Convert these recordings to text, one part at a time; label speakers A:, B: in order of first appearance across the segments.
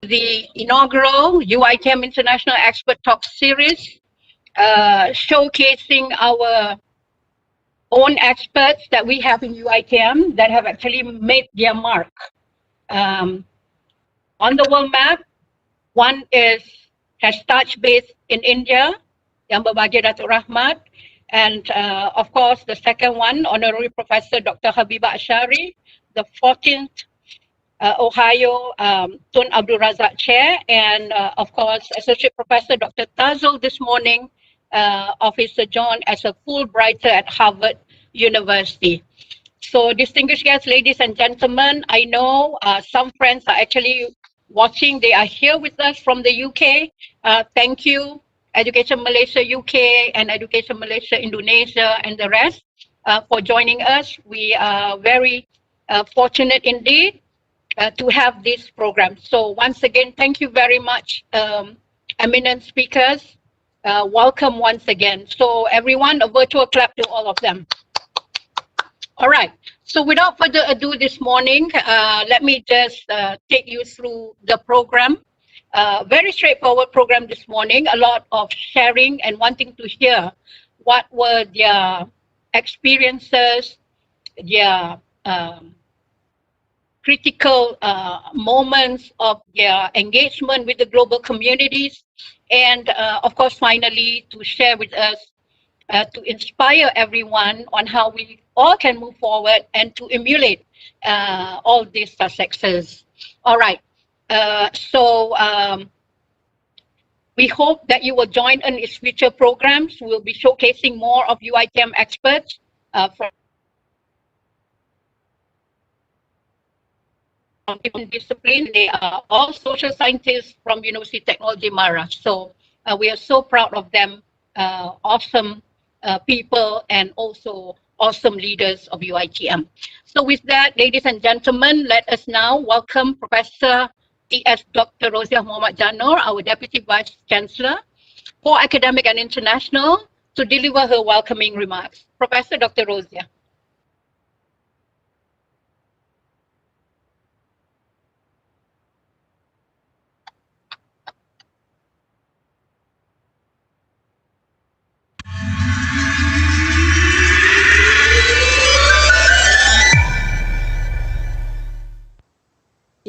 A: the inaugural UITM International Expert Talk Series, showcasing our own experts that we have in UITM that have actually made their mark um, on the world map. One has touch base in India, yang berbagi Datuk Rahmat, and of course the second one, Honorary Professor Dr. Habibah Ashari, the 14th Ohio Tun Abdul Razak Chair, and of course Associate Professor Dr. Tazul this morning of his sojourn as a Fulbrighter at Harvard University. So distinguished guests, ladies and gentlemen, I know some friends are actually watching. They are here with us from the UK. Thank you, Education Malaysia UK and Education Malaysia Indonesia and the rest for joining us. We are very fortunate indeed to have this program. So once again, thank you very much, eminent speakers. Welcome once again. So everyone, a virtual clap to all of them. All right. So without further ado this morning, let me just take you through the program. Very straightforward program this morning. A lot of sharing and wanting to hear what were their experiences, their critical moments of their engagement with the global communities, and of course, finally, to share with us, to inspire everyone on how we all can move forward and to emulate all these successes. All right. We hope that you will join in its future programs. We'll be showcasing more of UITM experts from different disciplines. They are all social scientists from University Technology Mara. So we are so proud of them. Awesome people and also awesome leaders of UITM. So with that, ladies and gentlemen, let us now welcome Professor T.S. Dr. Roziah Muhammad Janor, our Deputy Vice Chancellor for Academic and International, to deliver her welcoming remarks. Professor Dr. Roziah.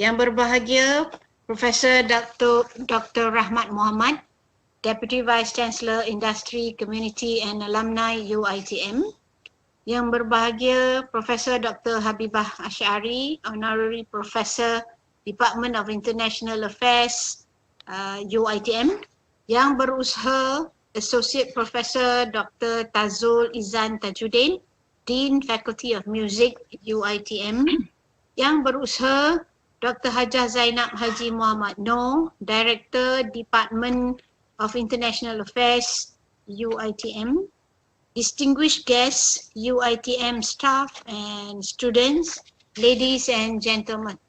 B: Yang berbahagia Profesor Dr. Rahmat Muhammad, Deputy Vice Chancellor Industry, Community and Alumni UITM. Yang berbahagia Profesor Dr. Habibah Ashari, Honorary Professor, Department of International Affairs, UITM. Yang berusaha Associate Professor Dr. Tazul Izan Tajuddin, Dean Faculty of Music, UITM. Yang berusaha Dr. Hajah Zainab Haji Muhammad Noor, Director, Department of International Affairs, UITM. Distinguished guests, UITM staff and students, ladies and gentlemen.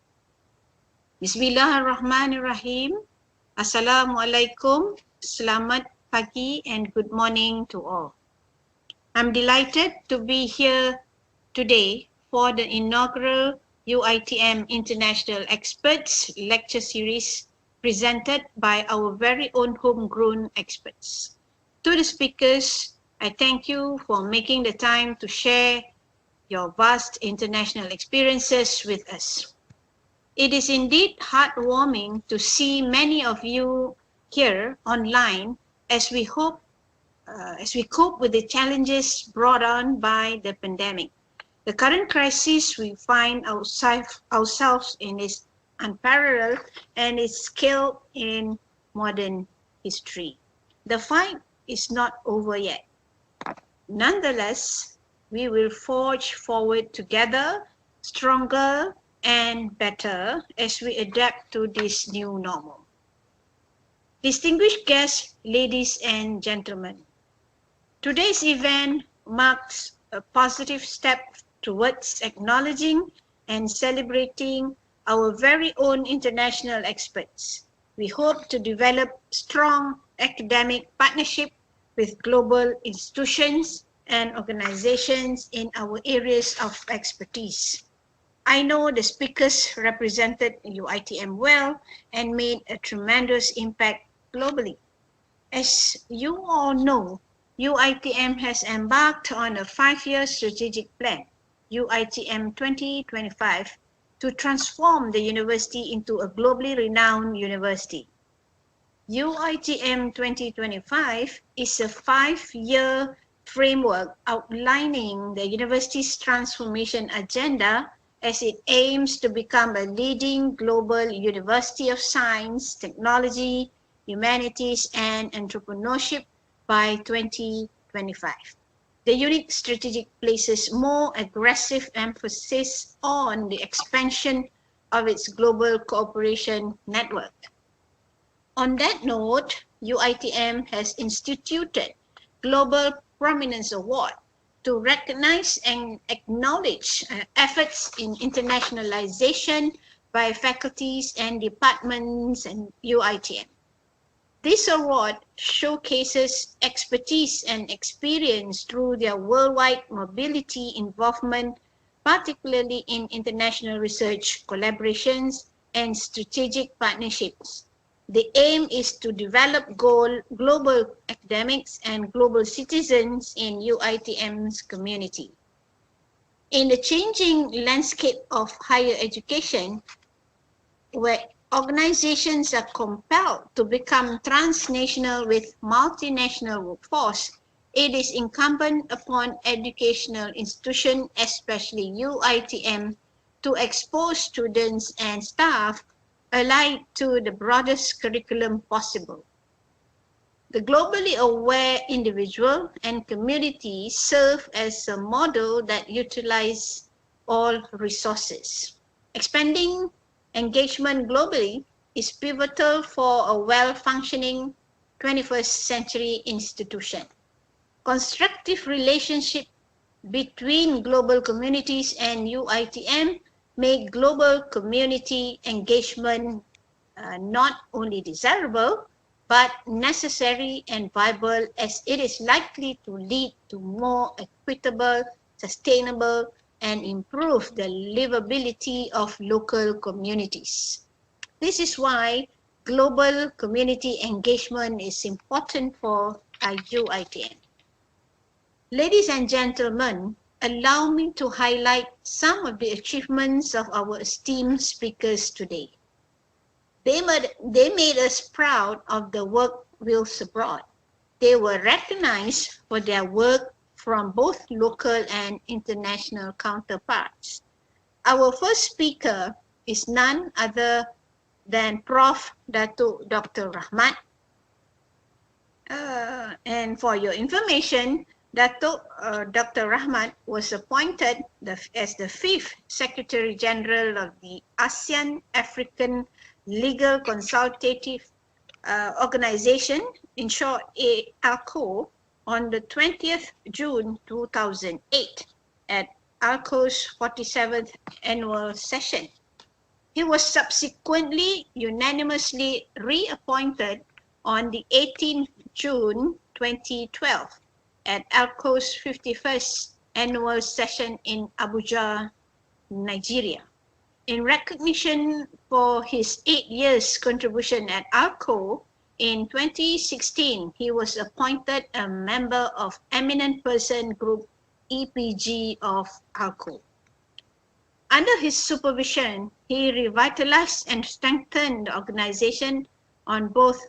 B: Bismillahirrahmanirrahim. Assalamualaikum, selamat pagi and good morning to all. I'm delighted to be here today for the inaugural UITM International Experts Lecture Series presented by our very own homegrown experts. To the speakers, I thank you for making the time to share your vast international experiences with us. It is indeed heartwarming to see many of you here online as we cope with the challenges brought on by the pandemic. The current crisis we find ourselves in is unparalleled and its scale in modern history. The fight is not over yet. Nonetheless, we will forge forward together, stronger and better as we adapt to this new normal. Distinguished guests, ladies and gentlemen, today's event marks a positive step towards acknowledging and celebrating our very own international experts. We hope to develop strong academic partnership with global institutions and organizations in our areas of expertise. I know the speakers represented UITM well and made a tremendous impact globally. As you all know, UITM has embarked on a 5-year strategic plan, UITM 2025, to transform the university into a globally renowned university. UITM 2025 is a 5-year framework outlining the university's transformation agenda as it aims to become a leading global university of science, technology, humanities, and entrepreneurship by 2025. The unique strategic places more aggressive emphasis on the expansion of its global cooperation network. On that note, UITM has instituted Global Prominence Award to recognize and acknowledge efforts in internationalization by faculties and departments in UITM. This award showcases expertise and experience through their worldwide mobility involvement, particularly in international research collaborations and strategic partnerships. The aim is to develop global academics and global citizens in UITM's community. In the changing landscape of higher education, where organizations are compelled to become transnational with multinational workforce, it is incumbent upon educational institutions, especially UITM, to expose students and staff alike to the broadest curriculum possible. The globally aware individual and community serve as a model that utilize all resources. Expanding engagement globally is pivotal for a well-functioning 21st century institution. Constructive relationship between global communities and UITM make global community engagement not only desirable, but necessary and viable, as it is likely to lead to more equitable, sustainable, and improve the livability of local communities. This is why global community engagement is important for UITM. Ladies and gentlemen, allow me to highlight some of the achievements of our esteemed speakers today. They made us proud of the work Wheels Abroad. They were recognized for their work from both local and international counterparts. Our first speaker is none other than Prof. Dr. Rahmat. And for your information, Dr. Rahmat was appointed as the 5th Secretary General of the ASEAN African Legal Consultative Organization, in short ALCO, on the 20th June 2008 at ALCO's 47th annual session. He was subsequently unanimously reappointed on the 18th June 2012 at ALCO's 51st annual session in Abuja, Nigeria. In recognition for his 8 years contribution at ALCO, in 2016, he was appointed a member of Eminent Person Group EPG of ALCO. Under his supervision, he revitalized and strengthened the organization on both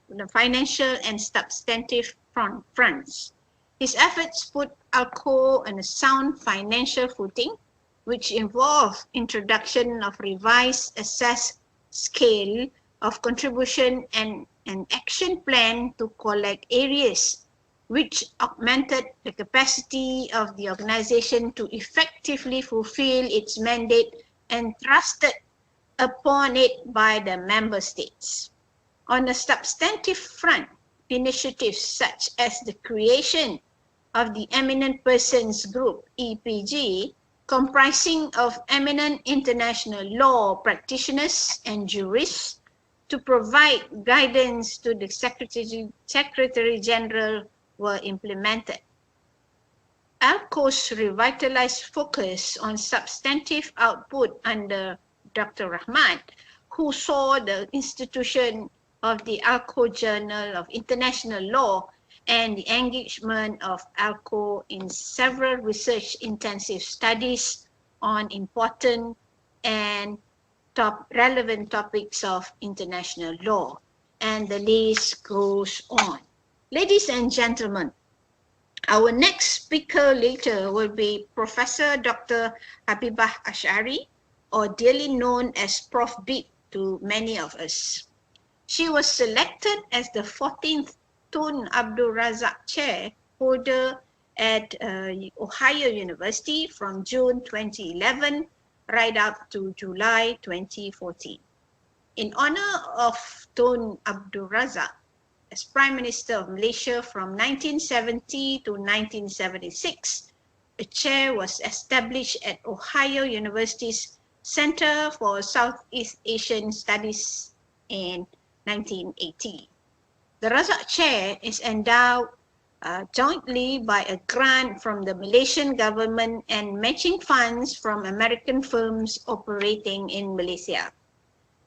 B: the financial and substantive fronts. His efforts put ALCO on a sound financial footing, which involved introduction of revised assessed scale of contribution and an action plan to collect areas, which augmented the capacity of the organization to effectively fulfill its mandate entrusted upon it by the member states. On a substantive front, initiatives such as the creation of the Eminent Persons Group, EPG, comprising of eminent international law practitioners and jurists to provide guidance to the Secretary General were implemented. ALCO's revitalized focus on substantive output under Dr. Rahman, who saw the institution of the ALCO Journal of International Law and the engagement of ALCO in several research-intensive studies on important and relevant topics of international law. And the list goes on. Ladies and gentlemen, our next speaker later will be Professor Dr. Habibah Ash'ari, or dearly known as Prof. Bib to many of us. She was selected as the 14th Tun Abdul Razak Chair holder at Ohio University from June 2011 right up to July 2014. In honor of Tun Abdul Razak, as Prime Minister of Malaysia from 1970 to 1976, a chair was established at Ohio University's Center for Southeast Asian Studies in 1980. The Razak Chair is endowed jointly by a grant from the Malaysian government and matching funds from American firms operating in Malaysia.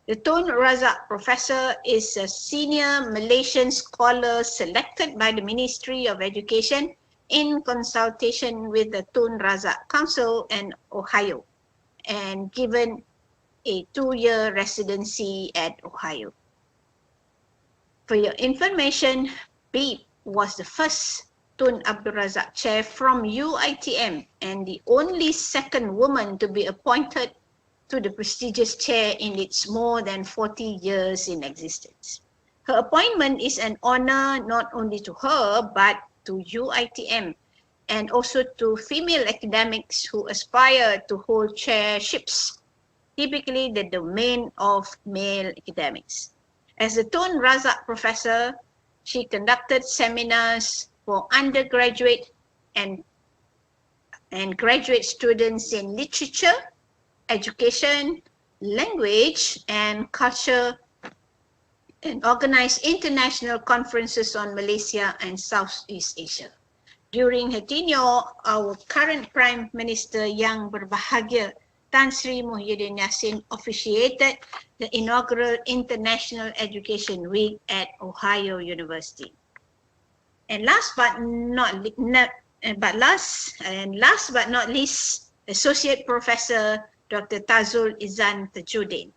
B: The Tun Razak Professor is a senior Malaysian scholar selected by the Ministry of Education in consultation with the Tun Razak Council and Ohio, and given a 2-year residency at Ohio. For your information, Bib was the first Tun Abdul Razak Chair from Uitm and the only second woman to be appointed to the prestigious chair in its more than 40 years in existence. Her appointment is an honor not only to her, but to Uitm, and also to female academics who aspire to hold chairships, typically the domain of male academics. As the Tun Razak Professor, she conducted seminars for undergraduate and graduate students in literature, education, language, and culture, and organized international conferences on Malaysia and Southeast Asia. During her tenure, our current Prime Minister Yang Berbahagia Tan Sri Muhyiddin Yassin officiated the inaugural International Education Week at Ohio University. And last but not least, Associate Professor Dr. Tazul Izan Tajuddin.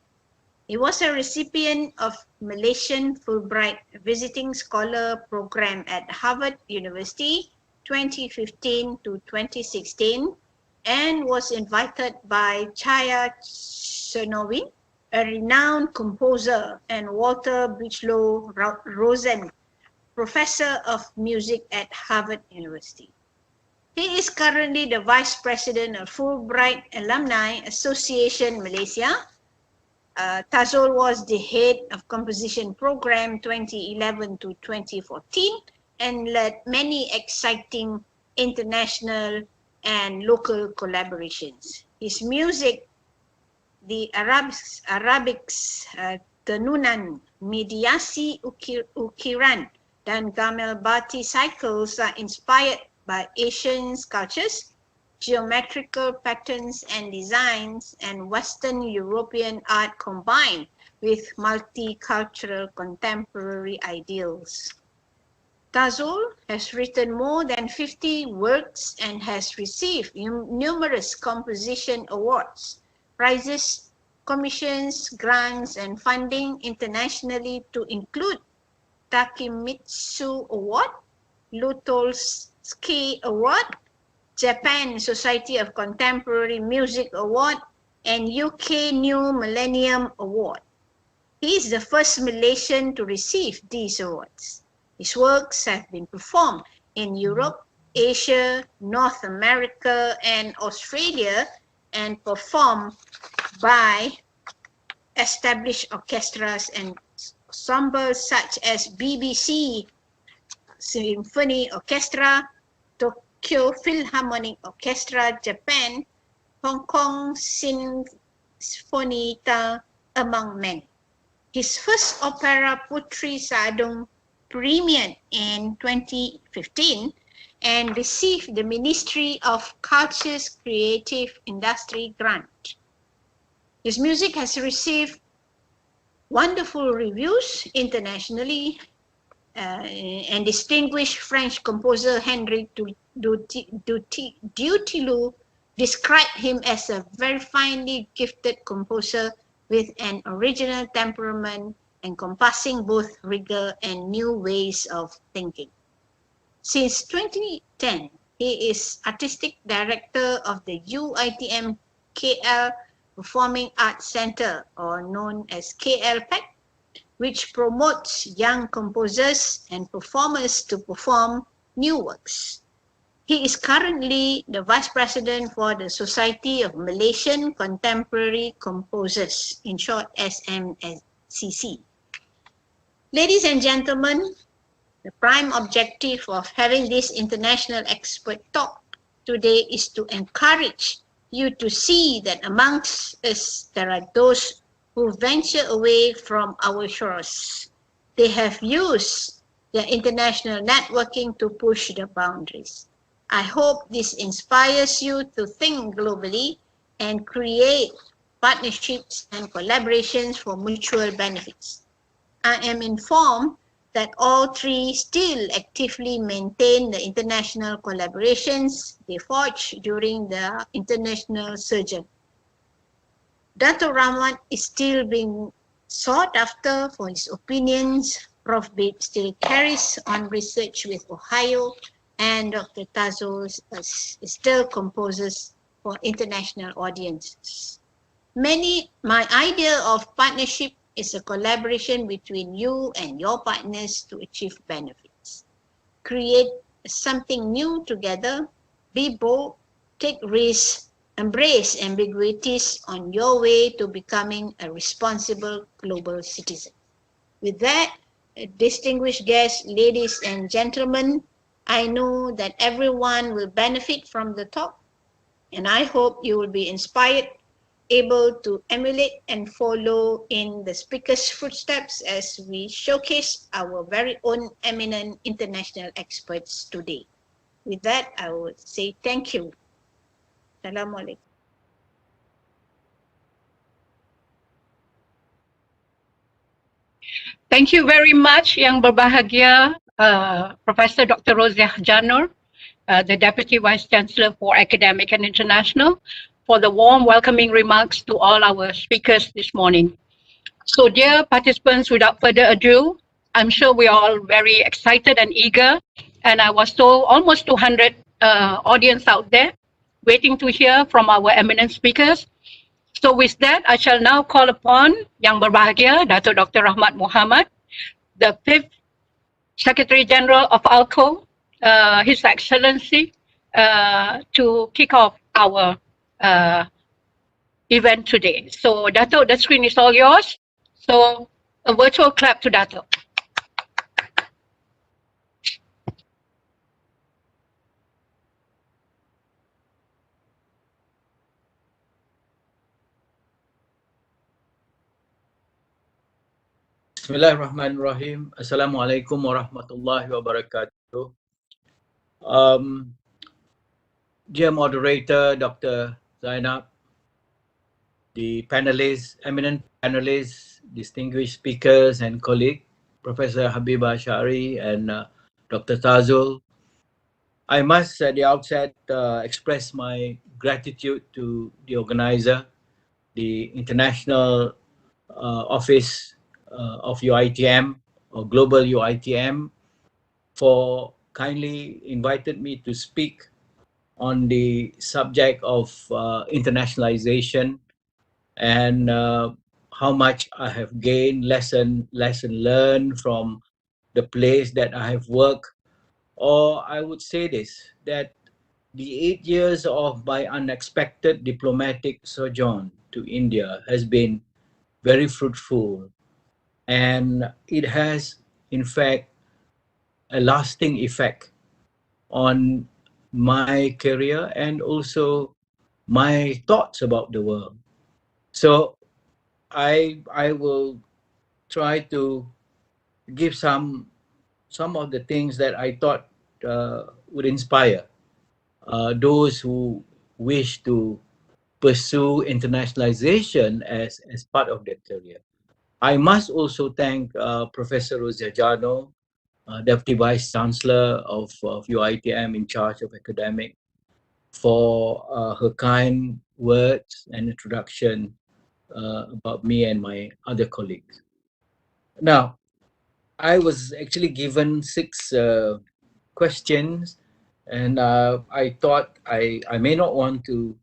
B: He was a recipient of Malaysian Fulbright Visiting Scholar Program at Harvard University 2015 to 2016 and was invited by Chaya Chernovin, a renowned composer, and Walter Bigelow Rosen, Professor of Music at Harvard University. He is currently the Vice President of Fulbright Alumni Association Malaysia. Tazul was the head of Composition Program 2011 to 2014 and led many exciting international and local collaborations. His music, the Arabics, Tenunan, Mediasi Ukiran, dan Gamel Bati cycles are inspired by Asian sculptures, geometrical patterns and designs, and Western European art combined with multicultural contemporary ideals. Tazul has written more than 50 works and has received numerous composition awards, prizes, commissions, grants, and funding internationally to include Takemitsu Award, Lutolsky Award, Japan Society of Contemporary Music Award, and UK New Millennium Award. He is the first Malaysian to receive these awards. His works have been performed in Europe, Asia, North America, and Australia, and performed by established orchestras and ensembles such as BBC Symphony Orchestra, Tokyo Philharmonic Orchestra, Japan, Hong Kong Sinfonietta, among many. His first opera, Putri Saadung, premiered in 2015, and received the Ministry of Culture's Creative Industry grant. His music has received wonderful reviews internationally, and distinguished French composer Henri Dutilleux described him as a very finely gifted composer with an original temperament encompassing both rigor and new ways of thinking. Since 2010, he is artistic director of the Uitm KL Performing Arts Center, or known as KLPEC, which promotes young composers and performers to perform new works. He is currently the Vice President for the Society of Malaysian Contemporary Composers, in short SMCC. Ladies and gentlemen, the prime objective of having this international expert talk today is to encourage you to see that amongst us there are those who venture away from our shores. They have used their international networking to push the boundaries. I hope this inspires you to think globally and create partnerships and collaborations for mutual benefits. I am informed that all three still actively maintain the international collaborations they forged during the international sojourn. Dr. Rahmat is still being sought after for his opinions. Prof. Babe still carries on research with Ohio, and Dr. Tazo still composes for international audiences. My idea of partnership is a collaboration between you and your partners to achieve benefits. Create something new together, be bold, take risks, embrace ambiguities on your way to becoming a responsible global citizen. With that, distinguished guests, ladies and gentlemen, I know that everyone will benefit from the talk, and I hope you will be inspired, able to emulate and follow in the speaker's footsteps as we showcase our very own eminent international experts today. With that, I would say thank you. Assalamualaikum.
A: Thank you very much, Yang Berbahagia, Professor Dr. Roziah Janur, the Deputy Vice Chancellor for Academic and International, for the warm welcoming remarks to all our speakers this morning. So dear participants, without further ado, I'm sure we are all very excited and eager, and I was told almost 200 audience out there waiting to hear from our eminent speakers. So with that, I shall now call upon Yang Berbahagia, Dato' Dr. Rahmat Muhammad, the 5th Secretary General of ALCO, His Excellency, to kick off our event today. So Dato', the screen is all yours. So a virtual clap to Dato'.
C: Bismillahirrahmanirrahim. Assalamualaikum warahmatullahi wabarakatuh. Dear moderator, Dr. Zainab, the panelists, eminent panelists, distinguished speakers and colleagues, Professor Habibah Shari and Dr. Tazul, I must at the outset express my gratitude to the organizer, the International Office of UITM or Global UITM, for kindly invited me to speak on the subject of internationalization and how much I have gained, lesson learned from the place that I have worked. Or I would say this, that the 8 years of my unexpected diplomatic sojourn to India has been very fruitful, and it has in fact a lasting effect on my career and also my thoughts about the world. So I will try to give some of the things that I thought would inspire those who wish to pursue internationalization as part of their career. I must also thank Professor Rosiajano, Deputy Vice Chancellor of UITM in charge of academic, for her kind words and introduction about me and my other colleagues. Now, I was actually given six questions, and I thought I may not want to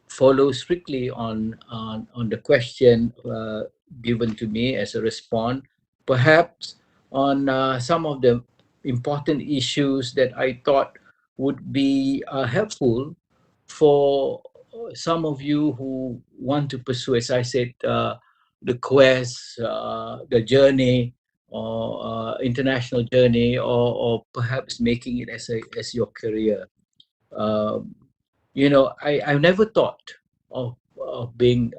C: follow strictly on the question given to me as a response. Perhaps on some of the important issues that I thought would be helpful for some of you who want to pursue, as I said, the quest, the journey, or international journey, or perhaps making it as your career. Um, I've never thought of being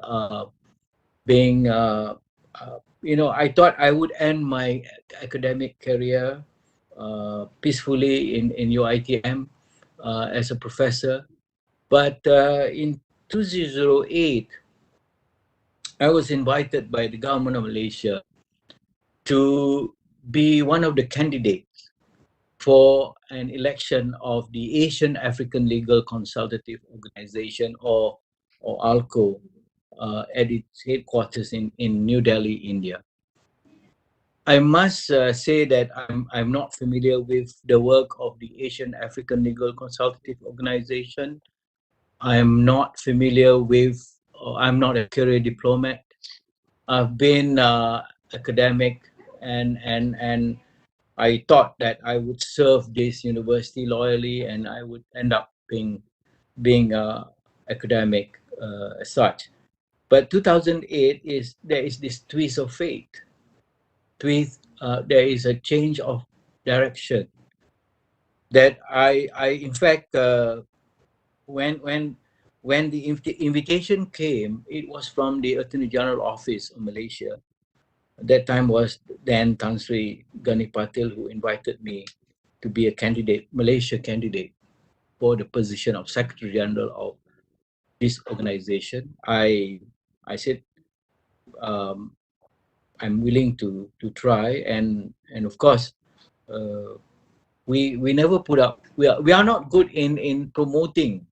C: I thought I would end my academic career peacefully in UITM as a professor. But in 2008, I was invited by the government of Malaysia to be one of the candidates for an election of the Asian African Legal Consultative Organization, or ALCO, at its headquarters in New Delhi, India. I must say that I'm not familiar with the work of the Asian African Legal Consultative Organization. I'm not familiar with, I'm not a career diplomat. I've been academic, and I thought that I would serve this university loyally, and I would end up being academic as such. But 2008 there is this twist of fate. There is a change of direction that I in fact when the invitation came, it was from the Attorney General Office of Malaysia. That time was then Tan Sri Gani Patil who invited me to be a candidate, Malaysia candidate, for the position of Secretary General of this organization. I said I'm willing to try, and of course we never put up. We are not good in promoting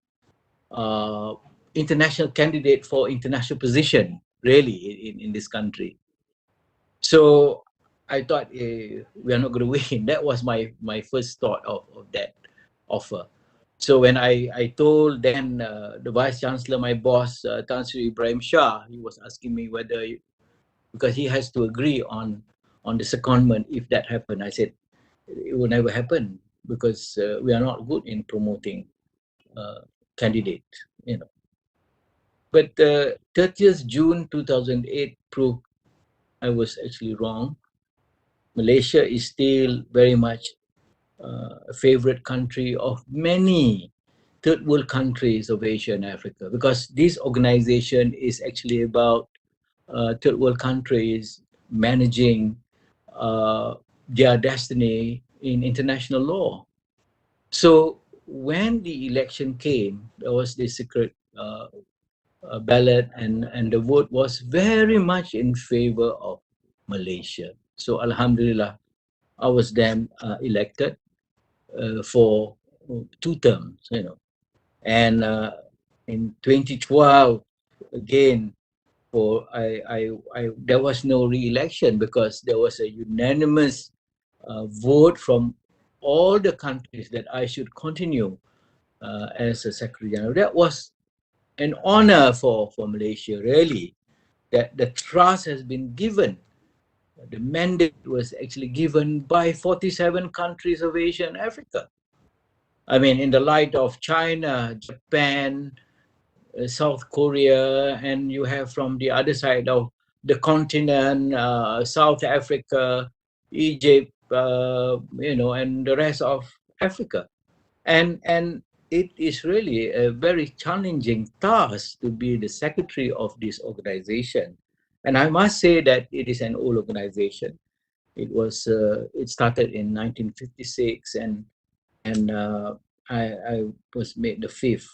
C: international candidate for international position really in this country. So I thought we are not going to win. That was my first thought of that offer. So when I told then the Vice Chancellor, my boss, Tan Sri Ibrahim Shah, he was asking me whether, because he has to agree on the secondment if that happened. I said, it will never happen because we are not good in promoting candidates, But 30th June 2008 proved I was actually wrong. Malaysia is still very much a favorite country of many third world countries of Asia and Africa, because this organization is actually about third world countries managing their destiny in international law. So when the election came, there was this secret ballot, and the vote was very much in favor of Malaysia. So Alhamdulillah, I was then elected for 2 terms, and in 2012 again, there was no re-election because there was a unanimous vote from all the countries that I should continue as a Secretary General. That was an honor for Malaysia, really, that the trust has been given. The mandate was actually given by 47 countries of Asia and Africa. I mean, in the light of China, Japan, South Korea, and you have from the other side of the continent, South Africa, Egypt, and the rest of Africa. And it is really a very challenging task to be the secretary of this organization. And I must say that it is an old organization. It started in 1956, and I was made the fifth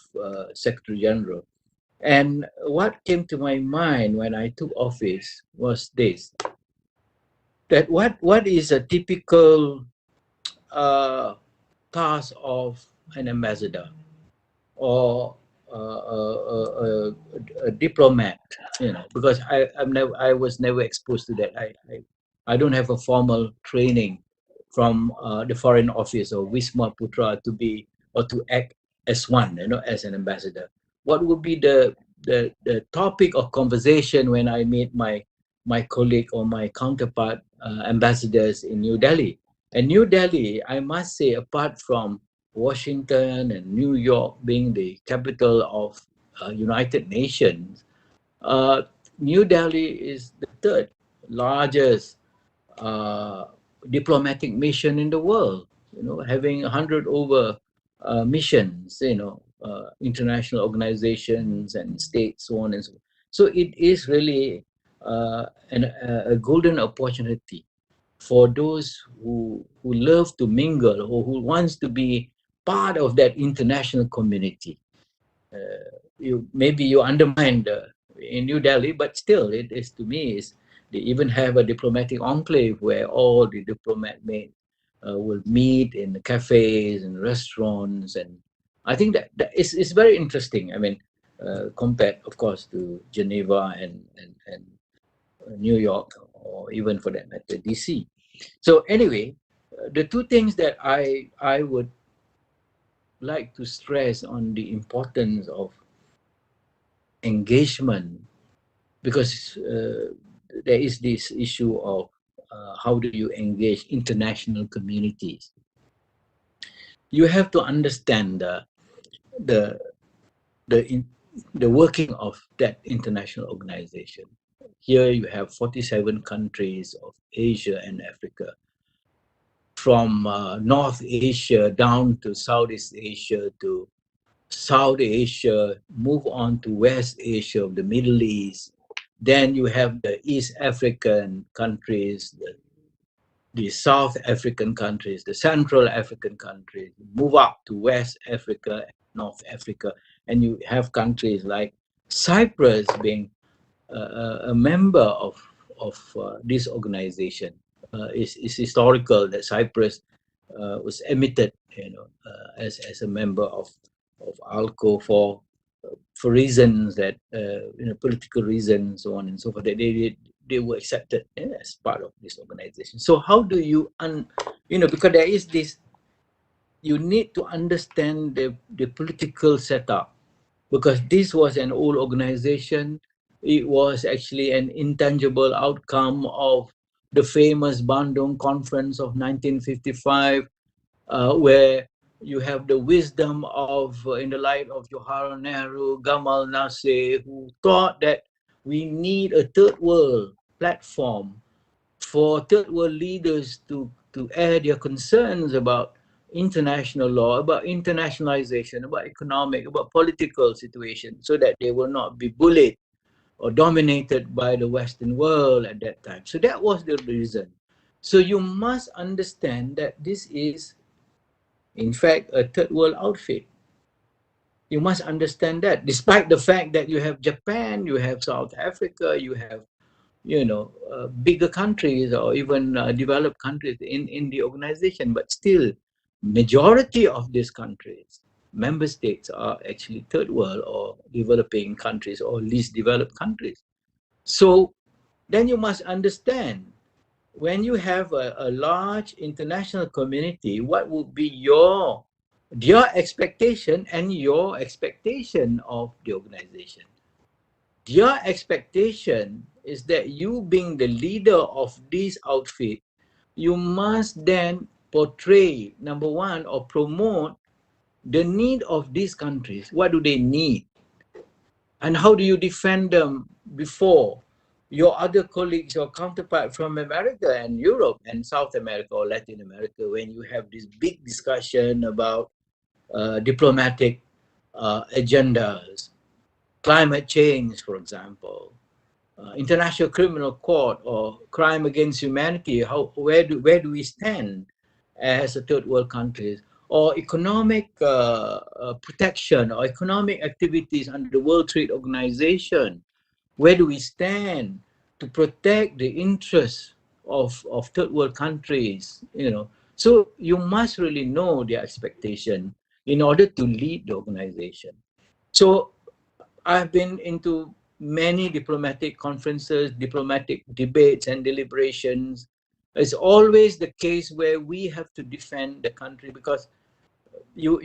C: Secretary General. And what came to my mind when I took office was this: that what is a typical task of an ambassador or a diplomat, because I was never exposed to that. I don't have a formal training from the Foreign Office or Wisma Putra to be or to act as one, as an ambassador. What would be the topic of conversation when I meet my colleague or my counterpart ambassadors in New Delhi? And New Delhi, I must say, apart from Washington and New York being the capital of United Nations, New Delhi is the third largest diplomatic mission in the world. Having 100 over missions, international organizations and states, so on and so on. So it is really a golden opportunity for those who love to mingle or who wants to be part of that international community. Maybe you undermine in New Delhi, but still, it is, to me, is they even have a diplomatic enclave where all the diplomat mates will meet in the cafes and restaurants, and I think that is very interesting. I mean, compared, of course, to Geneva and New York, or even for that matter, DC. So anyway, the two things that I would like to stress on the importance of engagement, because there is this issue of how do you engage international communities. You have to understand the working of that international organization. Here you have 47 countries of Asia and Africa, from North Asia down to Southeast Asia to South Asia, move on to West Asia, of the Middle East. Then you have the East African countries, the South African countries, the Central African countries, move up to West Africa, North Africa, and you have countries like Cyprus being a member of this organization. It's historical that Cyprus was admitted, as a member of ALCO for reasons that political reasons, so on and so forth. That they were accepted as part of this organization. So how do you because there is this, you need to understand the political setup, because this was an old organization. It was actually an intangible outcome of the famous Bandung Conference of 1955, where you have the wisdom of, in the light of Jawaharlal Nehru, Gamal Nasir, who thought that we need a third world platform for third world leaders to air their concerns about international law, about internationalization, about economic, about political situation, so that they will not be bullied or dominated by the Western world at that time. So that was the reason. So you must understand that this is, in fact, a third world outfit. You must understand that, despite the fact that you have Japan, you have South Africa, you have, bigger countries or even developed countries in the organization, but still, majority of these countries, member states, are actually third world or developing countries or least developed countries. So then you must understand, when you have a large international community, what would be their expectation and your expectation of the organization? Their expectation is that you, being the leader of this outfit, you must then portray, number one, or promote the need of these countries. What do they need? And how do you defend them before your other colleagues, your counterpart from America and Europe and South America or Latin America, when you have this big discussion about diplomatic agendas, climate change, for example, International Criminal Court or crime against humanity, where do we stand as a third world country? Or economic protection or economic activities under the World Trade Organization, where do we stand to protect the interests of third world countries? So you must really know their expectation in order to lead the organization. So I've been into many diplomatic conferences, diplomatic debates and deliberations. It's always the case where we have to defend the country, because you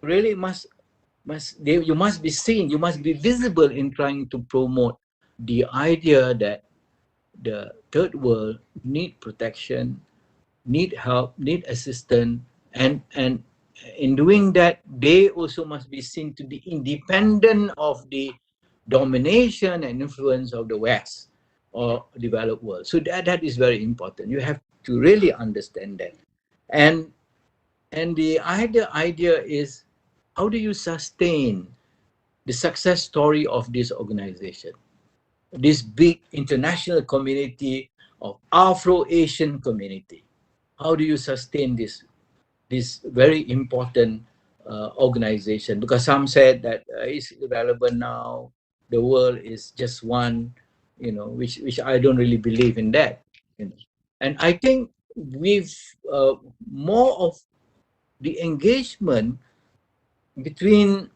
C: really you must be seen, you must be visible in trying to promote the idea that the third world need protection, need help, need assistance, and in doing that, they also must be seen to be independent of the domination and influence of the West or developed world. So that is very important. You have to really understand that. And the idea is, how do you sustain the success story of this organization, this big international community of Afro-Asian community? How do you sustain this very important organization? Because some said that it's irrelevant now. The world is just one, which I don't really believe in that. And I think with more of the engagement between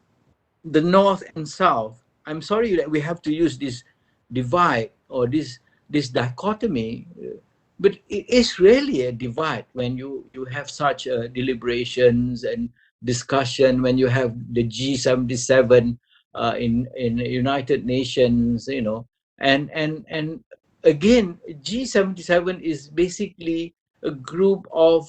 C: the North and South. I'm sorry that we have to use this divide or this dichotomy, but it is really a divide when you have such deliberations and discussion, when you have the G77 in United Nations, and again, G77 is basically a group of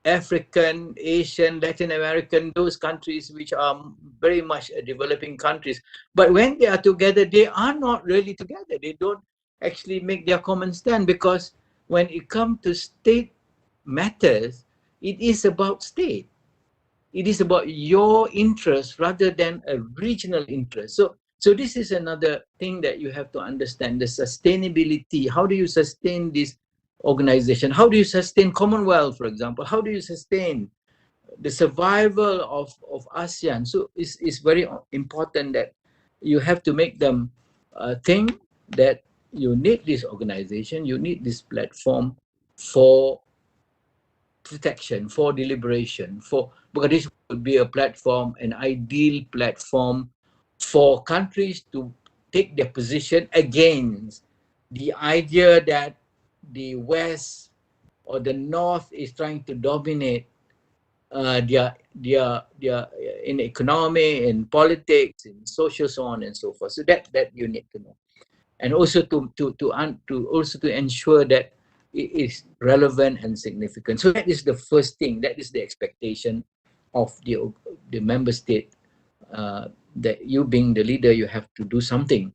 C: African, Asian, Latin American, those countries which are very much developing countries. But when they are together, they are not really together. They don't actually make their common stand, because when it comes to state matters, it is about state. It is about your interest rather than a regional interest. So this is another thing that you have to understand, the sustainability. How do you sustain this organization? How do you sustain Commonwealth, for example? How do you sustain the survival of ASEAN? So it's very important that you have to make them think that you need this organization, you need this platform for protection, for deliberation, because this would be a platform, an ideal platform for countries to take their position against the idea that the West or the North is trying to dominate their in economy, in politics, in social, so on and so forth. So that you need to know, and also to ensure that it is relevant and significant. So that is the first thing. That is the expectation of the member state, that you being the leader, you have to do something.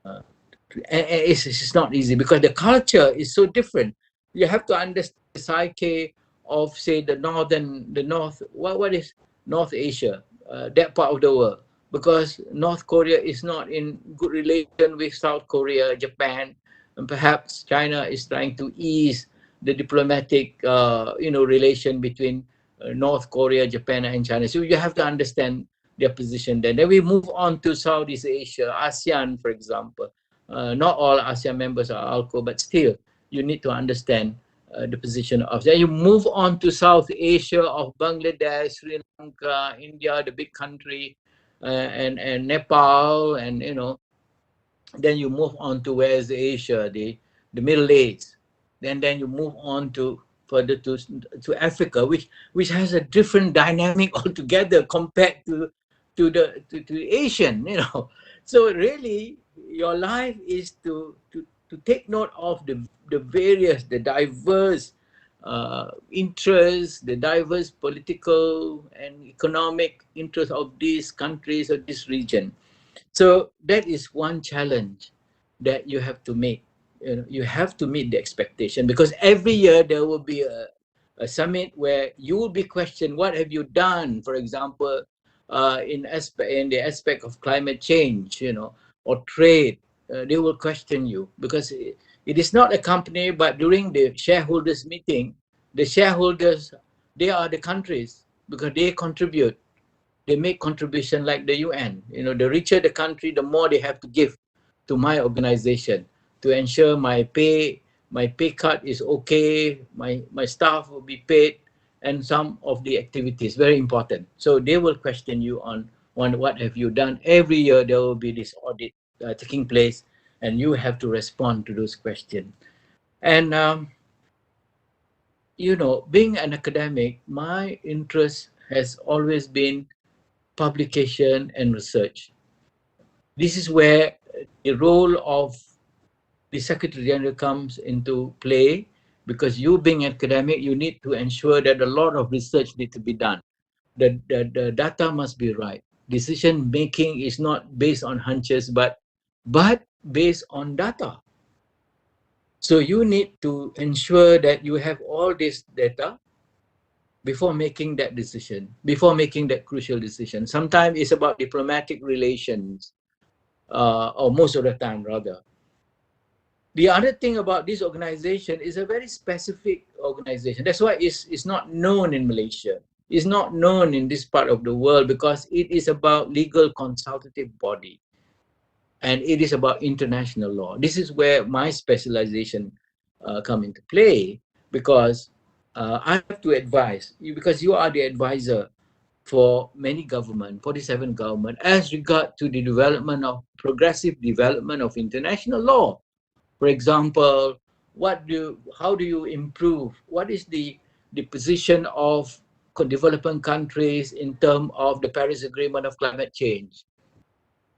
C: And it's not easy because the culture is so different. You have to understand the psyche of, say, the North. What is North Asia, that part of the world? Because North Korea is not in good relation with South Korea, Japan, and perhaps China is trying to ease the diplomatic, relation between North Korea, Japan, and China. So you have to understand their position. Then we move on to Southeast Asia, ASEAN, for example. Not all ASEAN members are ALCO, but still, you need to understand the position of. Then you move on to South Asia, of Bangladesh, Sri Lanka, India, the big country, and Nepal, and then you move on to West Asia, the Middle East. Then you move on to further to Africa, which has a different dynamic altogether compared to Asian. So really, your life is to take note of the various, the diverse interests, the diverse political and economic interests of these countries or this region. So that is one challenge that you have to make. You have to meet the expectation, because every year there will be a summit where you will be questioned, what have you done, for example, in the aspect of climate change, or trade, they will question you, because it is not a company, but during the shareholders meeting, the shareholders, they are the countries, because they contribute, they make contribution like the UN. You know, the richer the country, the more they have to give to my organization to ensure my pay cut is okay, my staff will be paid, and some of the activities very important. So they will question you on what have you done. Every year there will be this audit taking place, and you have to respond to those questions. And you know, being an academic, my interest has always been publication and research. This is where the role of the Secretary General comes into play, because you being academic, you need to ensure that a lot of research need to be done. The data must be right. Decision making is not based on hunches, but based on data. So you need to ensure that you have all this data before making that decision, before making that crucial decision. Sometimes it's about diplomatic relations, or most of the time rather. The other thing about this organization is a very specific organization. That's why it's not known in Malaysia. It's not known in this part of the world, because it is about legal consultative body, and it is about international law. This is where my specialization come into play, because I have to advise you, because you are the advisor for many government, 47 government, as regard to the development of progressive development of international law. For example, how do you improve? What is the position of developing countries in terms of the Paris Agreement of climate change?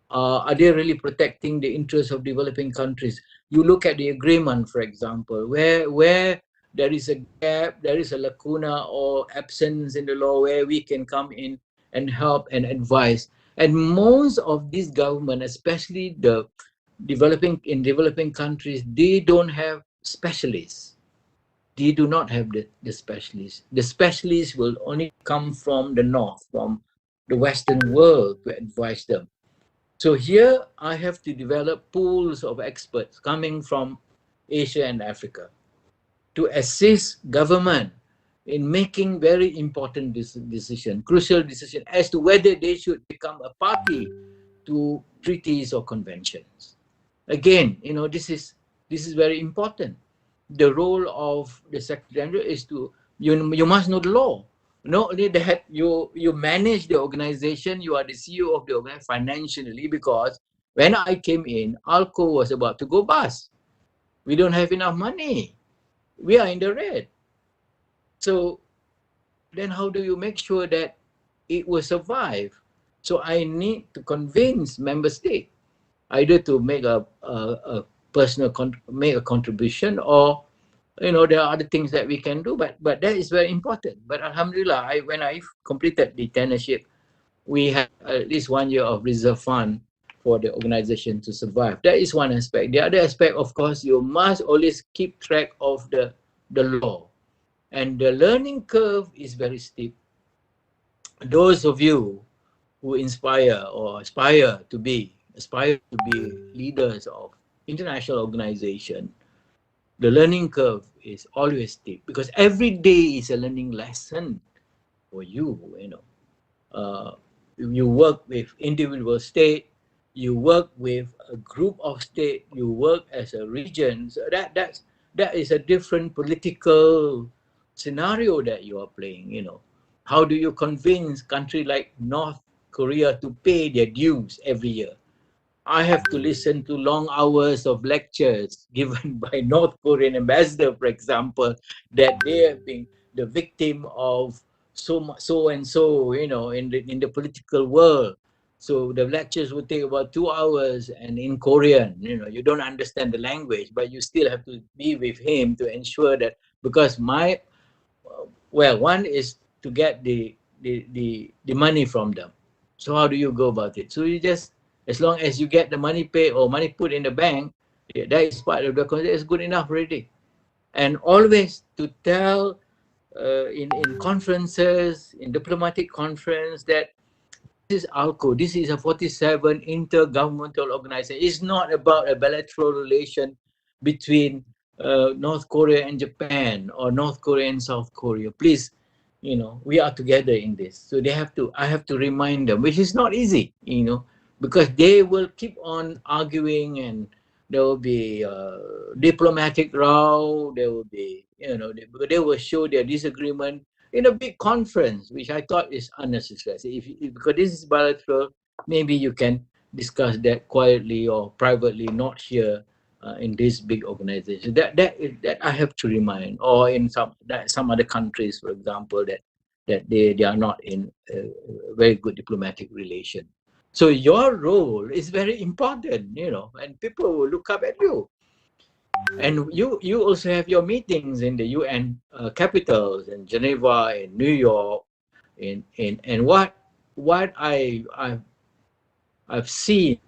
C: Are they really protecting the interests of developing countries? You look at the agreement, for example, where there is a gap, there is a lacuna or absence in the law, where we can come in and help and advise. And most of these governments, especially the developing countries, they don't have specialists. They do not have the specialists. The specialists will only come from the north, from the Western world, to advise them. So here I have to develop pools of experts coming from Asia and Africa to assist government in making very important decision, crucial decision, as to whether they should become a party to treaties or conventions. Again, you know, this is very important. The role of the Secretary General is to, you must know the law. Not only that, you manage the organization, you are the CEO of the organization financially, because when I came in, ALCO was about to go bust. We don't have enough money. We are in the red. So then how do you make sure that it will survive? So I need to convince member state either to make a personal make a contribution, or you know, there are other things that we can do, but that is very important. But alhamdulillah, when I completed the tenureship, we have at least 1 year of reserve fund for the organization to survive. That is one aspect. The other aspect, of course, you must always keep track of the law, and the learning curve is very steep. Those of you who aspire to be leaders of international organization, the learning curve is always steep, because every day is a learning lesson for you. You know, you work with individual state, you work with a group of state, you work as a region. So that is a different political scenario that you are playing. You know, how do you convince country like North Korea to pay their dues every year? I have to listen to long hours of lectures given by North Korean ambassador, for example, that they have been the victim of so and so, you know, in the political world. So the lectures would take about 2 hours, and in Korean, you know, you don't understand the language, but you still have to be with him to ensure that, because one is to get the money from them. So how do you go about it? So you just, as long as you get the money paid or money put in the bank, that is part of the contract, is good enough already. And always to tell in conferences, in diplomatic conference, that is ALCO. This is a 47 intergovernmental organization. It's not about a bilateral relation between North Korea and Japan or North Korea and South Korea. Please, we are together in this. So I have to remind them, which is not easy, because they will keep on arguing, and there will be diplomatic row. There will be, they will show their disagreement in a big conference, which I thought is unnecessary. Because this is bilateral, maybe you can discuss that quietly or privately, not here in this big organization. That I have to remind, or in some other countries, for example, that they are not in a very good diplomatic relation. So your role is very important, and people will look up at you. And you also have your meetings in the UN capitals, in Geneva, in New York, and what I've seen,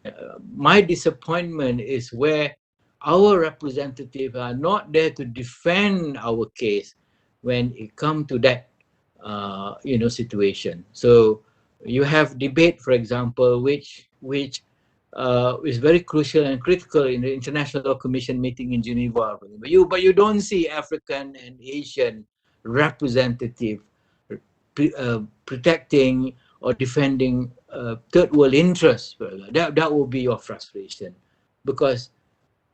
C: my disappointment is where our representatives are not there to defend our case when it comes to that situation. So you have debate, for example, which is very crucial and critical in the International Law Commission meeting in Geneva. But you don't see African and Asian representative protecting or defending third world interests. That will be your frustration, because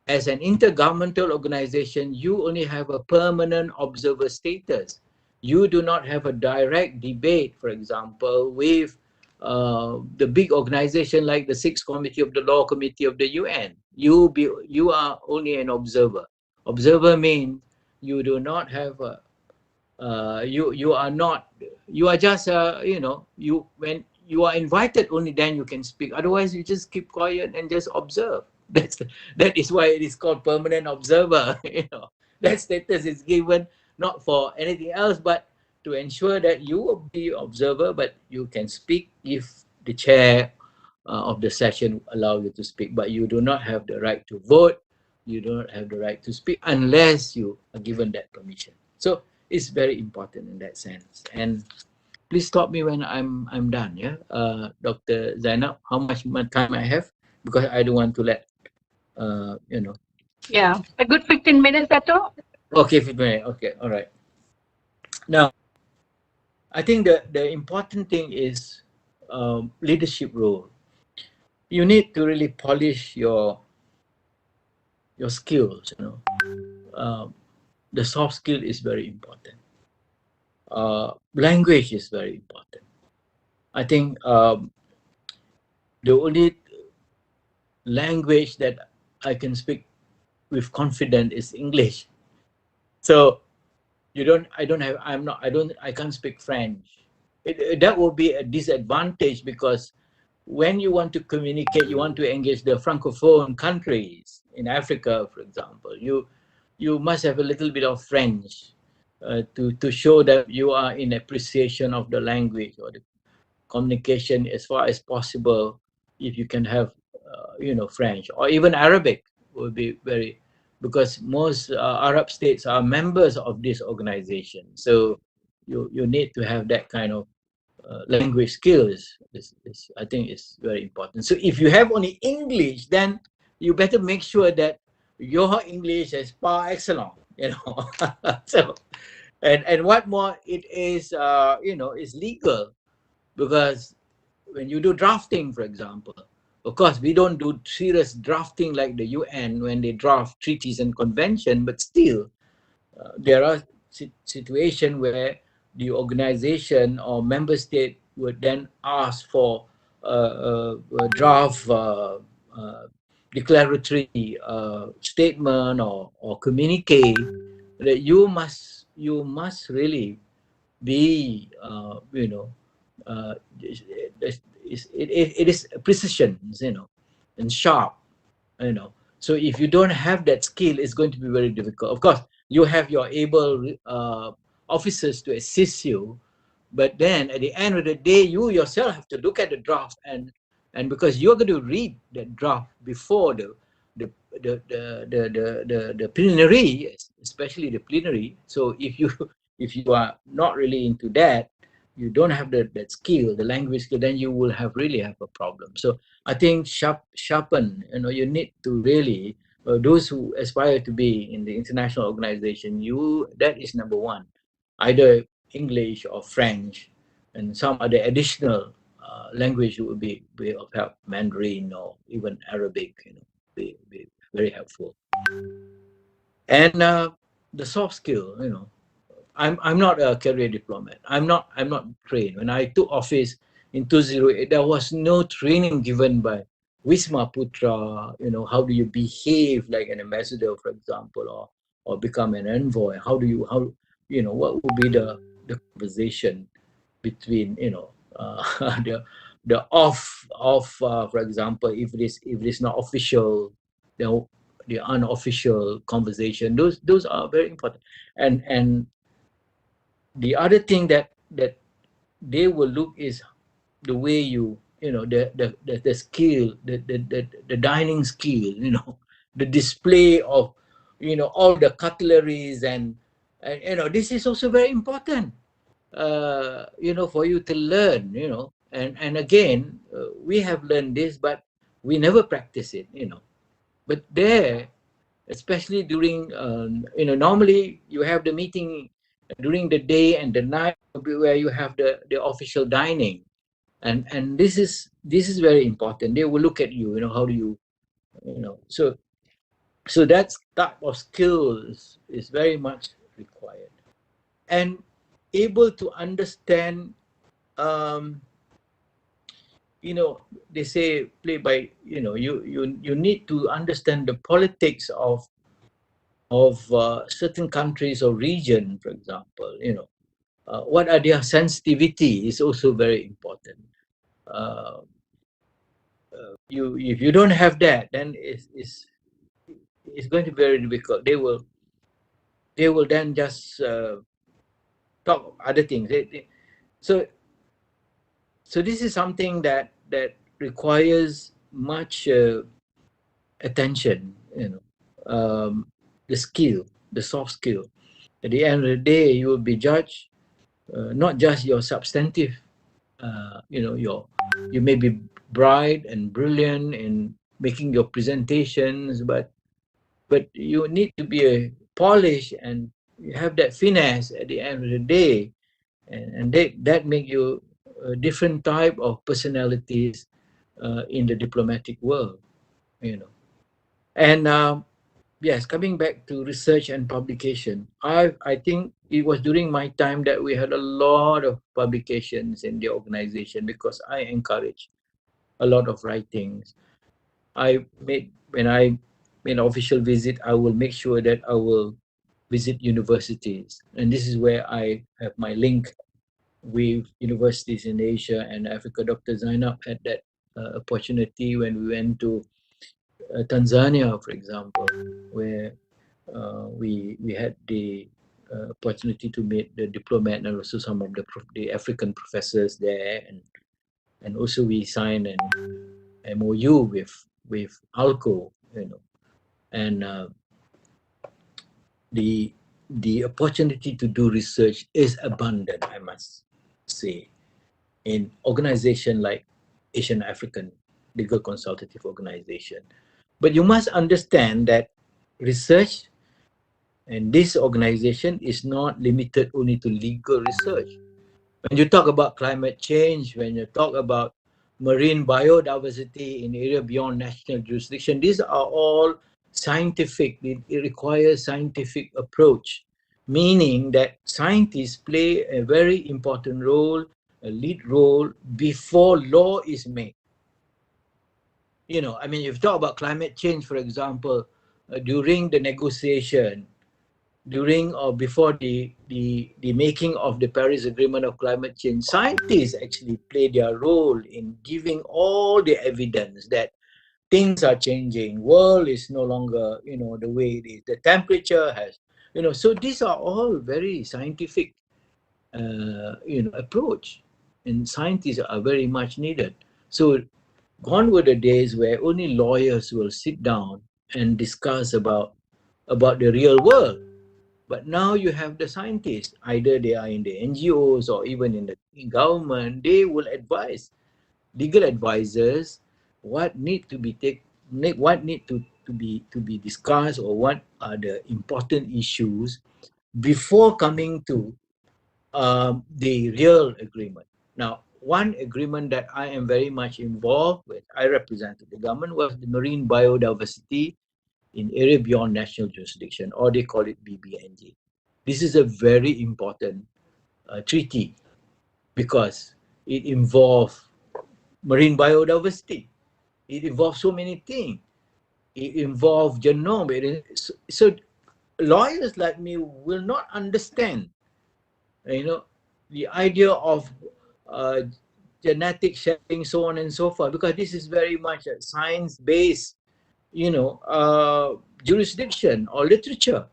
C: as an intergovernmental organization, you only have a permanent observer status. You do not have a direct debate, for example, with the big organization like the Sixth Committee of the Law Committee of the UN. You are only an observer. Observer means you do not have a you are not, you are just when you are invited, only then you can speak. Otherwise you just keep quiet and just observe. That is why it is called permanent observer. That status is given not for anything else but to ensure that you will be observer, but you can speak if the chair of the session allow you to speak. But you do not have the right to vote. You do not have the right to speak unless you are given that permission. So it's very important in that sense. And please stop me when I'm done. Yeah, Dr. Zainab, how much more time I have? Because I don't want to let
A: Yeah, a good 15 minutes, Dato.
C: Okay, 15 minutes. Okay, all right. Now, I think the important thing is leadership role. You need to really polish your skills. The soft skill is very important. Language is very important. I think the only language that I can speak with confidence is English. So I can't speak French. That will be a disadvantage, because when you want to communicate, you want to engage the francophone countries in Africa, for example, you must have a little bit of French to show that you are in appreciation of the language or the communication as far as possible. If you can have French or even Arabic will be very, because most Arab states are members of this organization. So you need to have that kind of language skills. I think it's very important. So if you have only English, then you better make sure that your English is par excellence. So and what more, it is is legal, because when you do drafting, for example, of course, we don't do serious drafting like the UN when they draft treaties and convention, but still, there are situations where the organization or member state would then ask for a draft declaratory statement or communique, that you must really be it is precision, and sharp, so if you don't have that skill, it's going to be very difficult. Of course, you have your able officers to assist you, but then at the end of the day, you yourself have to look at the draft, and because you're going to read the draft before the plenary, especially the plenary. So if you if you are not really into that, you don't have that skill, the language skill, then you will really have a problem. So I think sharpen, you need to really, those who aspire to be in the international organization, that is number one, either English or French, and some other additional language would be of help, Mandarin or even Arabic, be very helpful. And the soft skill, I'm not a career diplomat. I'm not trained. When I took office in 2008, there was no training given by Wisma Putra. How do you behave like an ambassador, for example, or become an envoy? What would be the conversation between the for example, if it is not official, the unofficial conversation. Those are very important. And the other thing that they will look is the way the skill, the dining skill, the display of all the cutleries, and this is also very important for you to learn, and again, we have learned this, but we never practice it, but there, especially during normally you have the meeting during the day and the night where you have the official dining, and this is very important. They will look at you, how do you, so that type of skills is very much required, and able to understand, they say play by, you need to understand the politics of certain countries or region, for example. What are their sensitivity is also very important. If you don't have that, then it's going to be very difficult. They will then just talk other things. So this is something that requires much attention. The skill, the soft skill. At the end of the day, you will be judged not just your substantive. You may be bright and brilliant in making your presentations, but you need to be polished and you have that finesse at the end of the day, and that make you a different type of personalities in the diplomatic world. And yes, coming back to research and publication, I think it was during my time that we had a lot of publications in the organization, because I encourage a lot of writings. When I make an official visit, I will make sure that I will visit universities, and this is where I have my link with universities in Asia and Africa. Dr. Zainab had that opportunity when we went to Tanzania, for example, where we had the opportunity to meet the diplomat and also some of the African professors there, and also we signed an MOU with ALCO, and the opportunity to do research is abundant, I must say, in organization like Asian African Legal Consultative Organization. But you must understand that research and this organization is not limited only to legal research. When you talk about climate change, when you talk about marine biodiversity in area beyond national jurisdiction, these are all scientific. It requires scientific approach, meaning that scientists play a very important role, a lead role before law is made. If you talk about climate change, for example, during the negotiation, during or before the making of the Paris Agreement of climate change, scientists actually play their role in giving all the evidence that things are changing. World is no longer, the way it is. The temperature has, so these are all very scientific, approach, and scientists are very much needed. So gone were the days where only lawyers will sit down and discuss about the real world. But now you have the scientists, either they are in the NGOs or even in the government, they will advise legal advisors what need to be what need to be discussed, or what are the important issues before coming to the real agreement. Now, one agreement that I am very much involved with, I represented the government, was the marine biodiversity in area beyond national jurisdiction, or they call it BBNJ. This is a very important treaty because it involves marine biodiversity. It involves so many things. It involves genome. So lawyers like me will not understand, the idea of uh, genetic sharing, so on and so forth, because this is very much a science-based, jurisdiction or literature.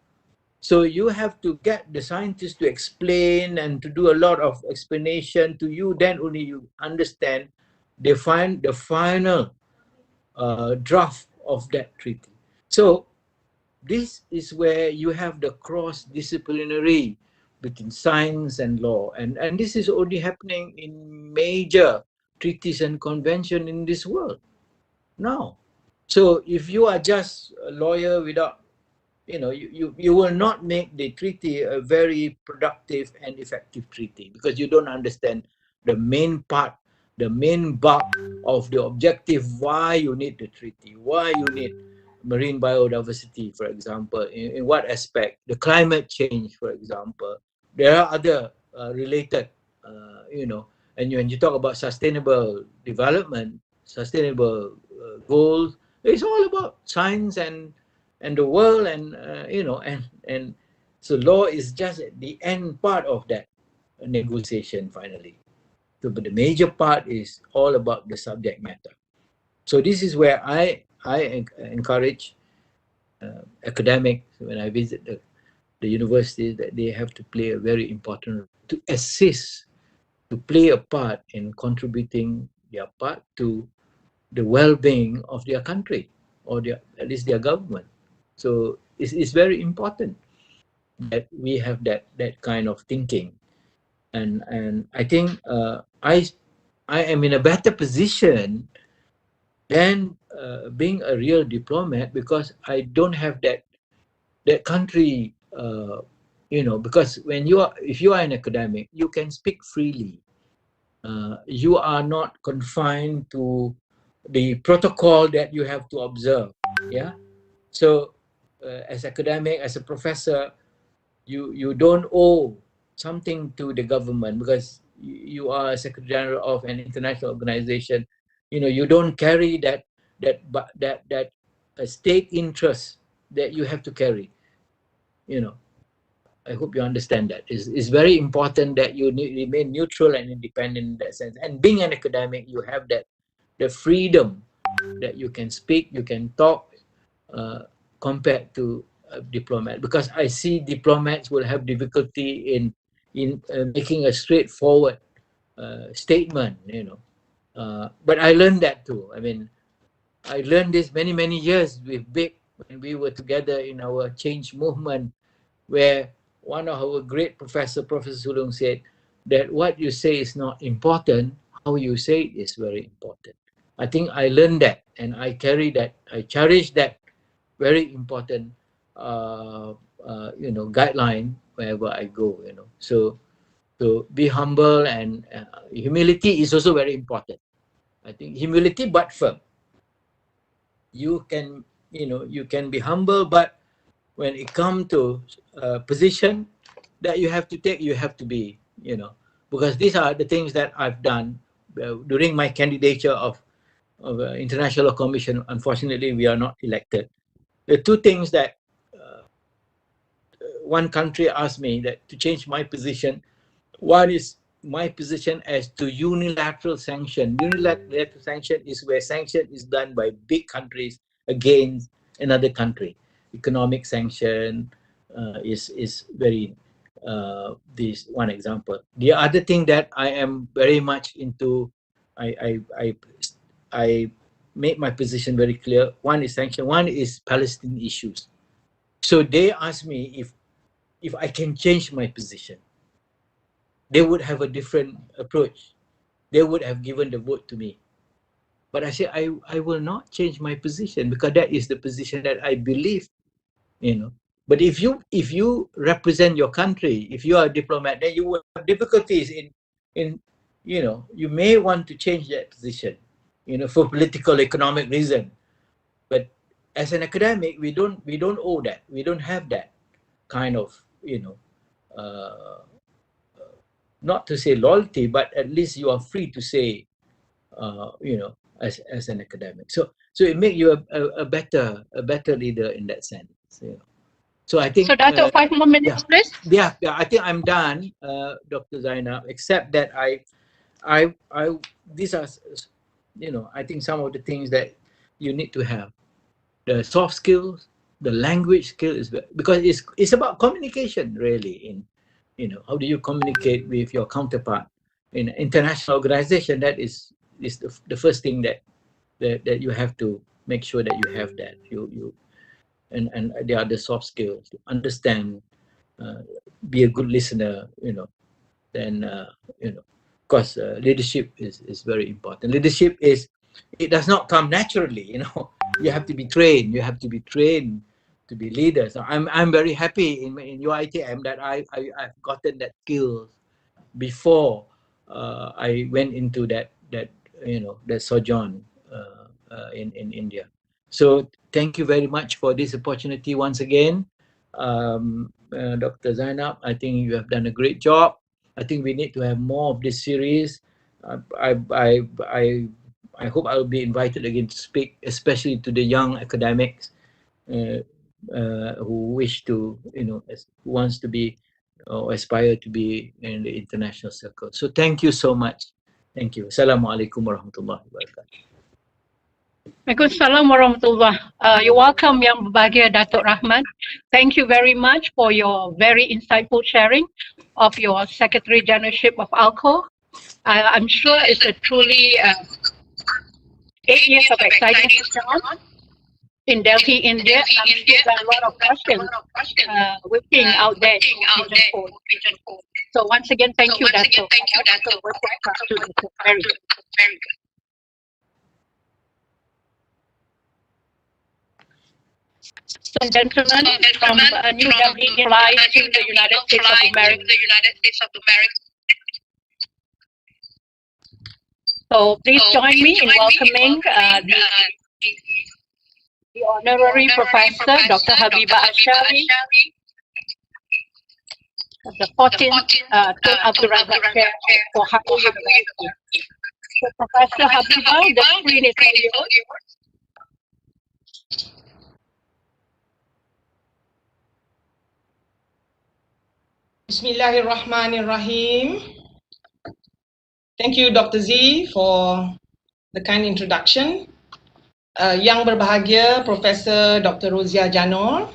C: So you have to get the scientists to explain and to do a lot of explanation to you. Then only you understand the final draft of that treaty. So this is where you have the cross-disciplinary between science and law, and this is only happening in major treaties and convention in this world now. So if you are just a lawyer without, you will not make the treaty a very productive and effective treaty, because you don't understand the main part, the main bulk of the objective, why you need the treaty, why you need marine biodiversity, for example, in what aspect, the climate change, for example. There are other related, and when you talk about sustainable development, sustainable goals, it's all about science and the world, and and so law is just the end part of that negotiation finally. So, but the major part is all about the subject matter. So this is where I encourage academics when I visit the universities, that they have to play a very important role to assist, to play a part in contributing their part to the well-being of their country, or at least their government. So it's very important that we have that kind of thinking, and I think I am in a better position than being a real diplomat, because I don't have that country. Because if you are an academic, you can speak freely. You are not confined to the protocol that you have to observe. Yeah. So, as academic, as a professor, you don't owe something to the government, because you are a secretary general of an international organization. You don't carry that state interest that you have to carry. I hope you understand that. It's very important that you remain neutral and independent in that sense. And being an academic, you have that the freedom that you can speak, you can talk, compared to a diplomat. Because I see diplomats will have difficulty in making a straightforward statement. But I learned that too. I mean, I learned this many years with Vic when we were together in our change movement, where one of our great Professor Sulung, said that what you say is not important, how you say it is very important. I think I learned that, and I carry that, I cherish that very important, guideline wherever I go. So be humble, and humility is also very important. I think humility but firm. You can be humble, but when it comes to a position that you have to take, you have to be, because these are the things that I've done during my candidature of International Commission. Unfortunately, we are not elected. The two things that one country asked me that to change my position. One is my position as to unilateral sanction. Unilateral sanction is where sanction is done by big countries against another country. Economic sanction is very this one example. The other thing that I am very much into, I make my position very clear. One is sanction. One is Palestinian issues. So they asked me if if I can change my position, they would have a different approach. They would have given the vote to me. But I say I will not change my position because that is the position that I believe, you know. But if you represent your country, if you are a diplomat, then you will have difficulties in you know, you may want to change that position, you know, for political economic reason. But as an academic, we don't owe that. We don't have that kind of, you know, not to say loyalty, but at least you are free to say, you know, as an academic. So it makes you a better leader in that sense. You know. So I think.
A: So Dato, 5 more minutes, please.
C: Yeah. I think I'm done, Dr. Zainab. Except that these are, you know, I think some of the things that you need to have. The soft skills, the language skill is because it's about communication really. In, you know, how do you communicate with your counterpart in an international organization? That is the first thing that you have to make sure that you have that. And the other soft skills to understand, be a good listener, you know. Then you know, of course, leadership is very important. Leadership it does not come naturally, you know. You have to be trained. You have to be trained to be leaders. So I'm very happy in UITM that I've gotten that skill before I went into that you know, that sojourn in India. So thank you very much for this opportunity once again, Dr. Zainab. I think you have done a great job. I think we need to have more of this series. I hope I'll be invited again to speak, especially to the young academics who wish to, you know, who wants to be or aspire to be in the international circle. So thank you so much. Thank you. Assalamualaikum warahmatullahi wabarakatuh.
A: Waalaikumsalam warahmatullah. You're welcome, Yang Berbahagia Datuk Rahman. Thank you very much for your very insightful sharing of your Secretary Generalship of ALCO. I'm sure it's a truly 8 years of exciting job in Delhi, India. I'm sure there are a lot of questions waiting out there in Region 4. So once again, thank you, Dato. Very good. So, gentlemen, from New Delhi flight to the United States of America. So please join me in welcoming the Honorary Professor Dr. Habibah Ashari, the 14th Tun Abdul Razak Chair for Higher University. So Professor Habibah, the screen is all yours.
D: Bismillahirrahmanirrahim. Thank you, Dr. Z, for the kind introduction. Yang Berbahagia Profesor Dr. Rozia Janor,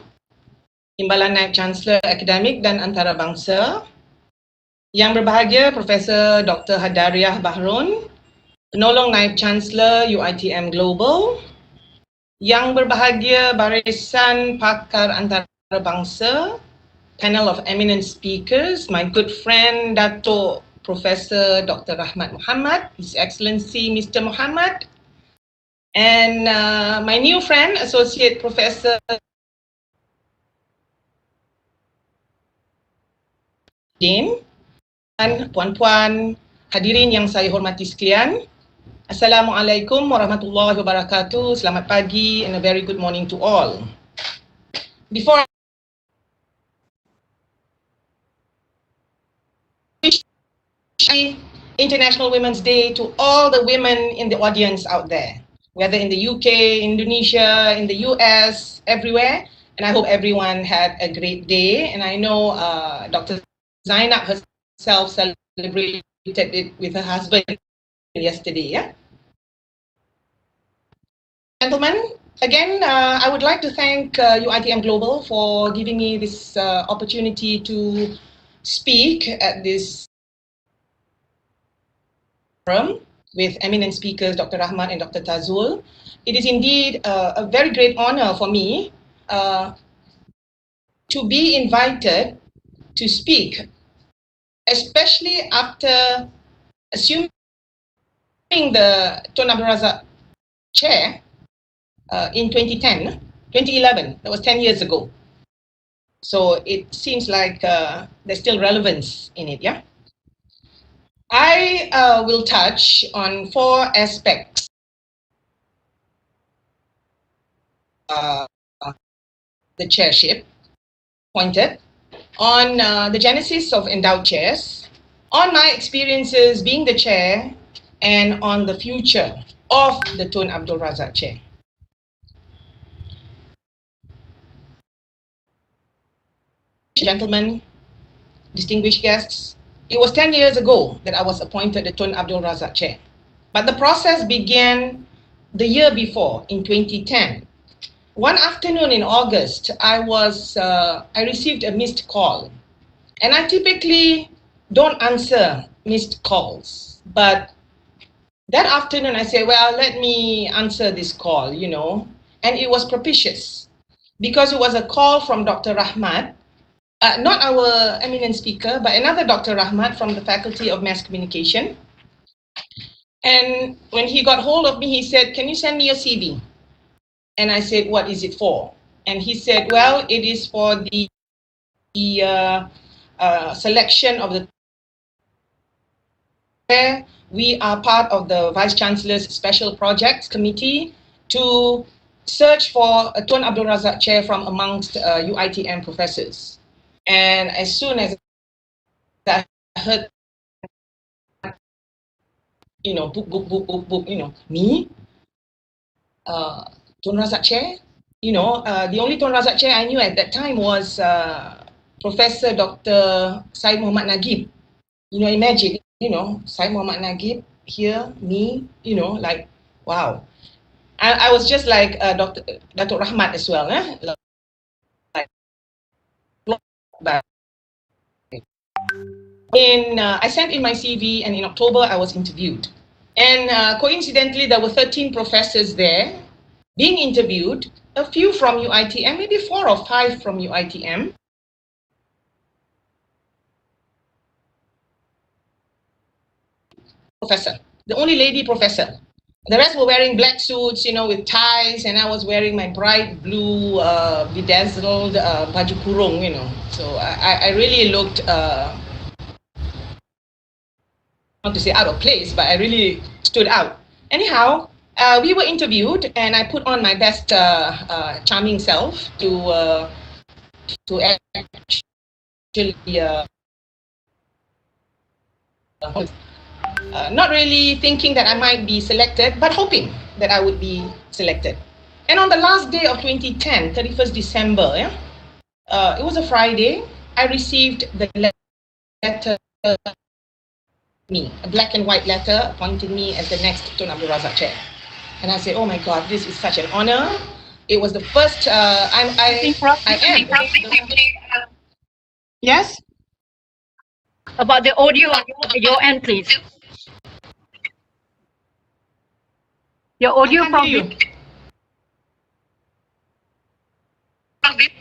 D: Timbalan Naib Chancellor Akademik dan Antarabangsa. Yang Berbahagia Profesor Dr. Hadariah Bahrun, Penolong Naib Chancellor UITM Global. Yang Berbahagia Barisan Pakar Antarabangsa, panel of eminent speakers, my good friend Dato' Professor Dr. Rahmat Muhammad, His Excellency Mr. Muhammad, and my new friend, Associate Professor Jane, dan puan-puan hadirin yang saya hormati sekalian. Assalamualaikum warahmatullahi wabarakatuh. Selamat pagi and a very good morning to all. Before International Women's Day to all the women in the audience out there, whether in the UK, Indonesia, in the US, everywhere. And I hope everyone had a great day. And I know Dr. Zainab herself celebrated it with her husband yesterday. Yeah? Gentlemen, again, I would like to thank UITM Global for giving me this opportunity to speak at this forum with eminent speakers Dr. Rahmat and Dr. Tazul. It is indeed a very great honor for me to be invited to speak, especially after assuming the Tun Abdul Razak chair in 2011. That was 10 years ago. So it seems like there's still relevance in it, yeah? I will touch on 4 aspects. The chairship pointed on the genesis of endowed chairs, on my experiences being the chair, and on the future of the Tun Abdul Razak chair. Gentlemen, distinguished guests, it was 10 years ago that I was appointed the Tun Abdul Razak chair. But the process began the year before, in 2010. One afternoon in August, I received a missed call. And I typically don't answer missed calls. But that afternoon, I said, well, let me answer this call, you know. And it was propitious because it was a call from Dr. Rahmat, not our eminent speaker, but another Dr. Rahmat from the Faculty of Mass Communication. And when he got hold of me, he said, can you send me your CV? And I said, what is it for? And he said, well, it is for the selection of the chair. We are part of the Vice Chancellor's Special Projects Committee to search for a Tun Abdul Razak chair from amongst UITM professors. And as soon as I heard, you know, book, you know, me, Tun Razak chair, you know, the only Tun Razak chair I knew at that time was Professor Dr. Syed Muhammad Nagib. You know, imagine, you know, Syed Muhammad Nagib here, me, you know, like, wow. I was just like Dr. Rahmat as well. I sent in my CV, and in October I was interviewed. And coincidentally, there were 13 professors there being interviewed, a few from UITM, maybe 4 or 5 from UITM. Professor, the only lady professor. The rest were wearing black suits, you know, with ties, and I was wearing my bright blue bedazzled baju kurung, you know. So I really looked, not to say out of place, but I really stood out. Anyhow, we were interviewed, and I put on my best charming self to actually not really thinking that I might be selected, but hoping that I would be selected. And on the last day of 2010, 31st December, yeah, it was a Friday, I received the letter, a black and white letter appointing me as the next Tun Abdul Razak chair. And I said, oh my God, this is such an honor. It was the first, I am. Yes?
A: About the audio on your end, please. Your audio
D: I can't hear
A: probably.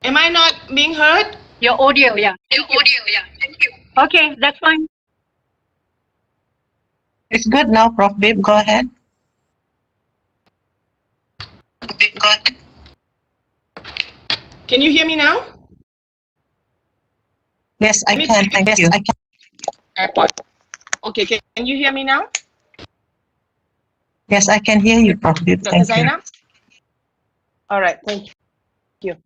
D: Am I not being heard?
A: Your audio, yeah. Thank you. Okay, that's fine.
E: It's good now, Prof. Bib. Go ahead.
D: Can you hear me now?
E: Yes, I can. Thank you.
D: Okay, can you hear me now?
E: Yes, I can hear you, Prof. Bib.
D: Dr.
E: Thank you.
D: Zainab? All right, thank you.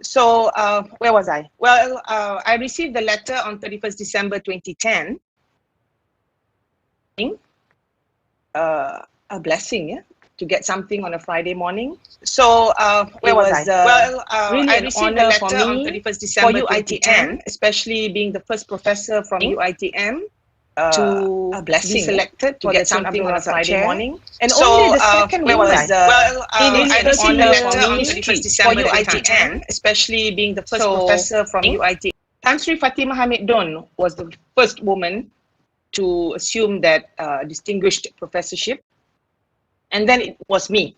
D: So, where was I? Well, I received the letter on 31st December 2010. A blessing, yeah, to get something on a Friday morning. So, where was I? Well, really I received the letter on 31st December 2010, especially being the first professor from UITM. To a blessing, be selected to get something on a Friday morning. And so, only the second where was I? Well, I received the letter on 31st December 2010, especially being the first professor from UITM. Tan Sri Fatimah Hamid Don was the first woman to assume that distinguished professorship. And then it was me,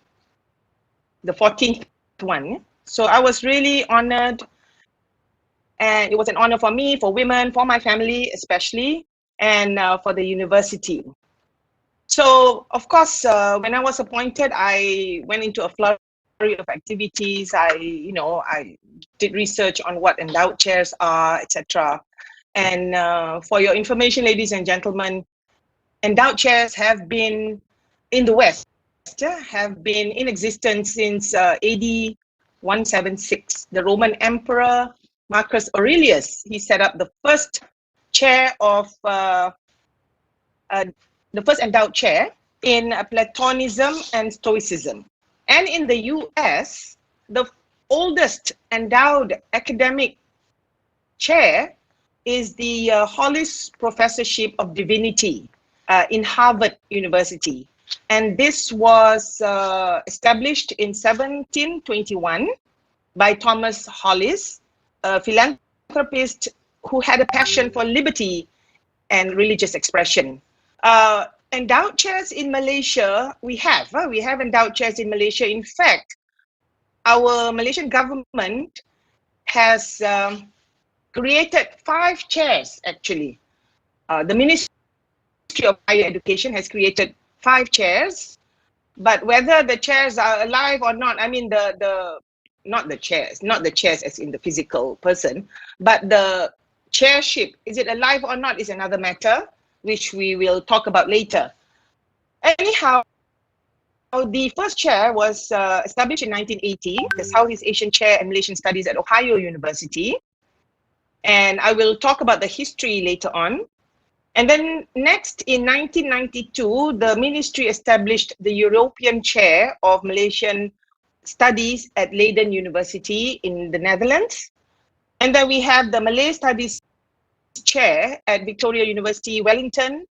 D: the 14th one. So I was really honored, and it was an honor for me, for women, for my family especially, and for the university. So of course, when I was appointed, I went into a flurry of activities. I did research on what endowed chairs are, etc. And for your information, ladies and gentlemen, endowed chairs have been in the West, have been in existence since AD 176. The Roman Emperor Marcus Aurelius, he set up the first chair of the first endowed chair in Platonism and Stoicism. And in the US, the oldest endowed academic chair is the Hollis Professorship of Divinity in Harvard University. And this was established in 1721 by Thomas Hollis, a philanthropist who had a passion for liberty and religious expression. Endowed chairs in Malaysia, we have endowed chairs in Malaysia. In fact, our Malaysian government has created 5 chairs actually. The Ministry of Higher Education has created 5 chairs, but whether the chairs are alive or not, I mean not the chairs as in the physical person, but the chairship, is it alive or not is another matter, which we will talk about later. Anyhow, the first chair was established in 1980, the Southeast Asian Chair and Malaysian Studies at Ohio University. And I will talk about the history later on. And then next, in 1992, the ministry established the European Chair of Malaysian Studies at Leiden University in the Netherlands. And then we have the Malay Studies Chair at Victoria University, Wellington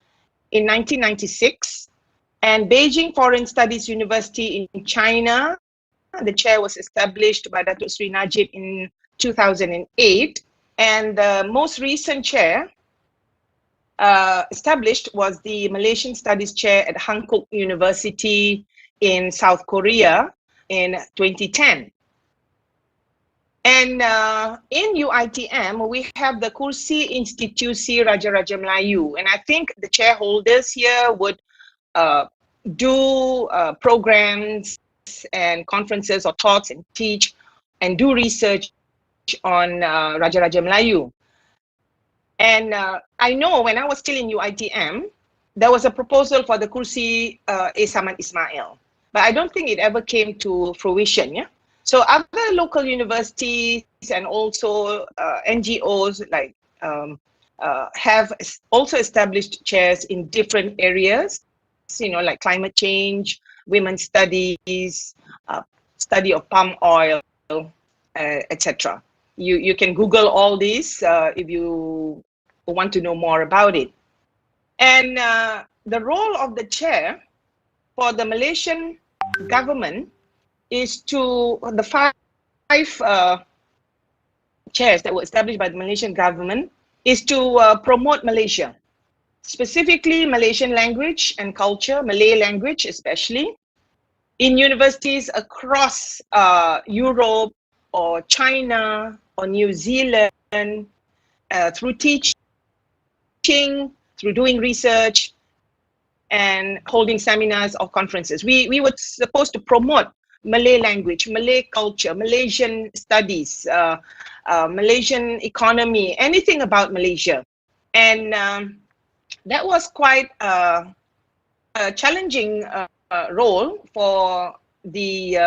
D: in 1996. And Beijing Foreign Studies University in China, the chair was established by Datuk Sri Najib in 2008. And the most recent chair established was the Malaysian Studies Chair at Hankook University in South Korea in 2010. And in UITM, we have the Kursi Institusi Raja-Raja Melayu. And I think the chairholders here would do programs and conferences or talks and teach and do research on Raja-Raja Melayu. And I know when I was still in UITM, there was a proposal for the Kursi A. Samad Ismail, but I don't think it ever came to fruition. Yeah. So other local universities and also NGOs like have also established chairs in different areas, like climate change, women's studies, study of palm oil, etc. You can Google all these if you want to know more about it. And the role of the chair for the Malaysian government is to, the 5 chairs that were established by the Malaysian government is to promote Malaysia, specifically Malaysian language and culture, Malay language especially, in universities across Europe or China or New Zealand, through teaching, through doing research, and holding seminars or conferences. We were supposed to promote Malay language, Malay culture, Malaysian studies, Malaysian economy, anything about Malaysia. And that was quite a challenging role for the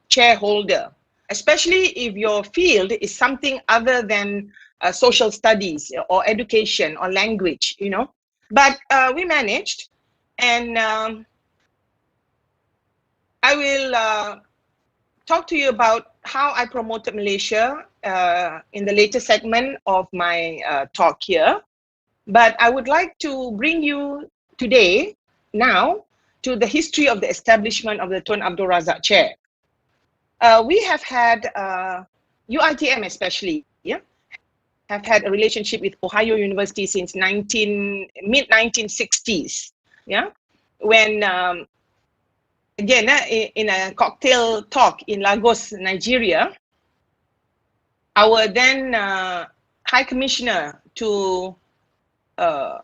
D: chairholder, especially if your field is something other than social studies or education or language, But we managed, and I will talk to you about how I promoted Malaysia in the later segment of my talk here. But I would like to bring you today, now, to the history of the establishment of the Tun Abdul Razak Chair. We have had, UITM especially, have had a relationship with Ohio University since mid-1960s, when again, in a cocktail talk in Lagos, Nigeria, our then High Commissioner to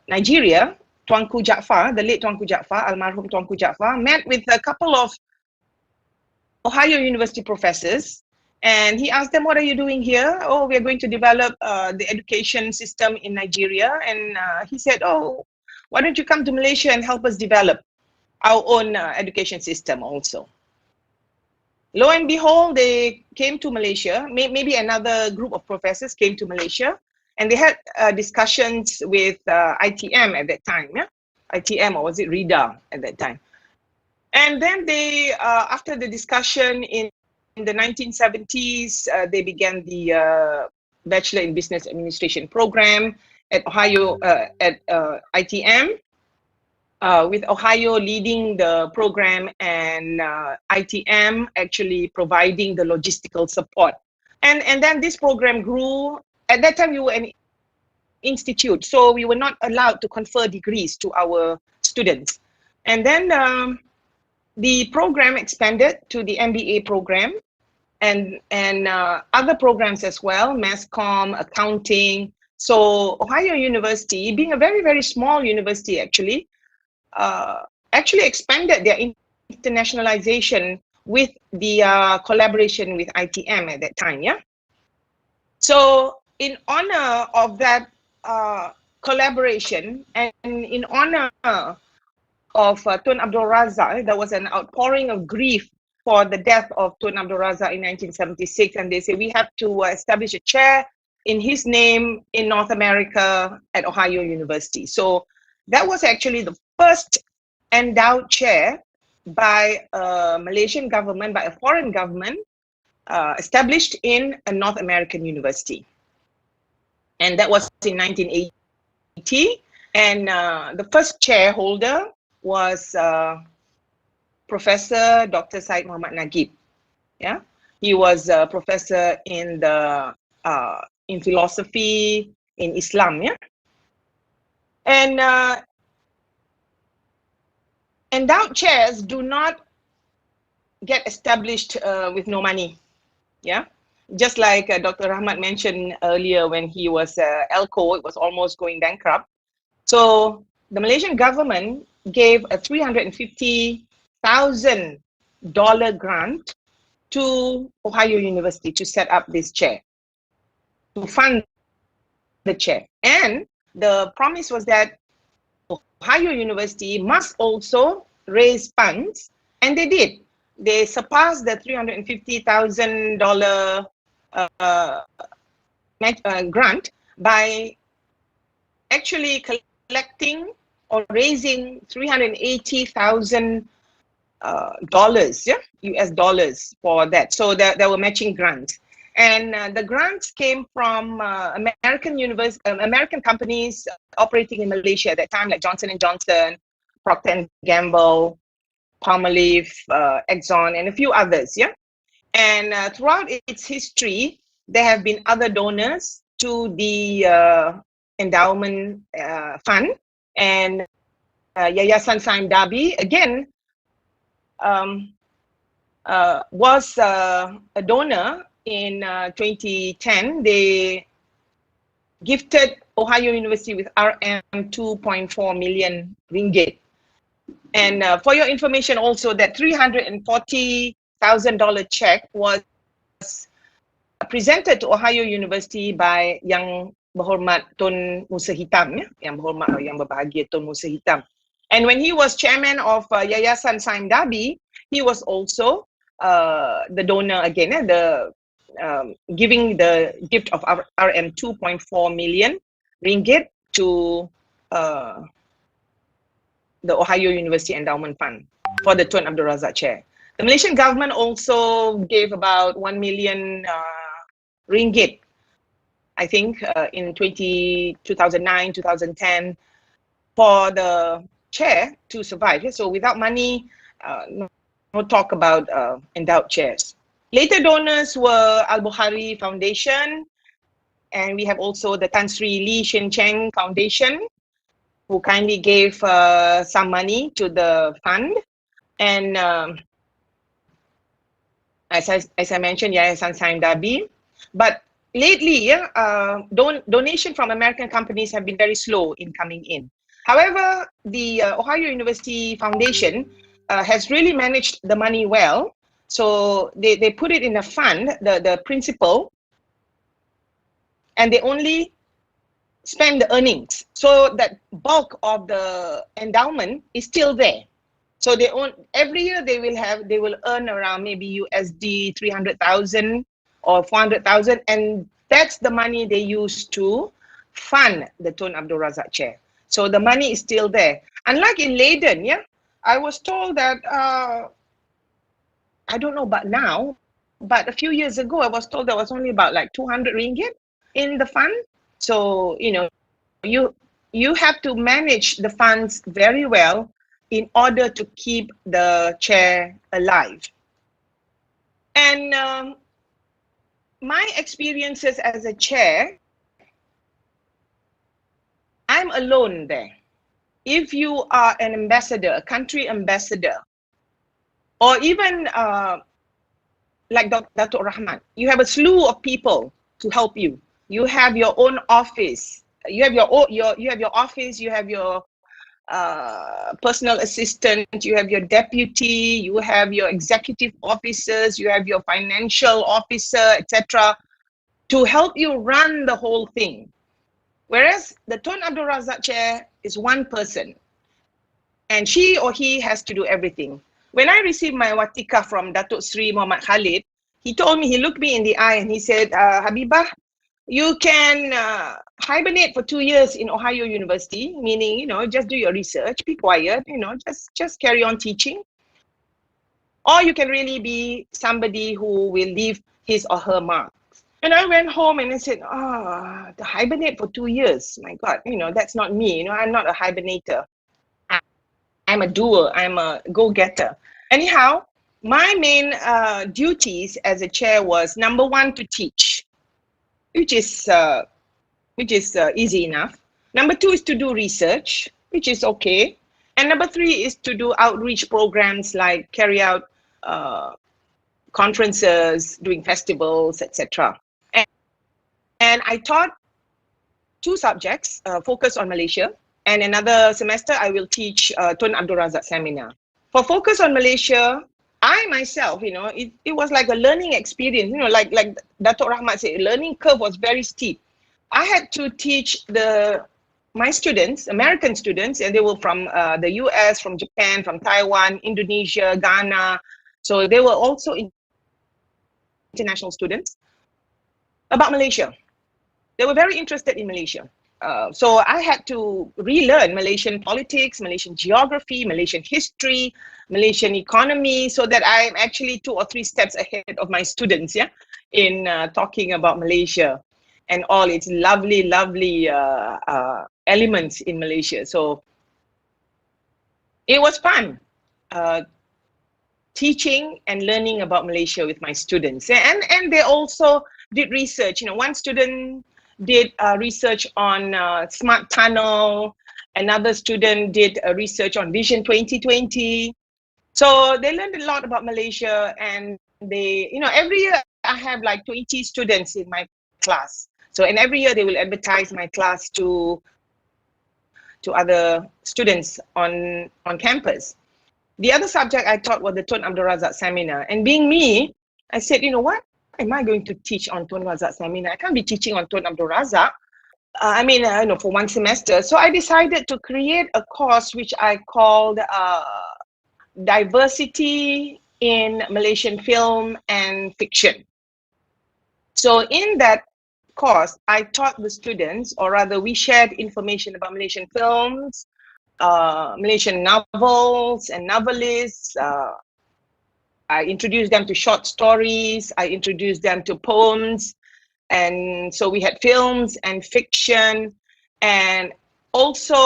D: Nigeria, Tuanku Jaafar, the late Tuanku Jaafar, almarhum Tuanku Jaafar, met with a couple of Ohio University professors, and he asked them, what are you doing here? Oh, we are going to develop the education system in Nigeria. And he said, oh, why don't you come to Malaysia and help us develop our own education system also? Lo and behold, they came to Malaysia. Maybe another group of professors came to Malaysia, and they had discussions with ITM at that time. Yeah? ITM, or was it RIDA at that time? And then they, after the discussion in the 1970s, they began the Bachelor in Business Administration program at Ohio, at ITM. With Ohio leading the program and ITM actually providing the logistical support. And then this program grew. At that time, we were an institute, so we were not allowed to confer degrees to our students. And then the program expanded to the MBA program and other programs as well, mass comm, accounting. So Ohio University, being a very, very small university actually expanded their internationalization with the collaboration with ITM at that time, yeah? So in honor of that collaboration and in honor of Tun Abdul Razak, there was an outpouring of grief for the death of Tun Abdul Razak in 1976, and they say we have to establish a chair in his name in North America at Ohio University. So that was actually the first endowed chair by a Malaysian government, by a foreign government, established in a North American university. And that was in 1980. And the first chair holder was Professor Dr. Syed Muhammad Nagib. Yeah, he was a professor in the in philosophy, in Islam. Yeah, and endowed chairs do not get established with no money. Yeah, just like Dr. Rahmat mentioned earlier, when he was ELCO, it was almost going bankrupt. So the Malaysian government gave a $350,000 grant to Ohio University to set up this chair, to fund the chair. And the promise was that Ohio University must also raise funds, and they did. They surpassed the $350,000 grant by actually collecting or raising $380,000 US dollars for that. So there were matching grants. And the grants came from American companies operating in Malaysia at that time, like Johnson & Johnson, Procter & Gamble, Palmolive, Exxon, and a few others, yeah? And throughout its history, there have been other donors to the endowment fund. And Yayasan Saim Dabi, again, was a donor in 2010. They gifted Ohio University with RM 2.4 million ringgit. And for your information also, that $340,000 check was presented to Ohio University by Yang Berhormat Tun Musa Hitam, ya? Yang Berhormat atau Yang Berbahagia Tun Musa Hitam. And when he was chairman of Yayasan Saim Dabi, he was also the donor again, giving the gift of RM 2.4 million ringgit to the Ohio University Endowment Fund for the Tun Abdul Razak chair. The Malaysian government also gave about 1 million ringgit, I think, in 2009, 2010, for the chair to survive. So without money, no talk about endowed chairs. Later donors were Al-Bukhari Foundation, and we have also the Tan Sri Lee Shin Cheng Foundation, who kindly gave some money to the fund. And as I mentioned, Yayasan Saim Dabi. But lately, donation from American companies have been very slow in coming in. However, the Ohio University Foundation has really managed the money well. So they put it in a fund, the principal, and they only spend the earnings. So that bulk of the endowment is still there. So they own every year they will earn around maybe USD 300,000 or 400,000, and that's the money they use to fund the Tun Abdul Razak Chair. So the money is still there. Unlike in Leiden, I was told that I don't know about now, but a few years ago I was told there was only about like 200 ringgit in the fund. So you have to manage the funds very well in order to keep the chair alive. And my experiences as a chair, I'm alone there. If you are an ambassador, a country ambassador, or even like Datuk Rahman, you have a slew of people to help you. You have your own office. You have your office. You have your personal assistant, you have your deputy, you have your executive officers, you have your financial officer, etc., to help you run the whole thing. Whereas the Tun Abdul Razak Chair is one person, and she or he has to do everything. When I received my watika from Datuk Sri Muhammad Khalid, he told me, he looked me in the eye and he said, Habibah, you can hibernate for 2 years in Ohio University, meaning, just do your research, be quiet, just carry on teaching. Or you can really be somebody who will leave his or her marks. And I went home and I said, to hibernate for 2 years, my God, that's not me. I'm not a hibernator. I'm a doer, I'm a go-getter. Anyhow, my main duties as a chair was, number one, to teach, which is easy enough. Number two is to do research, which is okay. And number three is to do outreach programs, like carry out conferences, doing festivals, etc. And I taught 2 subjects, focus on Malaysia, and another semester I will teach Tun Abdul Razak seminar. For focus on Malaysia, I myself, it was like a learning experience, like Datuk Rahmat said, learning curve was very steep. I had to teach my students, American students, and they were from the US, from Japan, from Taiwan, Indonesia, Ghana. So they were also international students, about Malaysia. They were very interested in Malaysia. So I had to relearn Malaysian politics, Malaysian geography, Malaysian history, Malaysian economy, so that I'm actually 2 or 3 steps ahead of my students, in talking about Malaysia and all its lovely, lovely elements in Malaysia. So it was fun teaching and learning about Malaysia with my students. And they also did research. One student did research on Smart Tunnel. Another student did research on Vision 2020. So they learned a lot about Malaysia, and they, every year I have like 20 students in my class. So, and every year they will advertise my class to other students on campus. The other subject I taught was the Tun Abdul Razak seminar. And being me, I said, what am I going to teach on Tun Razak seminar? I can't be teaching on Tun Abdul Razak. For 1 semester. So I decided to create a course which I called Diversity in Malaysian Film and Fiction. So in that course, I taught the students, or rather we shared information about Malaysian films, Malaysian novels and novelists. I introduced them to short stories. I introduced them to poems. And so we had films and fiction, and also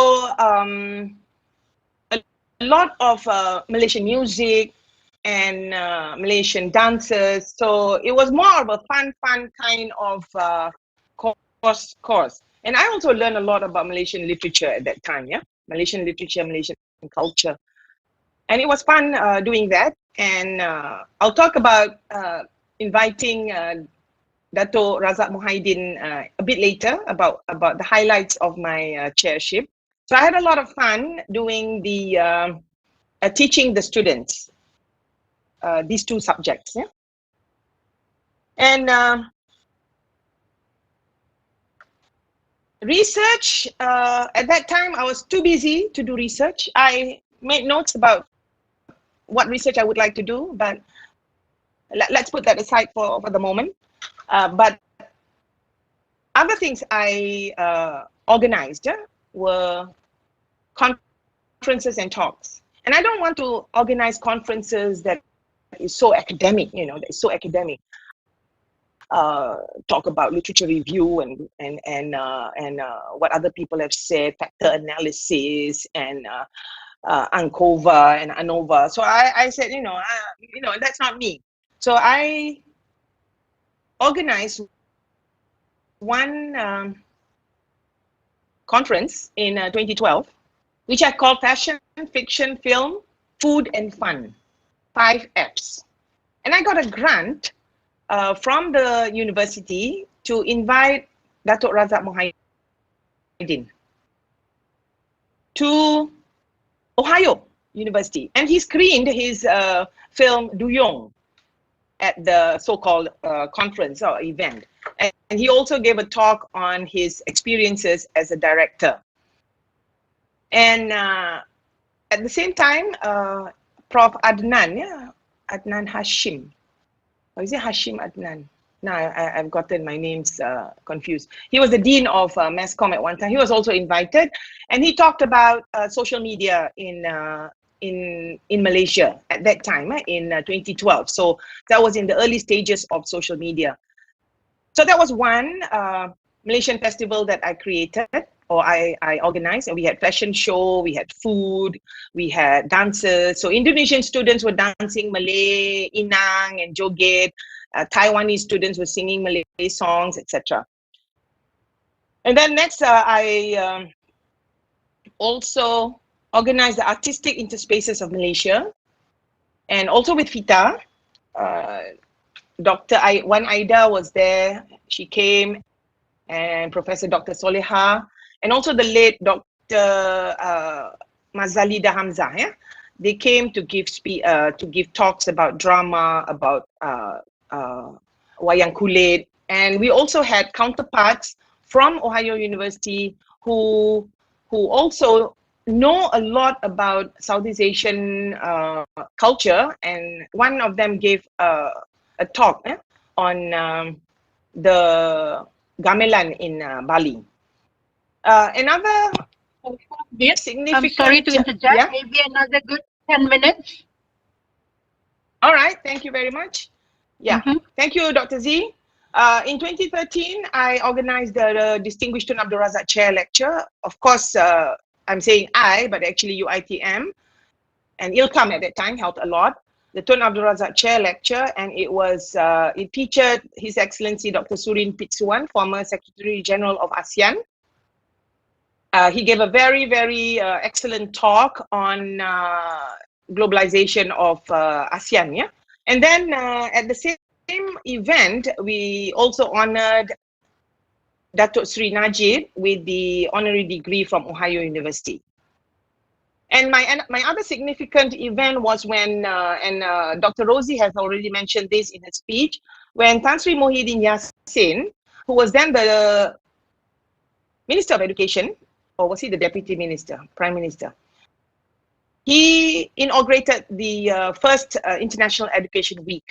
D: a lot of Malaysian music and Malaysian dances. So it was more of a fun kind of course. And I also learned a lot about Malaysian literature at that time, Malaysian literature, Malaysian culture. And it was fun doing that. And I'll talk about inviting Dato Razak Muhyiddin a bit later about the highlights of my chairship. So I had a lot of fun doing the teaching the students these two subjects. Yeah? And research, at that time, I was too busy to do research. I made notes about what research I would like to do, but let's put that aside for the moment. But other things I organized were conferences and talks. And I don't want to organize conferences that is so academic, that is so academic. Talk about literature review and what other people have said, factor analysis and ANCOVA and ANOVA. So I said, that's not me. So I organized one conference in 2012, which I called Fashion, Fiction, Film, Food and Fun, 5 Fs. And I got a grant from the university to invite Dato Razak Muhyiddin to Ohio University. And he screened his film Duyong at the so-called conference or event. And he also gave a talk on his experiences as a director. And at the same time, Prof. Adnan, Adnan Hashim, or is it Hashim Adnan? No, I've gotten my names confused. He was the dean of Masscom at one time. He was also invited, and he talked about social media in Malaysia at that time, in 2012. So that was in the early stages of social media. So that was one Malaysian festival that I created, or I organized, and we had fashion show, we had food, we had dances. So Indonesian students were dancing Malay, Inang and Joget. Taiwanese students were singing Malay songs, etc. And then next, I also organized the Artistic Interspaces of Malaysia, and also with FITA. Dr. Wan Aida was there. She came, and Professor Dr. Soleha, and also the late Dr. Mazalida Hamzah. Yeah? They came to give talks about drama, about wayang kulit, and we also had counterparts from Ohio University who also know a lot about Southeast Asian culture, and one of them gave a talk on the gamelan in Bali. Another significant...
A: I'm sorry to interject.
D: Yeah?
A: Maybe another good 10 minutes.
D: All right, thank you very much. Yeah, Thank you, Dr. Z. In 2013, I organized the Distinguished Tun Abdul Razak Chair Lecture. Of course, I'm saying I, but actually Uitm and Ilkam at that time helped a lot. The Tun Abdul Razak Chair Lecture, and it featured His Excellency Dr. Surin Pitsuwan, former Secretary General of ASEAN. He gave a very, very excellent talk on globalization of ASEAN. Yeah? And then at the same event, we also honored Datuk Sri Najib with the honorary degree from Ohio University. And my other significant event was when, Dr. Rosie has already mentioned this in her speech, when Tan Sri Muhyiddin Yassin, who was then the Minister of Education, or was he the Deputy Minister, Prime Minister? He inaugurated the first International Education Week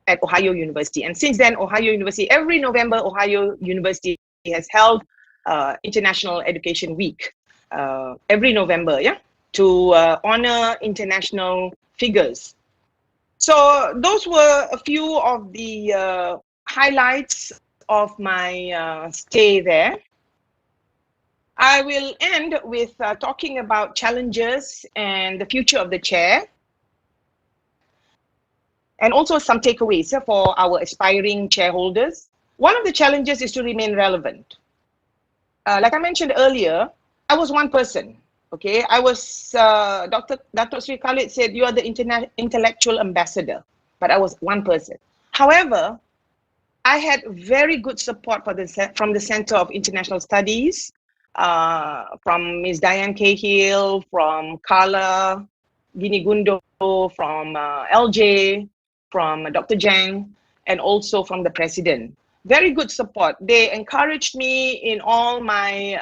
D: at Ohio University. And since then, Ohio University, every November, Ohio University has held International Education Week. Every November, yeah, to honor international figures. So those were a few of the highlights of my stay there. I will end with talking about challenges and the future of the chair, and also some takeaways for our aspiring shareholders. One of the challenges is to remain relevant. Like I mentioned earlier, I was one person. Okay, I was, Dr. Sri Khalid said, you are the intellectual ambassador, but I was one person. However, I had very good support from the Center of International Studies, from Ms. Diane Cahill, from Carla Ginigundo, from LJ, from Dr. Jang, and also from the president. Very good support. They encouraged me in all my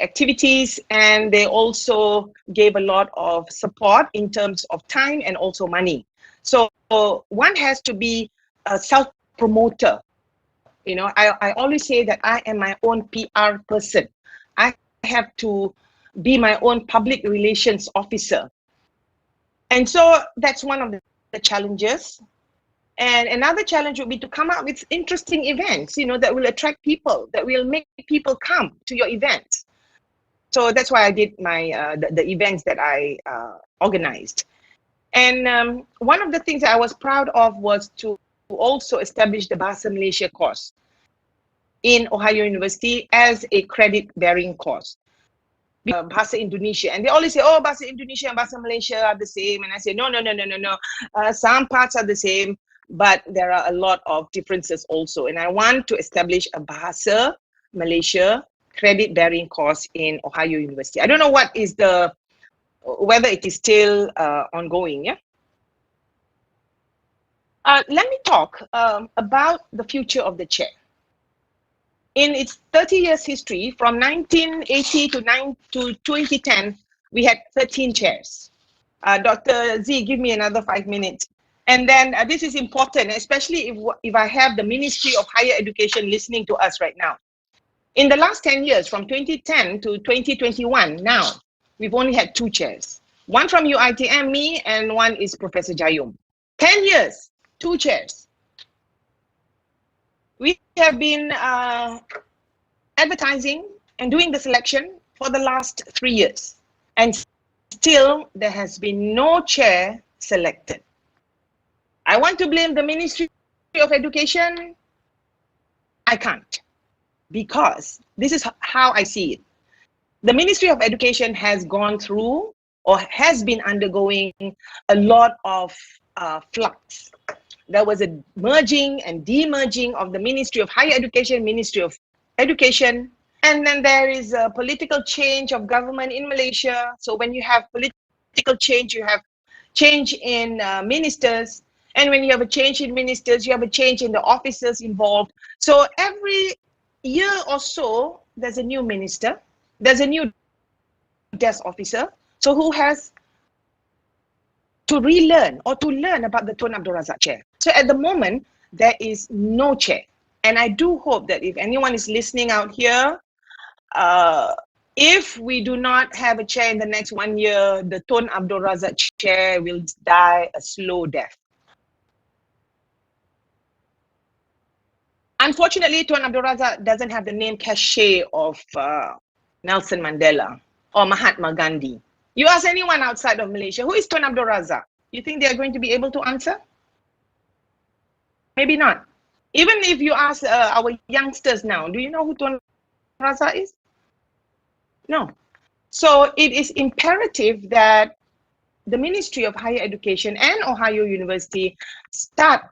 D: activities, and they also gave a lot of support in terms of time and also money. So one has to be a self-promoter. You know, I always say that I am my own PR person. I have to be my own public relations officer. And so that's one of the challenges. And another challenge would be to come up with interesting events, you know, that will attract people, that will make people come to your events. So that's why I did my the events that I organized. And one of the things I was proud of was to also establish the Bahasa Malaysia course in Ohio University as a credit-bearing course. Bahasa Indonesia, and they always say, oh, Bahasa Indonesia and Bahasa Malaysia are the same. And I say, no. Some parts are the same, but there are a lot of differences also. And I want to establish a Bahasa Malaysia credit-bearing course in Ohio University. I don't know whether it is still ongoing. Yeah. Let me talk about the future of the chair. In its 30 years history, from 1980 to 2010, we had 13 chairs. Dr. Z, give me another 5 minutes. And then this is important, especially if I have the Ministry of Higher Education listening to us right now. In the last 10 years, from 2010 to 2021, now, we've only had 2 chairs. One from Uitm, me, and one is Professor Jayum. 10 years, 2 chairs. We have been advertising and doing the selection for the last 3 years. And still, there has been no chair selected. I want to blame the Ministry of Education. I can't, because this is how I see it. The Ministry of Education has gone through or has been undergoing a lot of flux. There was a merging and demerging of the Ministry of Higher Education, Ministry of Education, and then there is a political change of government in Malaysia. So when you have political change, you have change in ministers, and when you have a change in ministers, you have a change in the officers involved. So every year or so, there's a new minister, there's a new desk officer, so who has to relearn or to learn about the Tun Abdul Razak chair. So at the moment, there is no chair. And I do hope that if anyone is listening out here, if we do not have a chair in the next 1 year, the Tun Abdul Razak chair will die a slow death. Unfortunately, Tun Abdul Razak doesn't have the name cachet of Nelson Mandela or Mahatma Gandhi. You ask anyone outside of Malaysia, who is Tun Abdul Razak? You think they are going to be able to answer? Maybe not. Even if you ask our youngsters now, do you know who Tun Razak is? No. So it is imperative that the Ministry of Higher Education and Ohio University start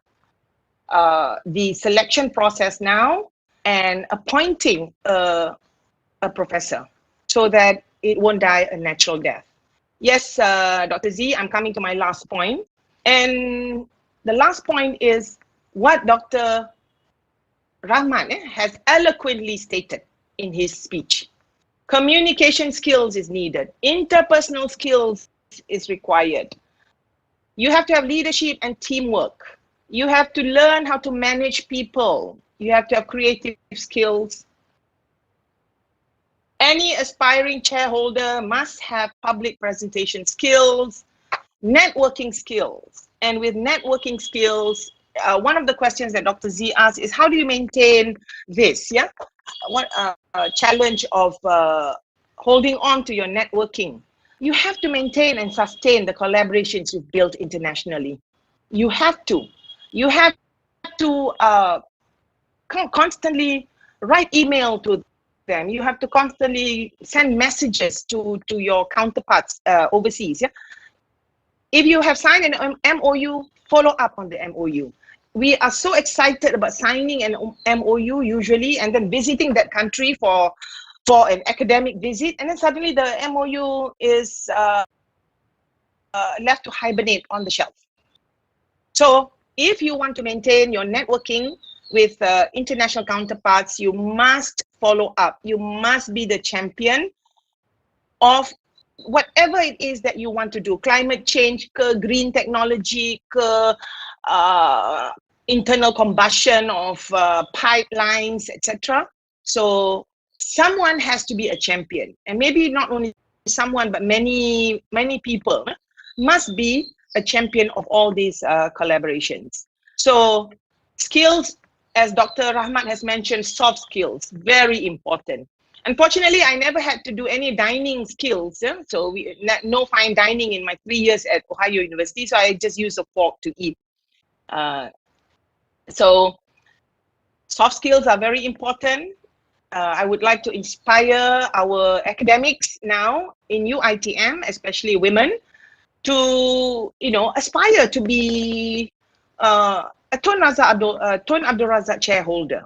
D: the selection process now and appointing a professor so that it won't die a natural death. Yes, Dr. Z, I'm coming to my last point. And the last point is what Dr. Rahman has eloquently stated in his speech. Communication skills is needed. Interpersonal skills is required. You have to have leadership and teamwork. You have to learn how to manage people. You have to have creative skills. Any aspiring shareholder must have public presentation skills, networking skills. And with networking skills, one of the questions that Dr. Z asked is, how do you maintain this? Yeah, what challenge of holding on to your networking? You have to maintain and sustain the collaborations you've built internationally. You have to. You have to constantly write email to them. You have to constantly send messages to your counterparts overseas. Yeah? If you have signed an MOU, follow up on the MOU. We are so excited about signing an MOU usually and then visiting that country for an academic visit, and then suddenly the MOU is left to hibernate on the shelf. So if you want to maintain your networking with international counterparts, you must follow up. You must be the champion of whatever it is that you want to do. Climate change, green technology, internal combustion of pipelines, etc. So someone has to be a champion, and maybe not only someone, but many people must be a champion of all these collaborations. So skills, as Dr. Rahmat has mentioned, soft skills, very important. Unfortunately, I never had to do any dining skills. Yeah? So no fine dining in my 3 years at Ohio University. So I just use a fork to eat. So soft skills are very important. I would like to inspire our academics now in UITM, especially women, to aspire to be a Tun Abdul Razak chair holder.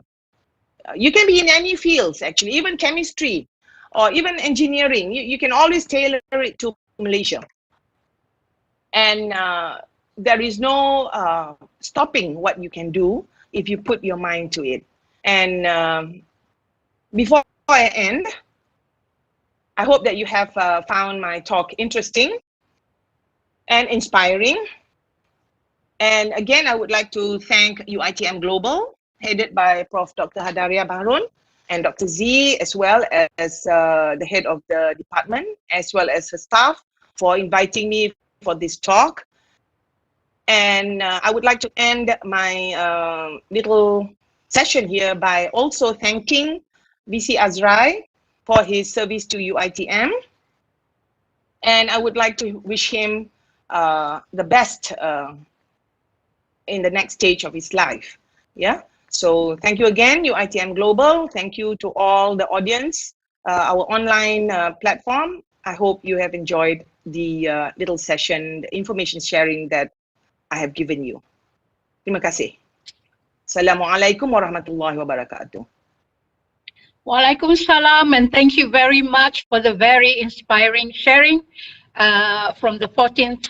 D: You can be in any fields, actually, even chemistry or even engineering. You can always tailor it to Malaysia. And there is no stopping what you can do if you put your mind to it. And before I end, I hope that you have found my talk interesting and inspiring. And again, I would like to thank UITM Global, headed by Prof. Dr. Hadaria Bahrun, and Dr. Z, as well as the head of the department, as well as her staff, for inviting me for this talk. And I would like to end my little session here by also thanking VC Azrai for his service to UITM. And I would like to wish him the best in the next stage of his life. Yeah. So thank you again, UITM Global. Thank you to all the audience, our online platform. I hope you have enjoyed the little session, the information sharing that I have given you. Terima kasih. Assalamualaikum warahmatullahi wabarakatuh.
A: Walaikum salam, and thank you very much for the very inspiring sharing from the 14th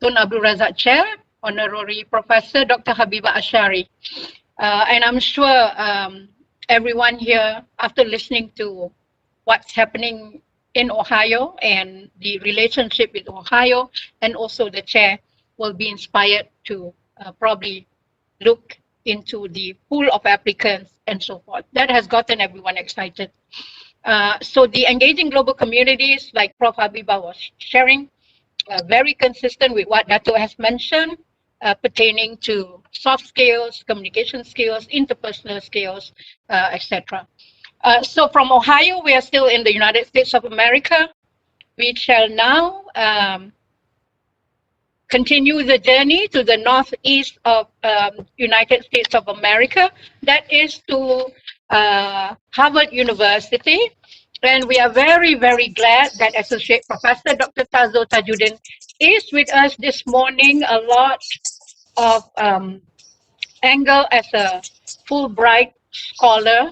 A: Tun Abdul Razak Chair, Honorary Professor Dr. Habibah Ashari. And I'm sure everyone here, after listening to what's happening in Ohio and the relationship with Ohio and also the chair, will be inspired to probably look into the pool of applicants and so forth. That has gotten everyone excited. So the engaging global communities, like Prof. Habibah was sharing, very consistent with what Dato has mentioned, pertaining to soft skills, communication skills, interpersonal skills, etc. So from Ohio, we are still in the United States of America. We shall now continue the journey to the northeast of United States of America, that is to Harvard University. And we are very, very glad that Associate Professor Dr. Tazo Tajuddin is with us this morning. A lot of angle as a Fulbright scholar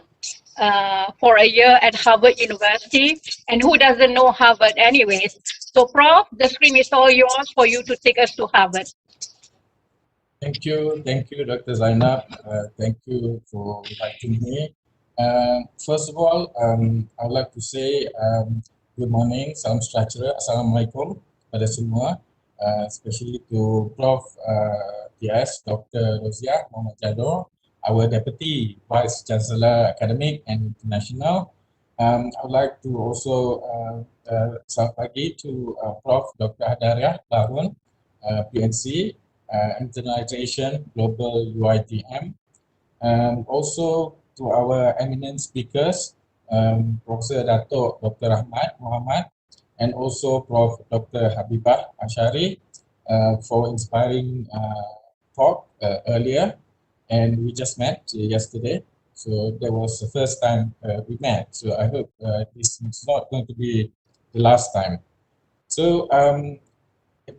A: for a year at Harvard University. And who doesn't know Harvard anyways? So Prof, the screen is all yours for you to take us to Harvard.
F: Thank you, Dr. Zainab. Thank you for inviting me. First of all, I'd like to say good morning, salam sejahtera, assalamualaikum pada semua, especially to Prof. TS, Dr. Rozia Muhammad Jador, our Deputy Vice Chancellor Academic and International. I'd like to also selamat pagi to Prof. Dr. Hadaria Bahrun, PNC, Internalization Global UITM. Also to our eminent speakers, Professor Dato Dr. Rahmat Muhammad, and also Prof. Dr. Habibah Ashari for inspiring talk earlier, and we just met yesterday. So that was the first time we met. So I hope this is not going to be the last time. So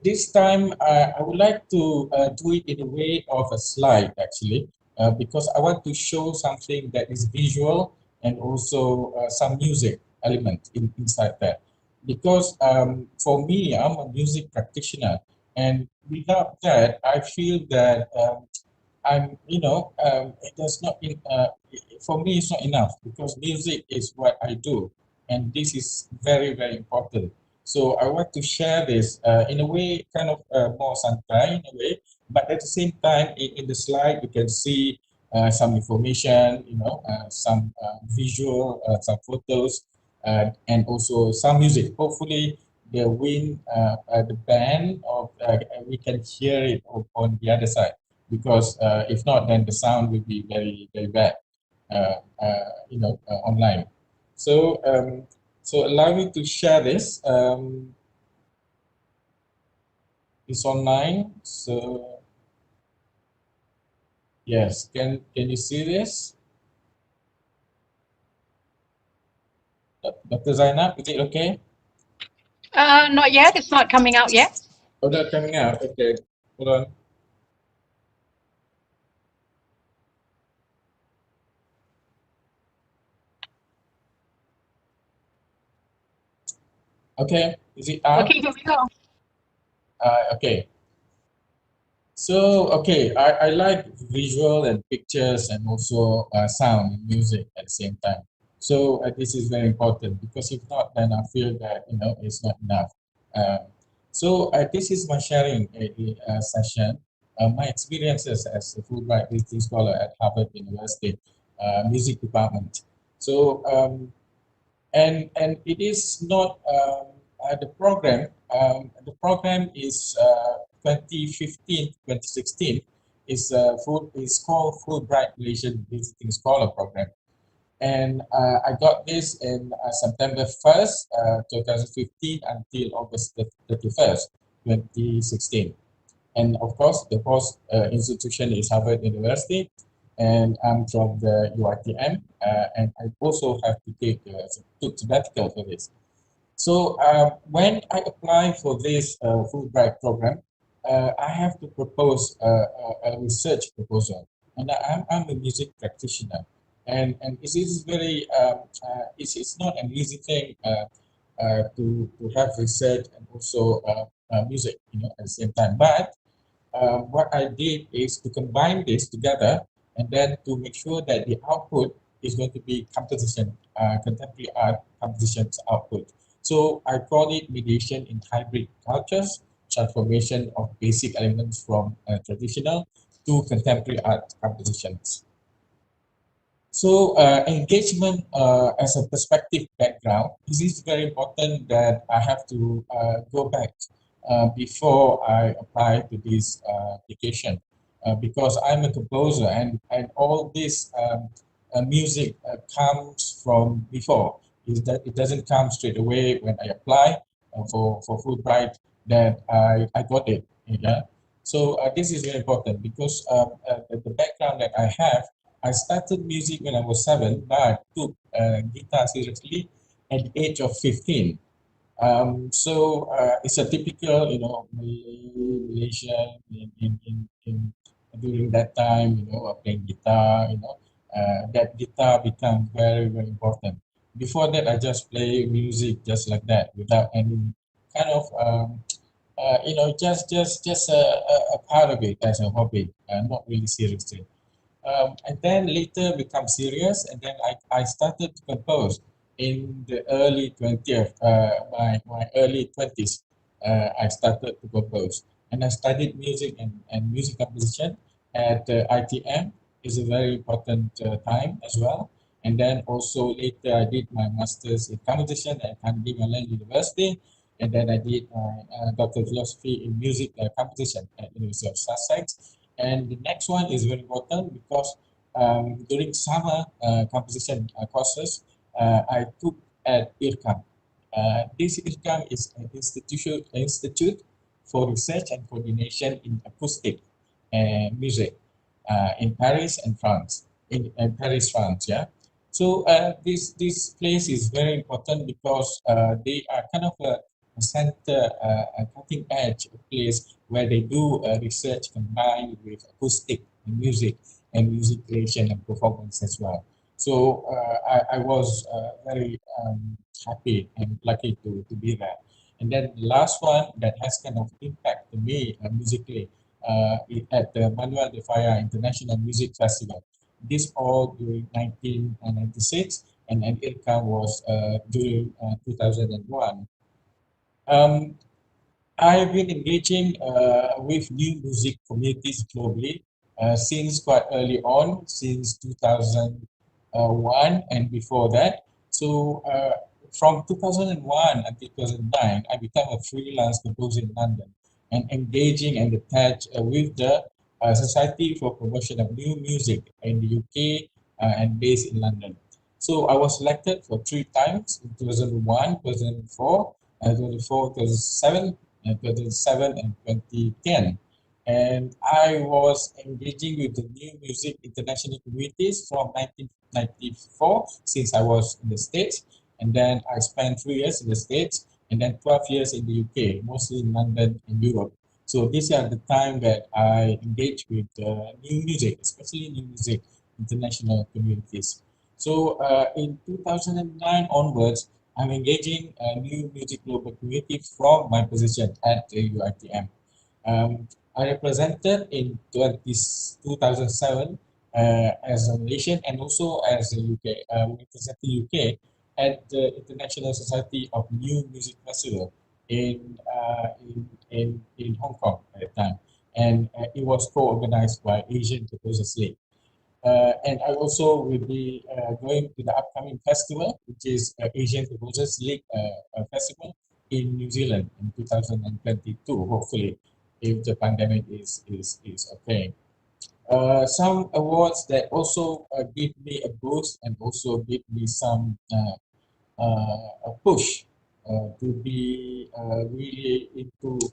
F: this time I would like to do it in a way of a slide actually, because I want to show something that is visual and also some music element inside that. Because for me, I'm a music practitioner, and without that, I feel that it does not, for me, it's not enough because music is what I do. And this is very, very important. So I want to share this in a way, kind of more santai in a way, but at the same time, in the slide, you can see some information, some visual, some photos, and also some music. Hopefully, the band of we can hear it on the other side, because if not, then the sound will be very, very bad, online. So, so allow me to share this. It's online. So yes, can you see this? Dr. Zainab, is it okay?
A: Not yet. It's not coming out yet.
F: Oh, that's coming out. Okay, hold on. Okay, is it out?
A: Okay, here we go.
F: Okay. So, okay, I like visual and pictures and also sound and music at the same time. So this is very important because if not, then I feel that, it's not enough. So this is my sharing session, my experiences as a Fulbright visiting scholar at Harvard University music department. So and it is not the program. The program is 2015, 2016 is called Fulbright Malaysian Visiting Scholar Program, and I got this in September 1st, 2015 until August 31st, 2016. And of course, the host institution is Harvard University, and I'm from the UITM, and I also have to took sabbatical for this. So when I apply for this Fulbright program, I have to propose a research proposal, and I'm a music practitioner, and it is very it's not an easy thing to have research and also music, at the same time. But what I did is to combine this together and then to make sure that the output is going to be composition, contemporary art compositions output. So I call it mediation in hybrid cultures, transformation of basic elements from traditional to contemporary art compositions. So engagement as a perspective background, this is very important that I have to go back before I apply to this application, because I'm a composer and all this music comes from before. Is that it doesn't come straight away when I apply for Fulbright that I got it. Yeah. So this is very important because the background that I have, I started music when I was 7, but I took guitar seriously at the age of 15. So it's a typical, Malaysian during that time, playing guitar, that guitar became very, very important. Before that, I just play music just like that without any kind of, just a part of it as a hobby, not really seriously. And then later become serious, and then I started to compose in the early 20th, my early 20s. I started to compose, and I studied music and music composition at ITM. Is a very important time as well. And then also later I did my master's in composition at Carnegie Mellon University, and then I did my Doctor of Philosophy in Music Composition at University of Sussex. And the next one is very important because during summer composition courses, I took at IRCAM. This IRCAM is an institute for research and coordination in acoustic music in Paris and France. in Paris, France. Yeah. So this place is very important because they are kind of a center, a cutting edge place where they do research combined with acoustic music and music creation and performance as well. So I was very happy and lucky to be there. And then the last one that has kind of impact to me musically at the Manuel de Falla International Music Festival. This all during 1996, and IRCA was during 2001. Um, I've been engaging with new music communities globally since quite early on, since 2001 and before that. So from 2001 until 2009, I became a freelance composer in London and engaging and attached with the Society for Promotion of New Music in the UK and based in London. So I was selected for 3 times in 2001, 2004, 2004, 2007, and 2007 and 2010. And I was engaging with the new music international communities from 1994 since I was in the States. And then I spent 3 years in the States and then 12 years in the UK, mostly in London and Europe. So these are the time that I engage with new music, especially new music international communities. So in 2009 onwards, I'm engaging a new music global community from my position at the UITM. I represented in 2007 as a Malaysian and also as a UK, representing UK at the International Society of New Music Festival in Hong Kong at the time. And it was co-organized by Asian Composers League. And I also will be going to the upcoming festival, which is Asian Composers League Festival in New Zealand in 2022, hopefully, if the pandemic is okay. Some awards that also give me a boost and also give me some a push to be really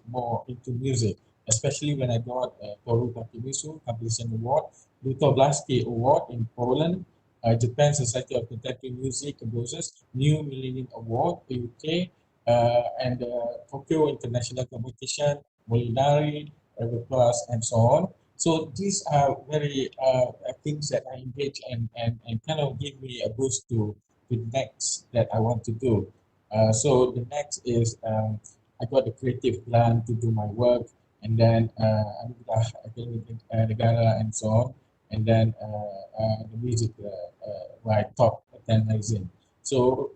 F: more into music, especially when I got Toru Takemitsu Composition Award, Lutoblaski Award in Poland, Japan Society of Contemporary Music Composers, New Millennium Award in UK, and Tokyo International Competition, Molinari, Plus, and so on. So these are very things that I engage and kind of give me a boost to the next that I want to do. So the next is I got a creative plan to do my work, and then Negara and so on, and then the music where I top 10 magazine. So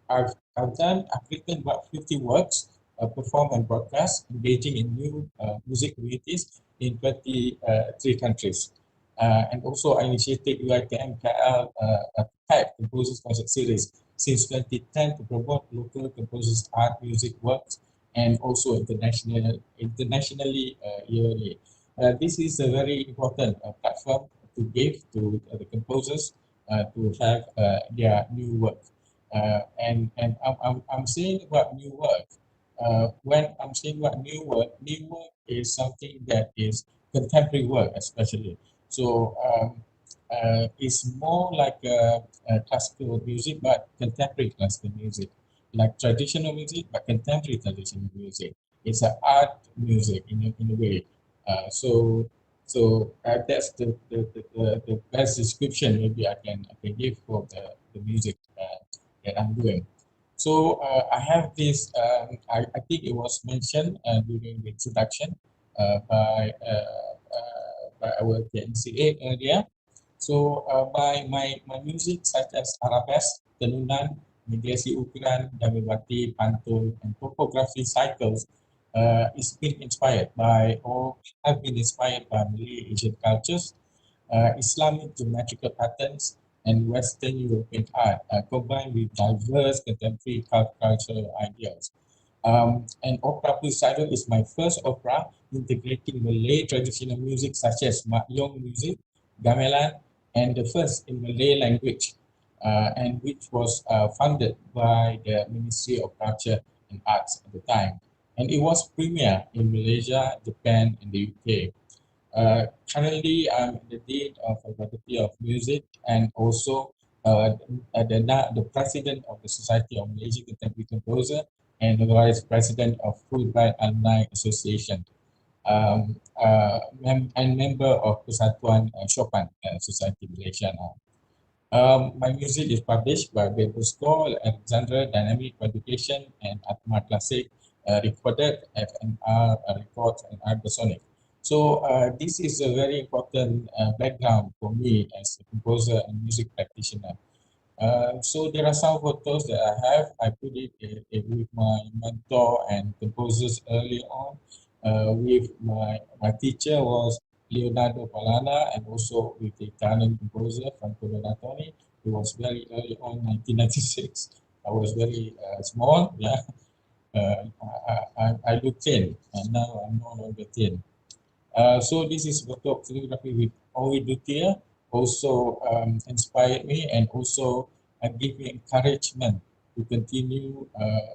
F: I've written about 50 works, performed and broadcast, engaging in new music communities in 23 countries. And also I initiated UITM KL Type Composers Concert Series since 2010 to promote local composers' art music works and also internationally yearly. This is a very important platform to give to the composers to have their new work. And I'm saying about new work. When I'm saying about new work is something that is contemporary work, especially. So it's more like classical music, but contemporary classical music, like traditional music, but contemporary traditional music. It's an art music in a way. So that's the best description maybe I can give for the music that I'm doing. So I have this. I think it was mentioned during the introduction by our TNCA earlier. So my music such as arabesque, tenunan, mediasi ukiran, damebati, pantun, and topography cycles is being inspired by or have been inspired by Malay Asian cultures, Islamic geometrical patterns, and Western European art combined with diverse contemporary cultural ideas. And Opera Puisido is my first opera integrating Malay traditional music such as Makyong music, gamelan, and the first in Malay language, and which was funded by the Ministry of Culture and Arts at the time. And it was premiere in Malaysia, Japan, and the UK. Currently, I'm the Dean of the Faculty of Music and also the President of the Society of Malaysian Contemporary Composer and the Vice President of Fulbright Alumni Association. And member of Persatuan Chopin Society Malaysia now. My music is published by Paper Score, Alexandra Dynamic Publication, and Atma Classic, recorded FMR Records and Arbasonic. So this is a very important background for me as a composer and music practitioner. So there are some photos that I have. I put it with my mentor and composers early on. With my teacher was Leonardo Palana, and also with the Italian composer Franco Donatoni. It was very early on, 1996. I was very small. Yeah, I look thin, and now I'm no longer thin. So this is photography with Owi Dutia, also inspired me and also gave me encouragement to continue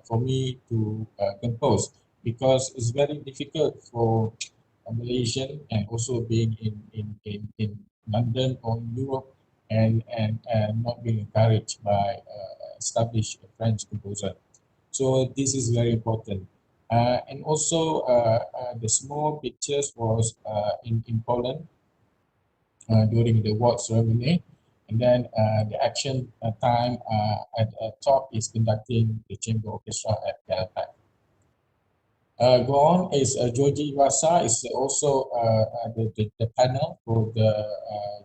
F: for me to compose, because it's very difficult for a Malaysian and also being in London or Europe and not being encouraged by established French composer. So this is very important. And also the small pictures was in Poland during the award ceremony. And then the action time at the top is conducting the chamber orchestra at Galapat. Go on is Georgie Iwasa is also the panel for the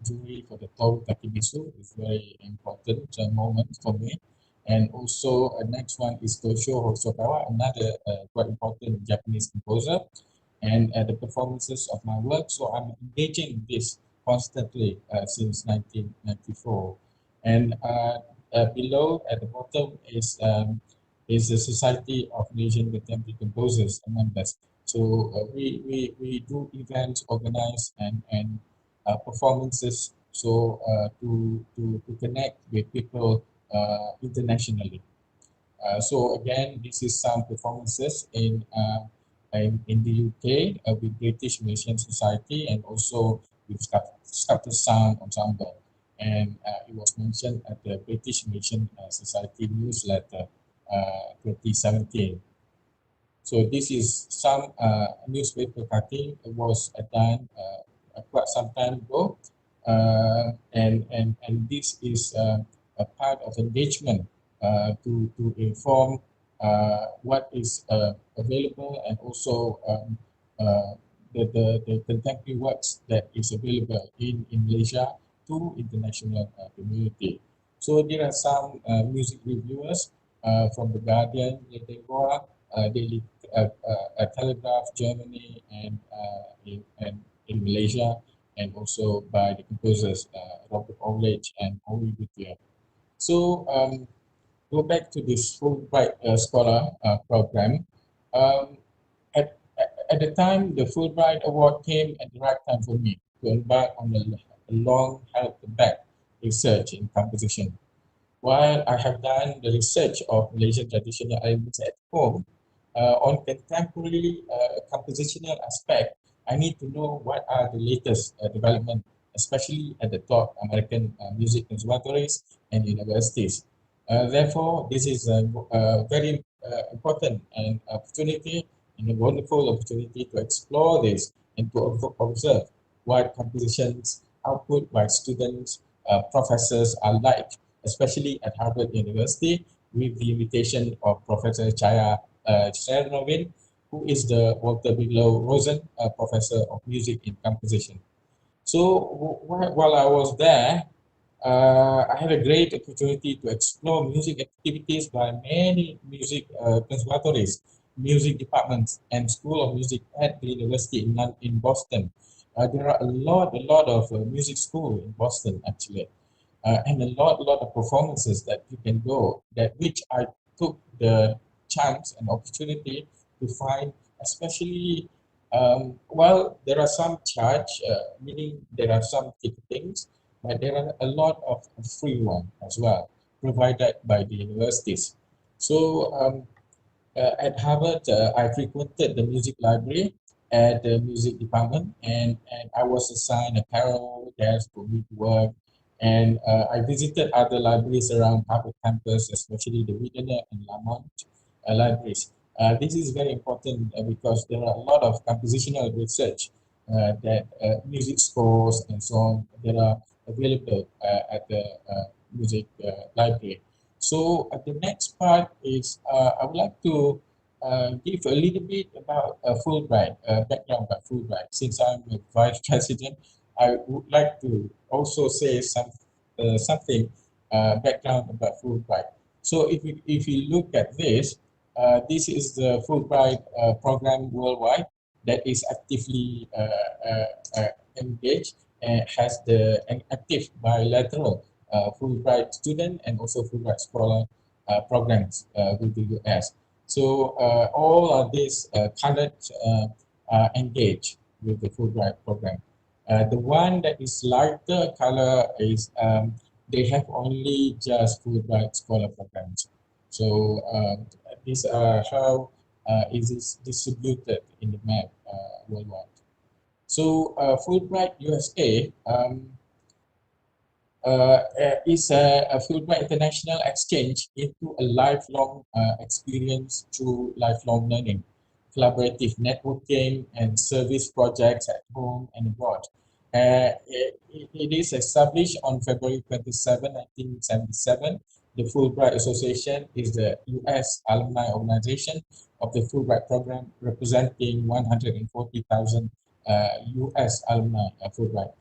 F: jury for the Toru Takemitsu. It's very important moment for me. And also next one is Toshio Hosokawa, another quite important Japanese composer, and the performances of my work. So I'm engaging this constantly since 1994. And below at the bottom is the Society of Malaysian Contemporary Composers among us. So we do events, organize and performances, so to connect with people internationally. So again, this is some performances in the UK with British Malaysian Society and also with Sculptor Sound Ensemble. And it was mentioned at the British Malaysian Society newsletter 2017. So this is some newspaper cutting. It was done quite some time ago, and this is a part of engagement to inform what is available, and also the contemporary works that is available in Malaysia to international community. So there are some music reviewers from The Guardian, Le Devoir, Daily Telegraph, Germany, and in Malaysia, and also by the composers Robert Olich and Owi Butia. So go back to this Fulbright Scholar program. At the time, the Fulbright Award came at the right time for me to embark on a long held back research in composition. While I have done the research of Malaysian traditional elements at home, on contemporary compositional aspect, I need to know what are the latest development, especially at the top American music conservatories and universities. Therefore, this is a very important and opportunity and a wonderful opportunity to explore this and to observe what compositions output by students, professors are like, especially at Harvard University, with the invitation of Professor Chaya Chernovin, who is the Walter Bigelow Rosen Professor of Music in Composition. So while I was there, I had a great opportunity to explore music activities by many music conservatories, music departments, and School of Music at the University in Boston. There are a lot of music school in Boston actually, and a lot of performances that you can go. That which I took the chance and opportunity to find, especially well, there are some charge, meaning there are some ticketing, but there are a lot of free one as well, provided by the universities. So at Harvard, I frequented the music library, at the music department, and I was assigned a parallel desk for me to work. And I visited other libraries around Harvard campus, especially the Widener and Lamont libraries. This is very important because there are a lot of compositional research that music scores and so on that are available at the music library. So the next part is I would like to give a little bit about Fulbright, background about Fulbright. Since I'm a vice president, I would like to also say something background about Fulbright. So if you look at this, this is the Fulbright program worldwide that is actively engaged and has an active bilateral Fulbright student and also Fulbright scholar programs with the US. So all of these candidates are engaged with the Fulbright program. The one that is lighter color is they have only just Fulbright scholar programs. So these are how it is distributed in the map worldwide. So Fulbright USA is a Fulbright International Exchange into a lifelong experience through lifelong learning, collaborative networking, and service projects at home and abroad. It is established on February 27, 1977. The Fulbright Association is the U.S. alumni organization of the Fulbright program, representing 140,000 U.S. alumni Fulbright.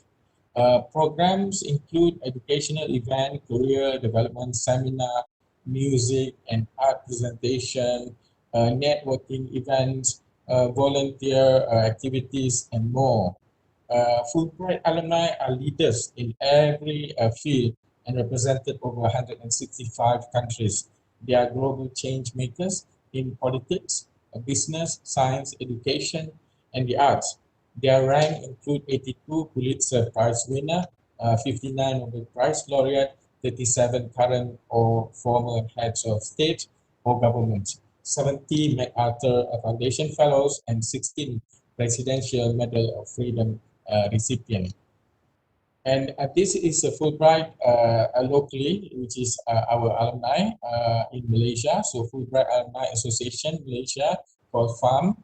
F: Programs include educational event, career development seminar, music and art presentation, networking events, volunteer activities, and more. Fulbright alumni are leaders in every field and represented over 165 countries. They are global change makers in politics, business, science, education, and the arts. Their rank include 82 Pulitzer Prize winner, 59 Nobel Prize laureate, 37 current or former heads of state or government, 70 MacArthur Foundation Fellows, and 16 Presidential Medal of Freedom recipient. And this is a Fulbright locally, which is our alumni in Malaysia. So Fulbright Alumni Association Malaysia, called FAM.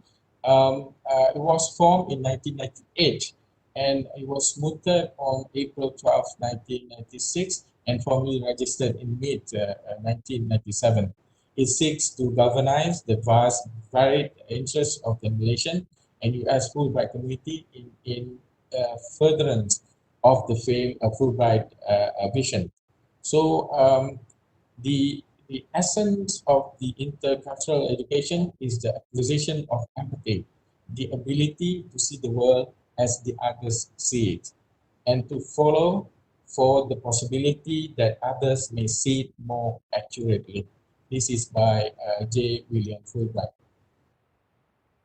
F: It was formed in 1998 and it was mooted on April 12, 1996 and formally registered in mid-1997. It seeks to galvanize the vast, varied interests of the Malaysian and US Fulbright community in furtherance of the Fulbright vision. So the essence of the intercultural education is the acquisition of empathy, the ability to see the world as the others see it, and to follow for the possibility that others may see it more accurately. This is by J. William Fulbright.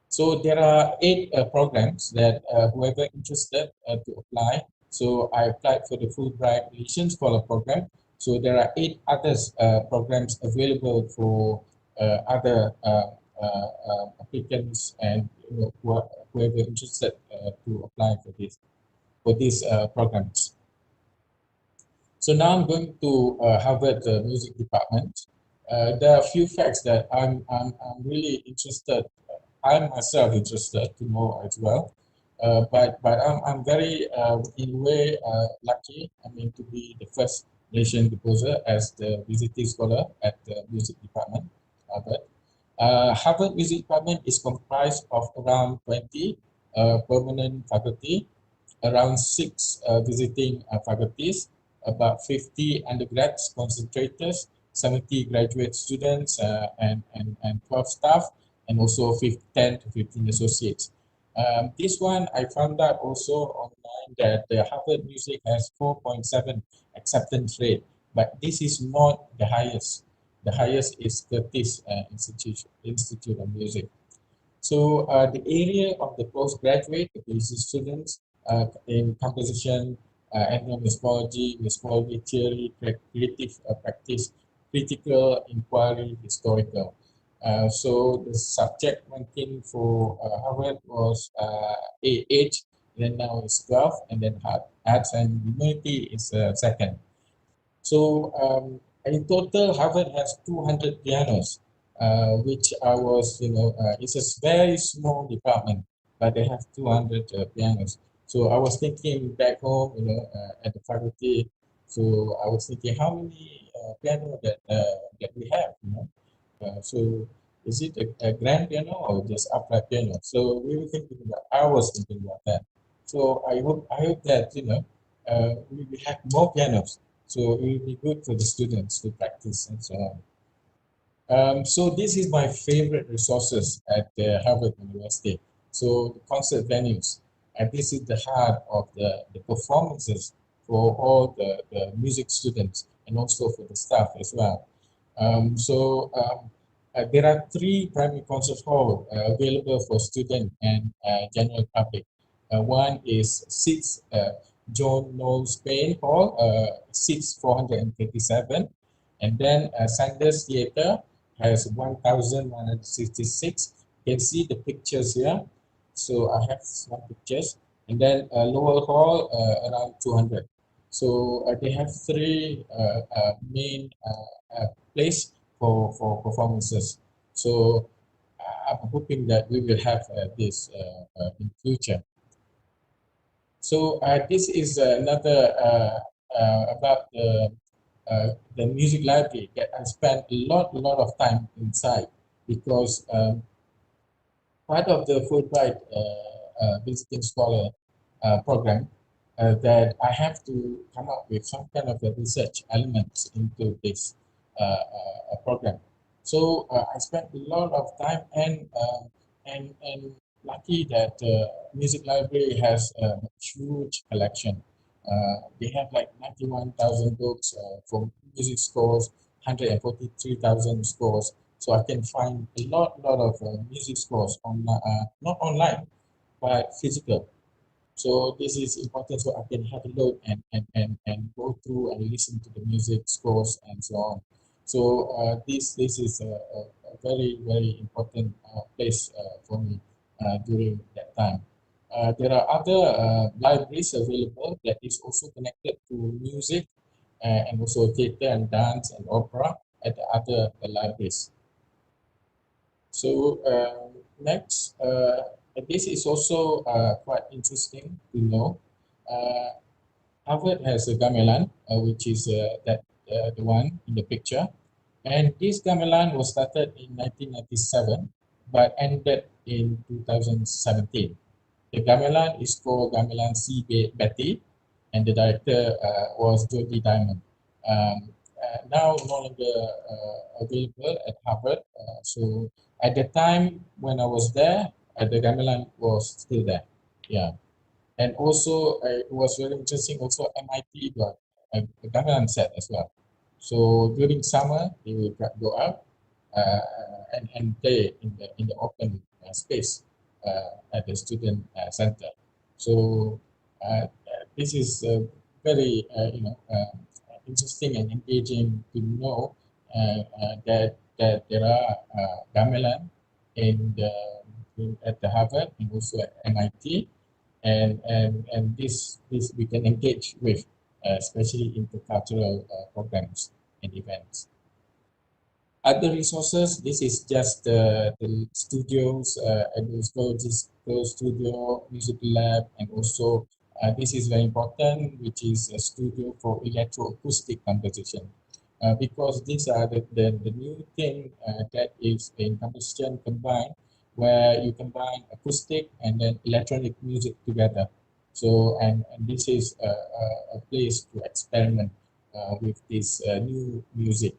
F: So there are 8 programs that whoever interested to apply. So I applied for the Fulbright Relations Scholar program. So there are 8 others programs available for other applicants and whoever interested to apply for these programs. So now I'm going to Harvard Music Department. There are a few facts that I'm really interested. I'm myself interested to know as well. But I'm very in a way lucky. I mean to be the first Malaysian composer as the visiting scholar at the music department, Harvard. Harvard Music Department is comprised of around 20 permanent faculty, around 6 visiting faculties, about 50 undergrads, concentrators, 70 graduate students, and 12 staff, and also 10 to 15 associates. This one, I found out also online that the Harvard Music has 4.7 acceptance rate, but this is not the highest. The highest is Curtis Institute of Music. So the area of the postgraduate is students in composition, ethnomusicology, musicology theory, creative practice, critical inquiry, historical. So the subject ranking for Harvard was 8, then now it's 12, and then arts and humanity is second. So in total, Harvard has 200 pianos, which I was, it's a very small department, but they have 200 pianos. So I was thinking back home, at the faculty. So I was thinking how many piano that we have, so is it a grand piano or just upright piano? So we were thinking about, I was thinking about that. So I hope that, we will have more pianos. So it will be good for the students to practice and so on. So this is my favorite resources at Harvard University. So the concert venues, and this is the heart of the performances for all the music students and also for the staff as well. There are 3 primary concert halls available for student and general public. One is 6 John Knowles Payne Hall, seats 437, and then Sanders Theatre has 1,166. You can see the pictures here. So I have some pictures, and then Lowell Hall around 200. So they have 3 main place for performances. So I'm hoping that we will have this in future. So this is another about the music library that I spent a lot of time inside, because part of the Fulbright visiting scholar program, that I have to come up with some kind of a research elements into this program. So I spent a lot of time, and lucky that music library has a huge collection. They have like 91,000 books for music scores, 143,000 scores. So I can find a lot of music scores on not online, but physical. So this is important, so I can have a look and go through and listen to the music scores and so on. So this is a very important place for me during that time. There are other libraries available that is also connected to music and also theater and dance and opera at the other libraries. So next, this is also quite interesting to know. Harvard has a gamelan, which is the one in the picture, and this gamelan was started in 1997, but ended in 2017. The gamelan is called Gamelan C. Betty, and the director was Jody Diamond. Now no longer available at Harvard. So at the time when I was there, the gamelan was still there. Yeah, and also it was very interesting. Also MIT got a gamelan set as well. So during summer, they will go out and play in the open space at the student center. So this is very interesting and engaging to know that there are gamelan at the Harvard and also at MIT, and this we can engage with, especially intercultural programs and events. Other resources, this is just the studios, Disco Studio, Music Lab, and also this is very important, which is a studio for electroacoustic composition. Because these are the new thing that is in composition combined, where you combine acoustic and then electronic music together. So, and this is a place to experiment with this new music.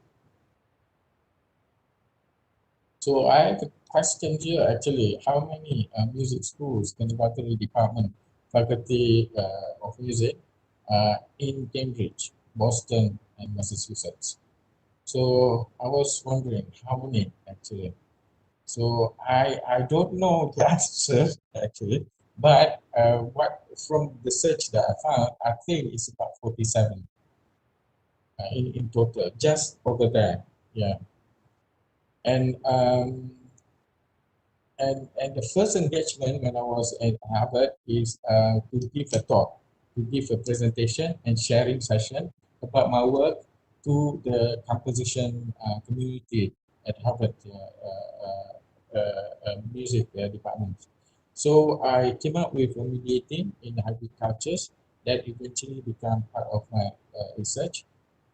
F: So I have a question here actually. How many music schools, conservatory department, faculty of music in Cambridge, Boston, and Massachusetts? So I was wondering how many actually. So I don't know the answer actually, but what from the search that I found, I think it's about 47 in total, just over there. Yeah. And and the first engagement when I was at Harvard is to give a talk, to give a presentation and sharing session about my work to the composition community at Harvard music department. So I came up with a mediating in hybrid cultures that eventually became part of my research.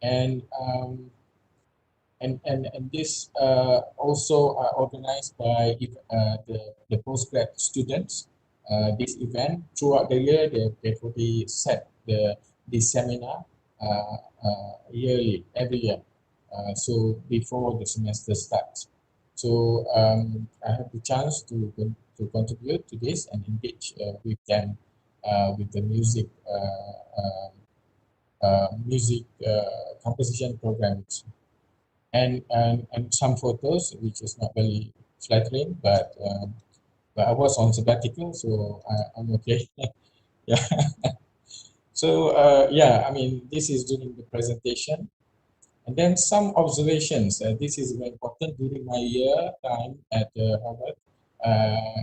F: And and this also organized by the postgrad students. This event throughout the year they've already set the seminar yearly every year. So before the semester starts. So I have the chance to contribute to this and engage with them with the music composition programs and some photos, which is not very flattering, but I was on sabbatical, so I'm okay. Yeah. So yeah, I mean, this is during the presentation, and then some observations. This is very important during my year time at Harvard. Uh,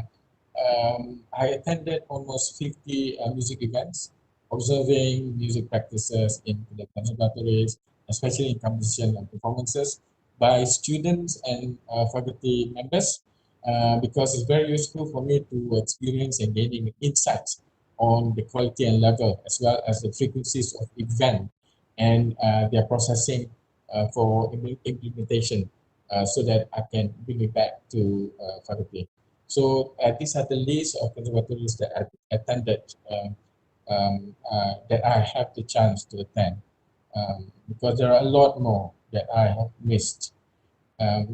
F: I attended almost 50 music events, observing music practices in the conservatories, especially in composition and performances by students and faculty members, because it's very useful for me to experience and gaining insights on the quality and level, as well as the frequencies of event and their processing for implementation, so that I can bring it back to faculty. So these are the list of conservatories that I attended, that I have the chance to attend, because there are a lot more that I have missed.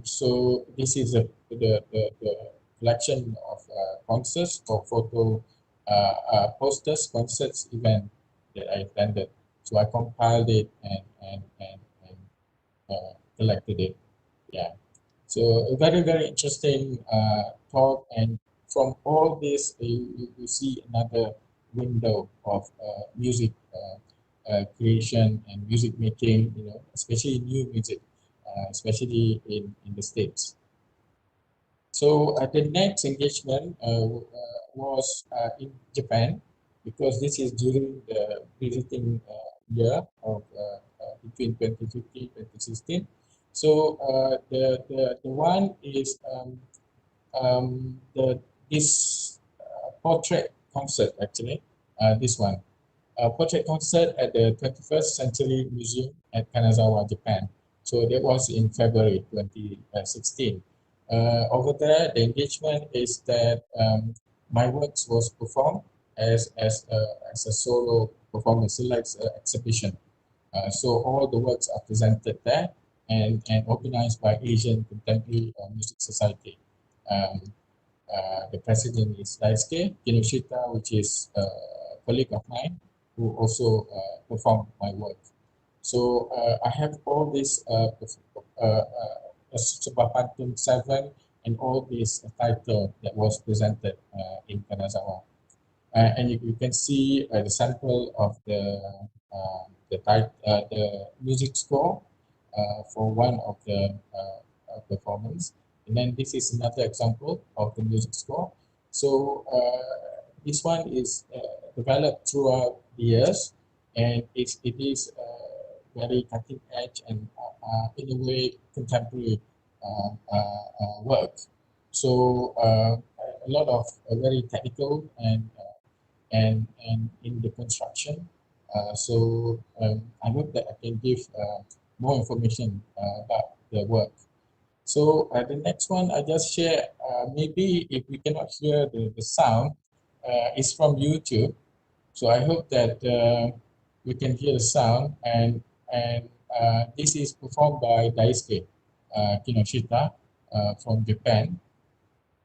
F: So this is the collection of concerts or photo posters, concerts, event that I attended. So I compiled it and collected it. Yeah. So a very, very interesting talk, and from all this, you see another window of music creation and music making, you know, especially new music, especially in the States. So the next engagement was in Japan, because this is during the visiting year of between 2015 and 2016. So the one is this portrait concert, actually, this one. A portrait concert at the 21st Century Museum at Kanazawa, Japan. So that was in February 2016. Over there, the engagement is that my works was performed as a solo performance, so like exhibition. So all the works are presented there and organized by Asian Contemporary Music Society. Um, the president is Daisuke Kinoshita, which is a colleague of mine who also performed my work. So I have all this Subapantun 7 and all this title that was presented in Kanazawa. And you can see the sample of the music score for one of the performance. And then this is another example of the music score. So this one is developed throughout the years, and it is very cutting edge and in a way contemporary work. So a lot of very technical and in the construction. I hope that I can give more information about the work. So the next one I just share, maybe if we cannot hear the sound, is from YouTube. So I hope that we can hear the sound, and this is performed by Daisuke Kinoshita from Japan.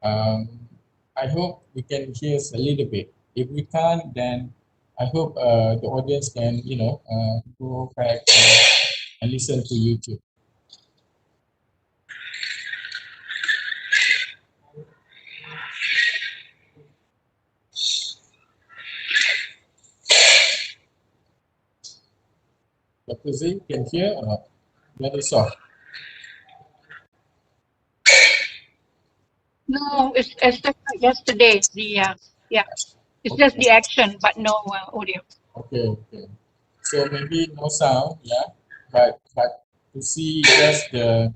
F: I hope we can hear a little bit. If we can't, then I hope the audience can, you know, go back and listen to YouTube. Dr. Z, can hear or not? Very soft.
A: No, it's just like yesterday. Yeah, it's
F: Okay.
A: just the action, but no audio.
F: Okay, okay. So maybe no sound, yeah, but to see just the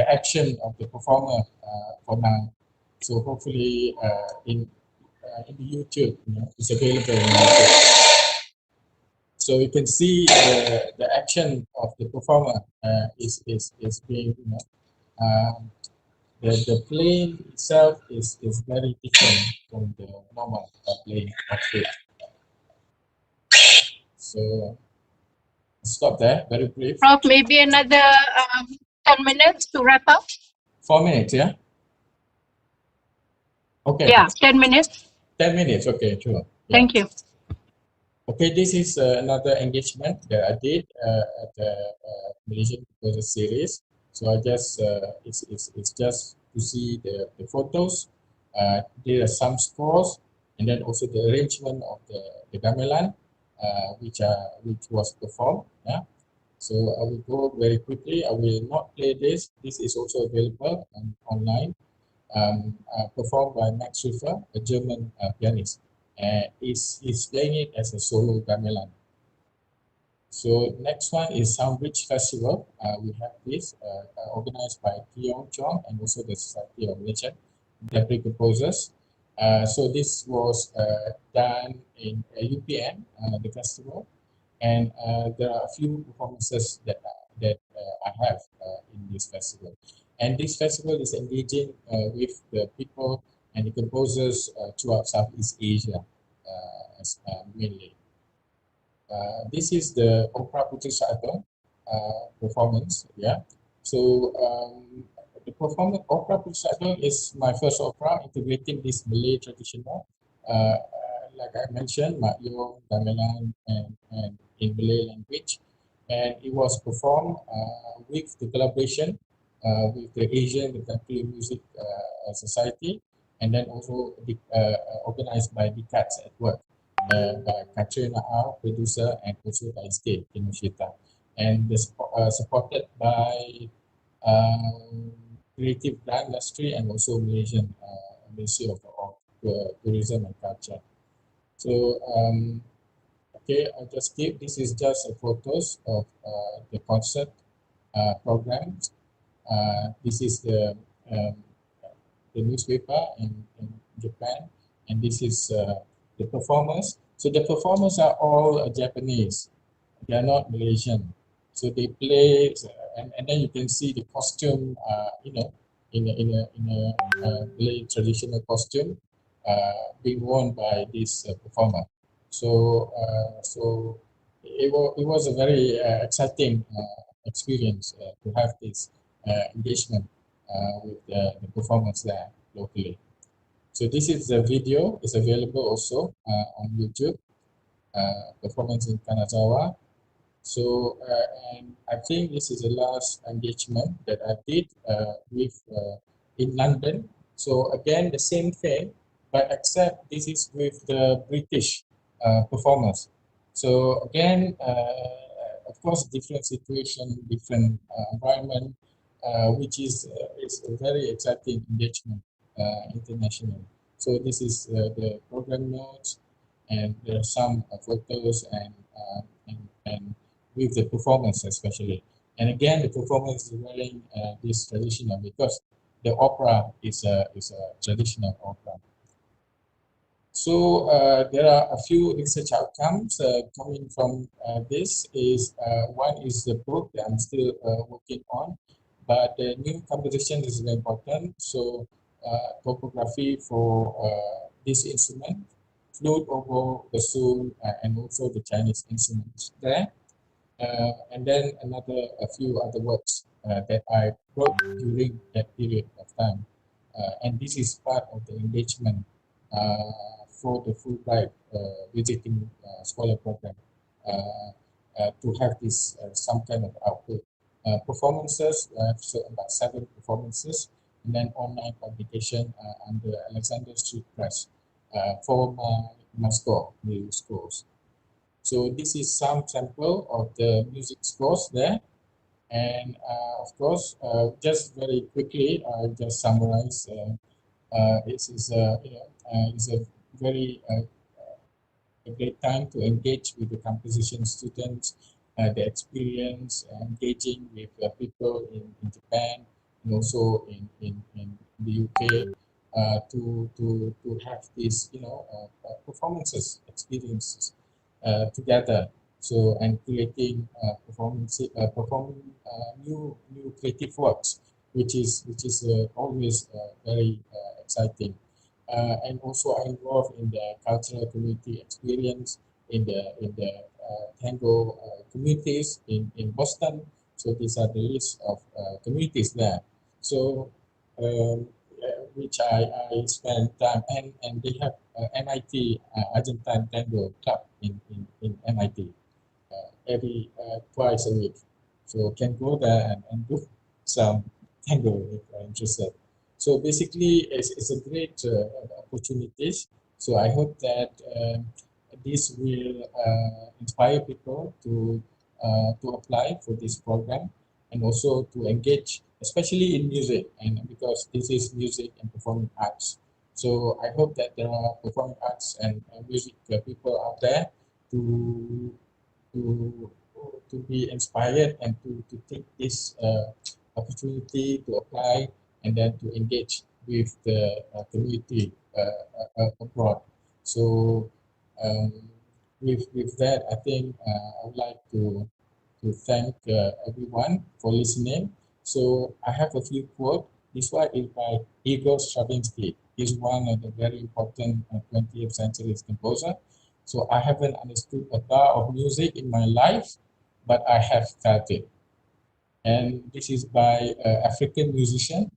F: action of the performer for now. So hopefully in the YouTube, it's available in YouTube. So you can see the action of the performer is being, the playing itself is very different from the normal playing of it. So stop there, very brief.
A: Prof, maybe another 10 minutes to wrap up.
F: 4 minutes, yeah? Okay.
A: Yeah, 10 minutes.
F: 10 minutes, okay, sure. Yeah.
A: Thank you.
F: Okay, this is another engagement that I did at the Malaysian Composer Series. So I just, it's just to see the photos. There are some scores, and then also the arrangement of the gamelan, which was performed. Yeah. So I will go very quickly. I will not play this. This is also available online. Performed by Max Schiffer, a German pianist. And he's playing it as a solo gamelan. So next one is Soundbridge Festival. We have this organized by Tiong Chong and also the Society of Malaysian Contemporary Composers. So this was done in UPN, the festival, and there are a few performances that I have in this festival. And this festival is engaging with the people and the composers throughout Southeast Asia, mainly. This is the Opera Putri Saatun performance. Yeah. So the performance Opera Putri Saatun is my first opera integrating this Malay traditional. Like I mentioned, Makyong, gamelan, and in Malay language, and it was performed with the collaboration with the Asian Contemporary Music Society, and then also organized by the Cats at Work. By Katrina R, producer, and also by State Kinoshita, and supported by Creative Brand Industry and also Malaysian Ministry of Tourism and Culture. So okay, I just give this is just photos of the concert program. This is the newspaper in Japan, and this is the performers. So the performers are all Japanese. They are not Malaysian. So they play, and then you can see the costume, in a Malay traditional costume, being worn by this performer. So it was a very exciting experience to have this engagement with the performance there locally. So this is the video. It's available also on YouTube. Performance in Kanazawa. So and I think this is the last engagement that I did with in London. So again, the same thing, but except this is with the British performers. So again, of course, different situation, different environment, which is a very exciting engagement internationally. So this is the program notes, and there are some photos and with the performance especially. And again, the performance is wearing this traditional because the opera is a traditional opera. So there are a few research outcomes coming from this. Is one is the book that I'm still working on, but the new composition is very important. So topography for this instrument, flute, oboe, bassoon, and also the Chinese instruments there. And then a few other works that I wrote during that period of time. And this is part of the engagement for the Fulbright visiting scholar program to have this some kind of output. Performances, so about 7 performances, and then online publication under Alexander Street Press for my score, the scores. So this is some sample of the music scores there. And of course, just very quickly, I'll just summarize it's a very a great time to engage with the composition students, the experience engaging with people in Japan and also in the UK to have these performances experiences together. So and creating performing new creative works, which is always very exciting. And also I'm involved in the cultural community experience in the tango communities in Boston. So these are the list of communities there. So which I spend time and they have MIT Argentine Tango Club in MIT every twice a week. So can go there and do some tango if you're interested. So basically, it's a great opportunities. So I hope that this will inspire people to apply for this program and also to engage, especially in music, and because this is music and performing arts. So I hope that there are performing arts and music people out there to to to be inspired and to take this opportunity to apply and then to engage with the community abroad. So with that, I think I would like to thank everyone for listening. So I have a few quotes. This one is by Igor Stravinsky. He's one of the very important 20th century composer. So I haven't understood a bar of music in my life, but I have felt it. And this is by African musician.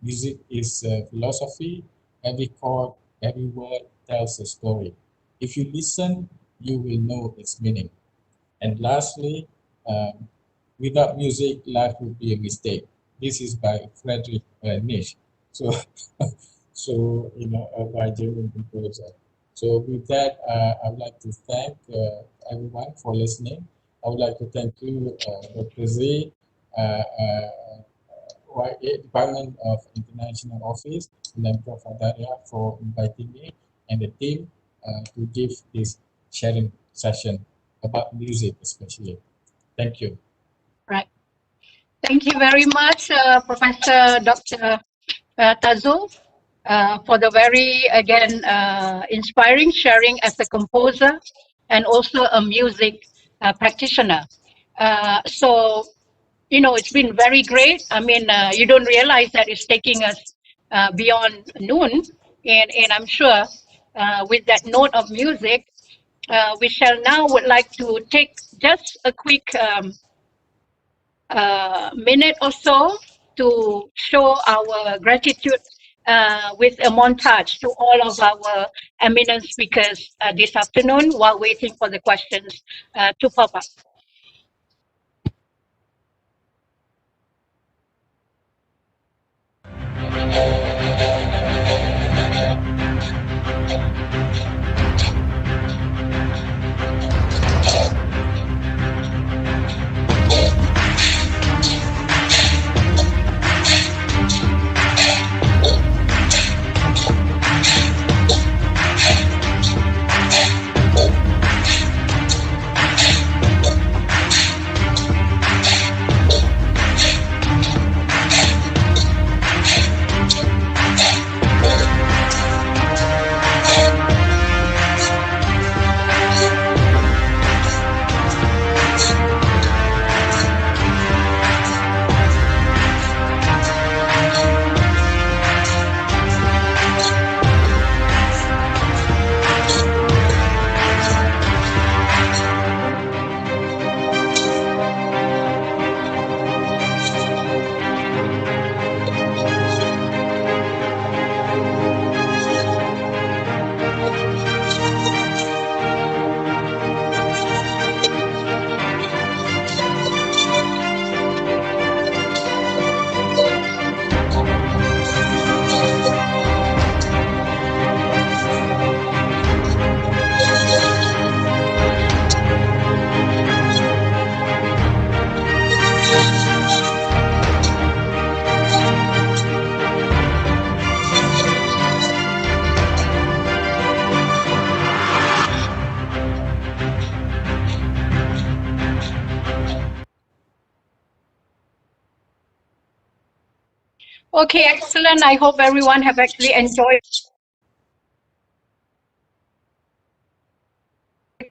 F: Music is philosophy. Every chord, every word tells a story. If you listen, you will know its meaning. And lastly, without music, life would be a mistake. This is by Friedrich Nietzsche. So, by German composer. So with that, I would like to thank everyone for listening. I would like to thank you, Dr. Z, YA Department of International Office, and then Prof. Adaria for inviting me and the team to give this sharing session about music especially. Thank you.
A: Right. Thank you very much, Professor Dr. Tazul, for the very, again, inspiring sharing as a composer and also a music practitioner. So, it's been very great. I mean, you don't realize that it's taking us beyond noon. And I'm sure with that note of music, we shall now would like to take just a quick minute or so to show our gratitude with a montage to all of our eminent speakers this afternoon while waiting for the questions to pop up. Okay, excellent. I hope everyone have actually enjoyed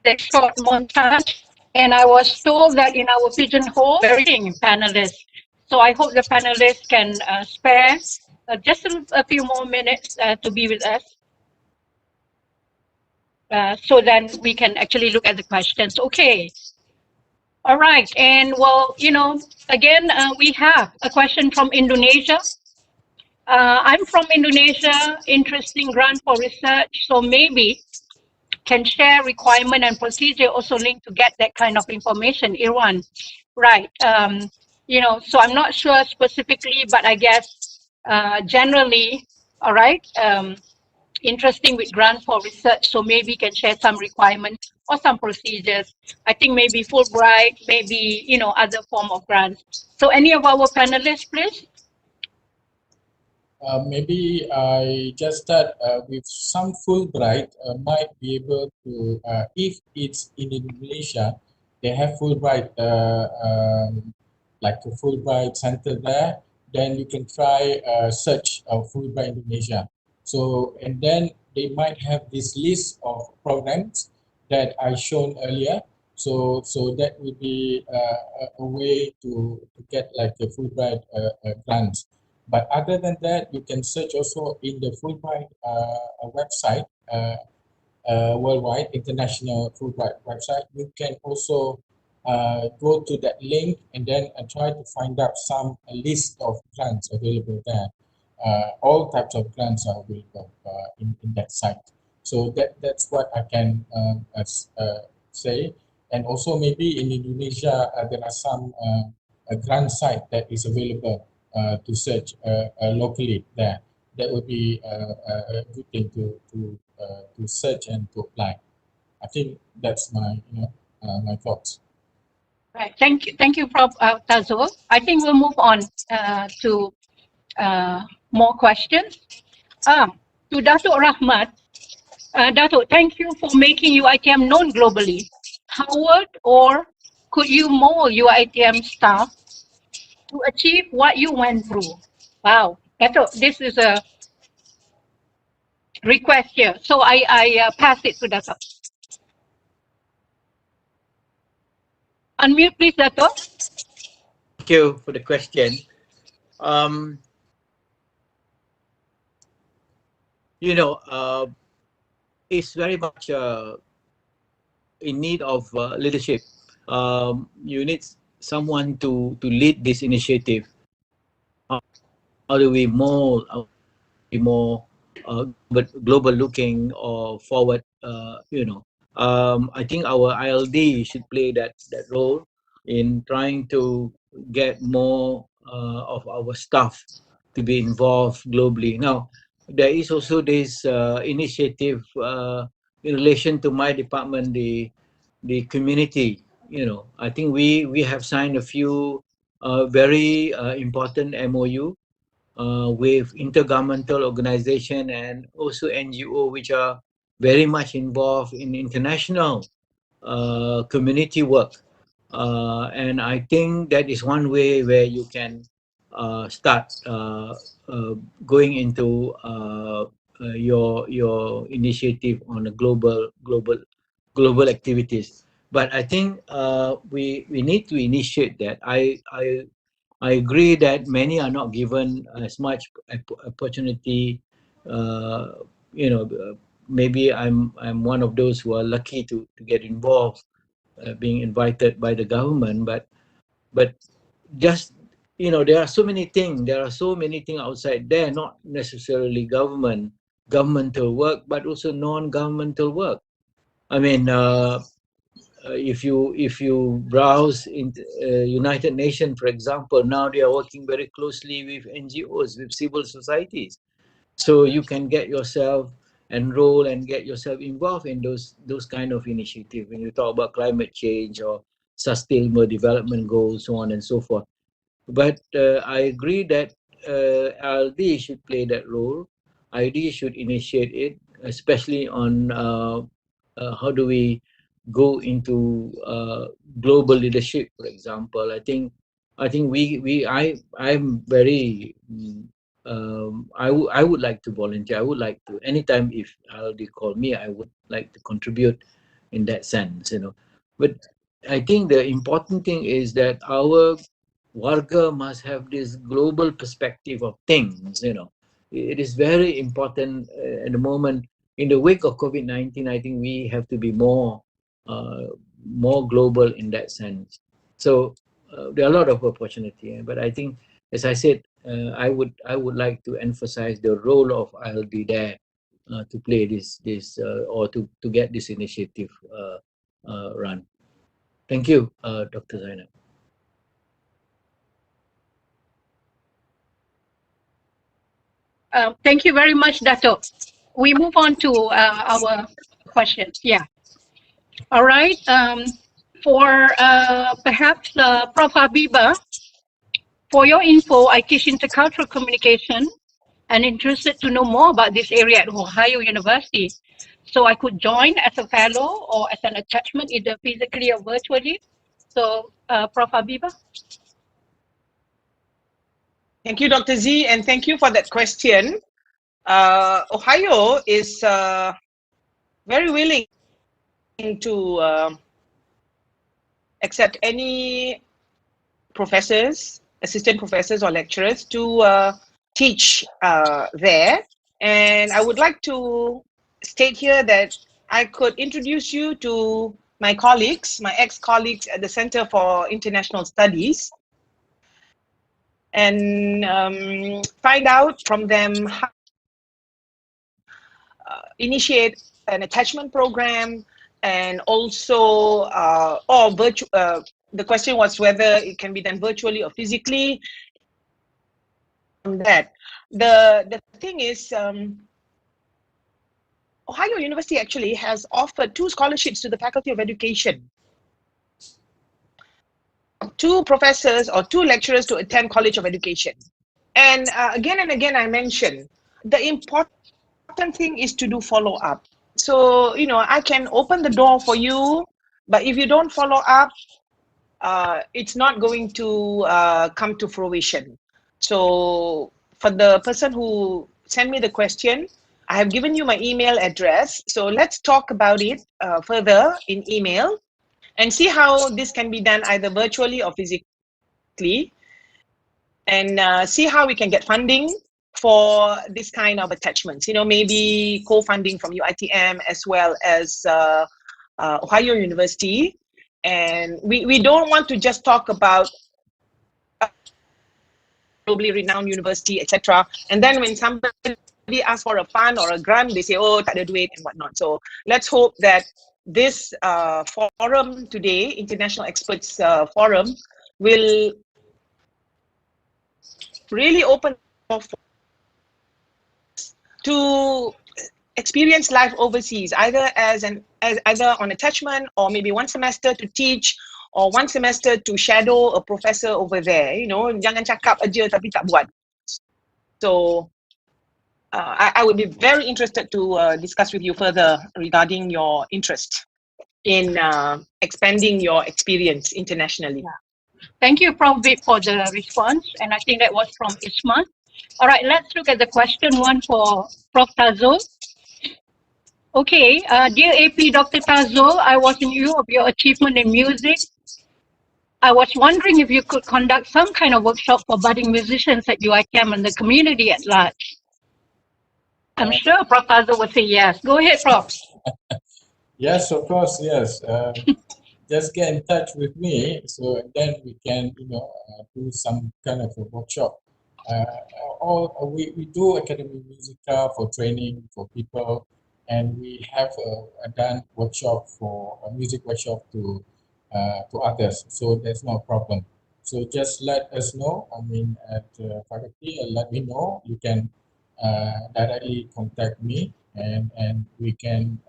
A: the short montage. And I was told that in our pigeonhole, very panelists. So I hope the panelists can spare just a few more minutes to be with us. So then we can actually look at the questions. Okay. All right. And well, again, we have a question from Indonesia. I'm from Indonesia, interesting grant for research. So maybe can share requirement and procedure also linked to get that kind of information, Irwan. Right. So I'm not sure specifically, but I guess generally, all right. Interesting with grant for research, so maybe can share some requirements or some procedures. I think maybe Fulbright, maybe other form of grants. So any of our panelists, please.
F: Maybe I just start with some Fulbright might be able to, if it's in Indonesia, they have Fulbright, like a Fulbright center there, then you can try search Fulbright Indonesia. So, and then they might have this list of programs that I shown earlier. So that would be a way to get like a Fulbright grant. But other than that, you can search also in the Fulbright website, worldwide, international Fulbright website. You can also go to that link and then try to find out some list of grants available there. All types of grants are available in that site. So that's what I can say. And also maybe in Indonesia, there are some a grant site that is available to search locally there. That would be a good thing to search and to apply. I think that's my my thoughts.
A: Right. Thank you, Prof. Tazo. I think we'll move on to more questions. To Dato Rahmat. Dato, thank you for making UITM known globally. How would or could you mold UITM staff to achieve what you went through? Wow, Dato, this is a request here. So I pass it to Dato. Unmute, please, Dato.
C: Thank you for the question. Um, it's very much in need of leadership. You need someone to lead this initiative. How do we more but global looking or forward? I think our ILD should play that role in trying to get more of our staff to be involved globally. Now, there is also this initiative in relation to my department, the community. I think we have signed a few very important MOU with intergovernmental organization and also NGO, which are very much involved in international community work. And I think that is one way where you can start going into your initiative on a global activities. But I think we need to initiate that. I agree that many are not given as much opportunity. Uh, maybe I'm one of those who are lucky to get involved, being invited by the government. But just there are so many things. There are so many things outside there, not necessarily governmental work, but also non-governmental work. I mean, if you browse in United Nations, for example, now they are working very closely with NGOs, with civil societies, so you can get yourself enroll and get yourself involved in those kind of initiatives when you talk about climate change or sustainable development goals, so on and so forth. But I agree that LD should play that role. ID should initiate it, especially on how do we go into global leadership, for example. I think I'm very I would like to volunteer. I would like to, anytime if they call me, I would like to contribute in that sense, you know. But I think the important thing is that our warga must have this global perspective of things, you know. It is very important at the moment. In the wake of COVID-19, I think we have to be more global in that sense. So there are a lot of opportunity, but I think, as I said, I would like to emphasize the role of ILD there to play this or to get this initiative run. Thank you, Dr. Zainab.
A: Thank you very much, Dato. We move on to our questions. Yeah. All right. For perhaps Prof. Habiba, for your info, I teach intercultural communication and interested to know more about this area at Ohio University. So I could join as a fellow or as an attachment, either physically or virtually. So, Prof. Habiba.
D: Thank you, Dr. Z, and thank you for that question. Ohio is very willing to accept any professors, assistant professors, or lecturers to teach there. And I would like to state here that I could introduce you to my colleagues, my ex-colleagues at the Center for International Studies, and find out from them how initiate an attachment program, and also or virtual. The question was whether it can be done virtually or physically. That the thing is, Ohio University actually has offered 2 scholarships to the Faculty of Education, 2 professors or 2 lecturers to attend College of Education. And again and again, I mention the important thing is to do follow up. So, you know, I can open the door for you, but if you don't follow up, it's not going to come to fruition. So for the person who sent me the question, I have given you my email address. So let's talk about it further in email and see how this can be done either virtually or physically, and see how we can get funding for this kind of attachments. You know, maybe co-funding from Uitm as well as Ohio University. And we don't want to just talk about globally renowned university, etc. And then when somebody asks for a fund or a grant, they say, oh, tak ada duit and whatnot. So let's hope that this forum today, International Experts Forum, will really open to experience life overseas, either as either on attachment or maybe one semester to teach, or one semester to shadow a professor over there. You know, jangan cakap aja tapi tak buat. So I would be very interested to discuss with you further regarding your interest in expanding your experience internationally.
A: Yeah. Thank you, Prof. Vic, for the response. And I think that was from Isma. All right, let's look at the question one for Prof. Tazo. Okay, dear AP Dr. Tazo, I was in view of your achievement in music. I was wondering if you could conduct some kind of workshop for budding musicians at UITM and the community at large. I'm sure Prof. Tazo would say yes. Go ahead, Prof.
F: Yes, of course, yes. Just get in touch with me, so then we can, you know, do some kind of a workshop. We do academic musica for training for people, and we have done workshop for a music workshop to others. So there's no problem. So just let us know. I mean, at faculty, let me know. You can directly contact me, and we can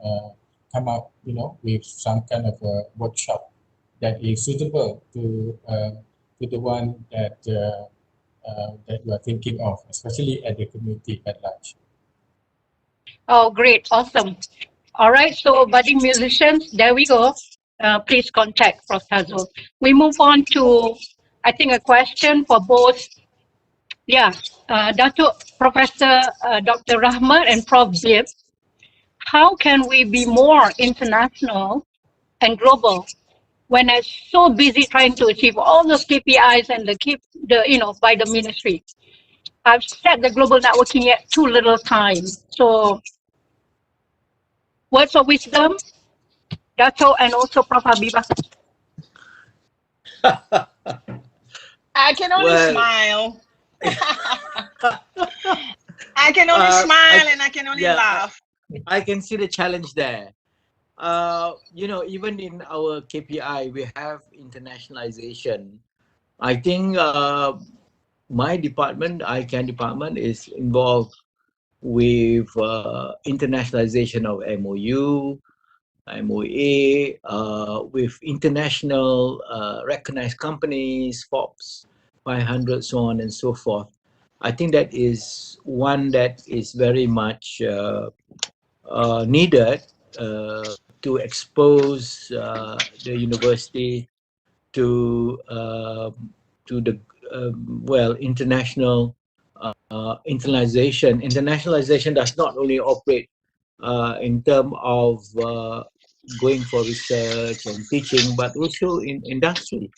F: come up, you know, with some kind of a workshop that is suitable to the one that that you are thinking of, especially at the community at large.
A: Oh, great. Awesome. All right. So budding musicians, there we go. Please contact Prof. Tazo. We move on to, I think, a question for both. Yeah. Dato Professor Dr. Rahmat and Prof. Bib, how can we be more international and global when I'm so busy trying to achieve all those KPIs and by the ministry? I've set the global networking yet too little time. So words of wisdom, Dato and also Prof. Habibah.
D: I can only
C: Well,
D: smile. I can only smile and I can only laugh.
C: I can see the challenge there. Even in our KPI, we have internationalization. I think my department, ICANN department, is involved with internationalization of MOU, MOA, with international recognized companies, FOPs, 500, so on and so forth. I think that is one that is very much needed to expose the university to the international internationalization. Internationalization does not only operate in terms of going for research and teaching, but also in industry,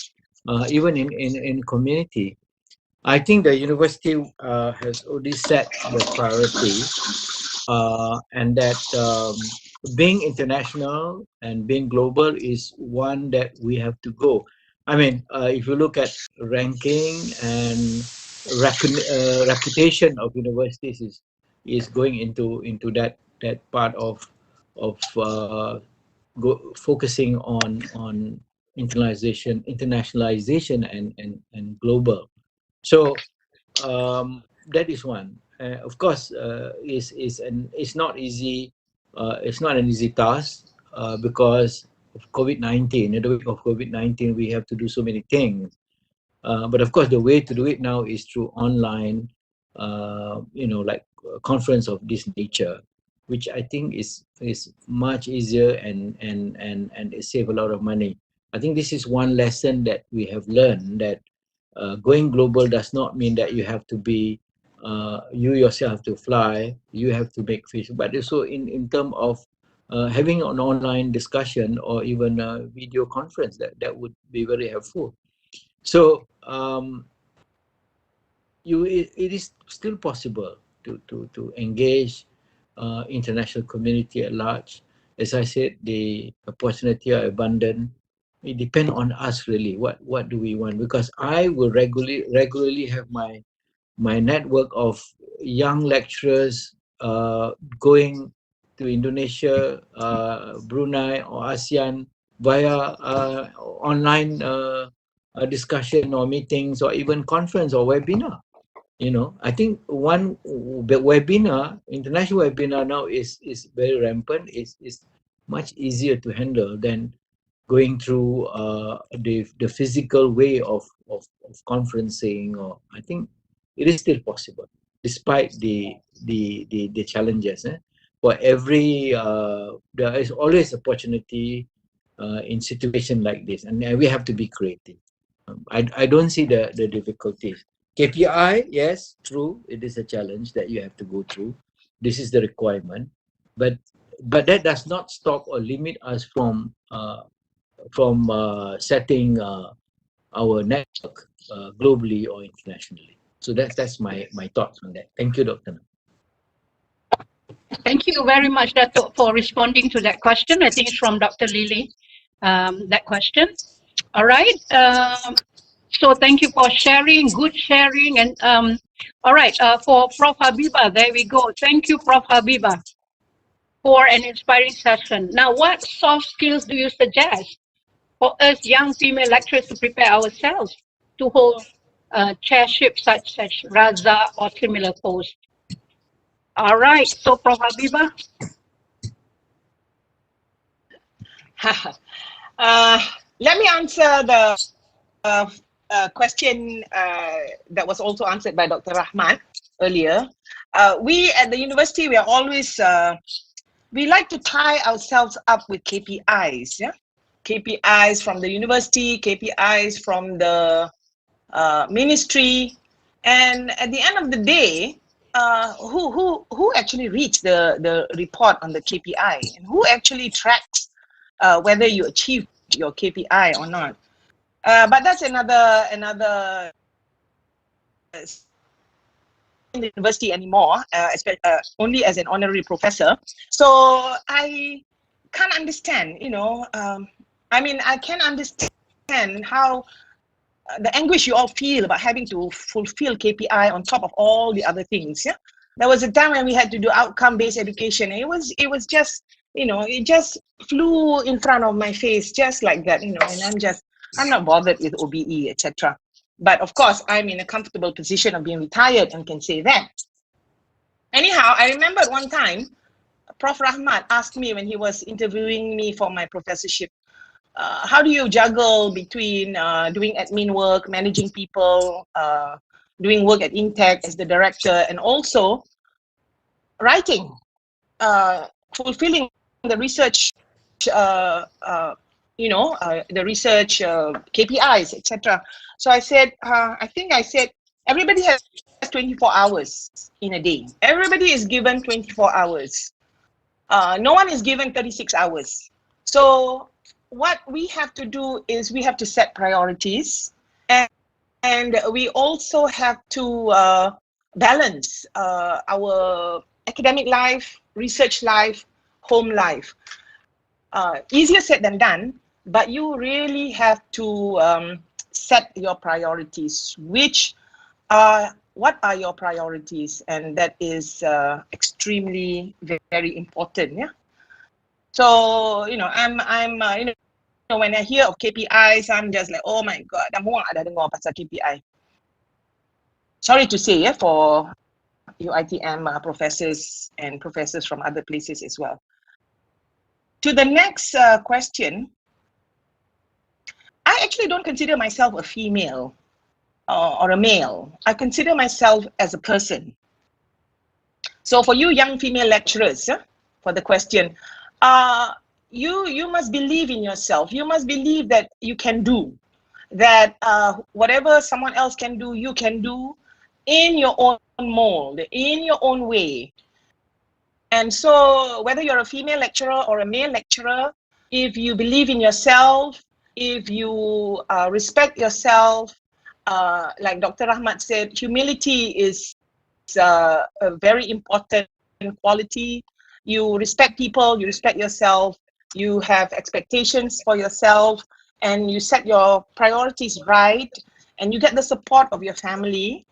C: even in community. I think the university has already set the priority, and that being international and being global is one that we have to go. I mean, if you look at ranking and reputation of universities is going into that part of focusing on internationalization and global. So that is one. Of course, it's not easy. It's not an easy task because of COVID-19. In the wake of COVID-19, we have to do so many things. But of course, the way to do it now is through online, like a conference of this nature, which I think is much easier and it save a lot of money. I think this is one lesson that we have learned, that going global does not mean that you have to be you yourself have to fly, you have to make fish, but also in terms of having an online discussion or even a video conference, that would be very helpful. So it is still possible to engage international community at large. As I said, the opportunity are abundant. It depends on us really. What do we want? Because I will regularly have my network of young lecturers going to Indonesia, Brunei, or ASEAN via online discussion or meetings or even conference or webinar. I think one webinar, international webinar now is very rampant. It's much easier to handle than going through the physical way of conferencing. Or I think it is still possible despite the challenges. For every there is always opportunity in situation like this, and we have to be creative. I don't see the difficulties. KPI, yes, true, it is a challenge that you have to go through. This is the requirement, but that does not stop or limit us from setting our network globally or internationally. So that's my thoughts on that. Thank you, Dr.
A: Thank you very much, Dato, for responding to that question. I think it's from Dr. Lily, that question. All right. So thank you for sharing, good sharing. And all right, for Prof. Habibah, there we go. Thank you, Prof. Habibah, for an inspiring session. Now, what soft skills do you suggest for us young female lecturers to prepare ourselves to hold chairship such as Raza or similar posts? All right, so Prof. Habibah.
D: Let me answer the question that was also answered by Dr. Rahman earlier. We at the university, we are always, we like to tie ourselves up with KPIs, yeah? KPIs from the university, KPIs from the ministry, And at the end of the day, who actually reads the report on the KPI, and who actually tracks whether you achieve your KPI or not? But that's another in the university anymore, only as an honorary professor. So I can't understand, I mean, I can understand how the anguish you all feel about having to fulfill KPI on top of all the other things. Yeah, there was a time when we had to do outcome-based education. And it was just, it just flew in front of my face just like that, and I'm not bothered with OBE, etc. But of course, I'm in a comfortable position of being retired and can say that. Anyhow, I remembered one time, Prof. Rahmat asked me when he was interviewing me for my professorship, how do you juggle between doing admin work, managing people, doing work at Intech as the director, and also writing, fulfilling the research, the research KPIs, etc. So I said, everybody has 24 hours in a day. Everybody is given 24 hours. No one is given 36 hours. So what we have to do is we have to set priorities, and we also have to balance our academic life, research life, home life. Easier said than done, but you really have to set your priorities. What are your priorities? And that is extremely very important. Yeah. So when I hear of KPIs, I'm just like, oh my God, dah muak dah dengar pasal KPI. Sorry to say, yeah, for UITM professors and professors from other places as well. To the next question, I actually don't consider myself a female or a male. I consider myself as a person. So for you young female lecturers, for the question, you must believe in yourself. You must believe that you can do, that whatever someone else can do, you can do in your own mold, in your own way. And so whether you're a female lecturer or a male lecturer, if you believe in yourself, if you respect yourself, like Dr. Rahmat said, humility is a very important quality. You respect people, you respect yourself, you have expectations for yourself, and you set your priorities right, and you get the support of your family.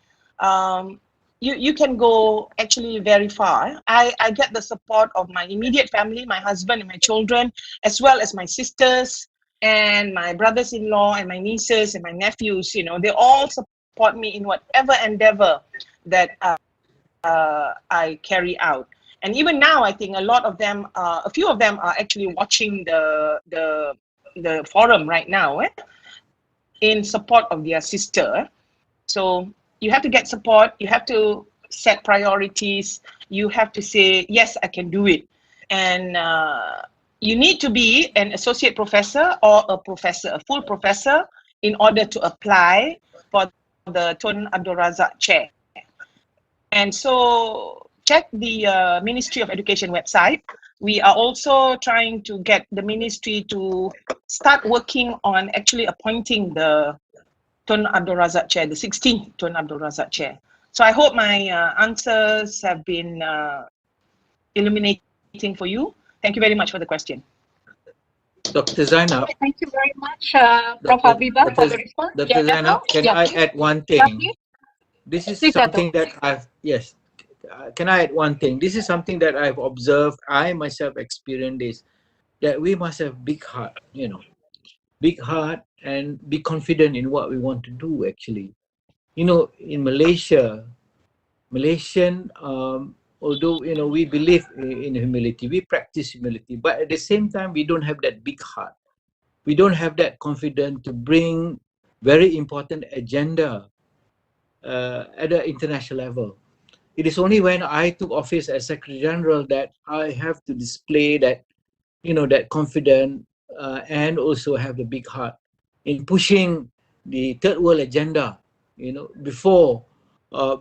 D: You can go actually very far. I get the support of my immediate family, my husband and my children, as well as my sisters and my brothers-in-law and my nieces and my nephews. They all support me in whatever endeavor that I carry out. And even now, I think a few of them are actually watching the forum right now in support of their sister. So you have to get support, you have to set priorities, you have to say, yes, I can do it. And you need to be an associate professor or a full professor, in order to apply for the Tun Abdul Razak chair. And so check the Ministry of Education website. We are also trying to get the ministry to start working on actually appointing the Tun Abdul Razak chair, the 16th Tun Abdul Razak chair. So I hope my answers have been illuminating for you. Thank you very much for the question.
C: Dr. Zainab.
A: Thank you very much, Prof. Habibah, for the response.
C: Dr. Zainab, can I add one thing? This is something that can I add one thing? This is something that I've observed, I myself experienced this, that we must have big heart, big heart, and be confident in what we want to do actually. In Malaysian, although, we believe in humility, we practice humility, but at the same time, we don't have that big heart. We don't have that confidence to bring very important agenda at the international level. It is only when I took office as Secretary General that I have to display that, that confidence and also have the big heart in pushing the third world agenda, before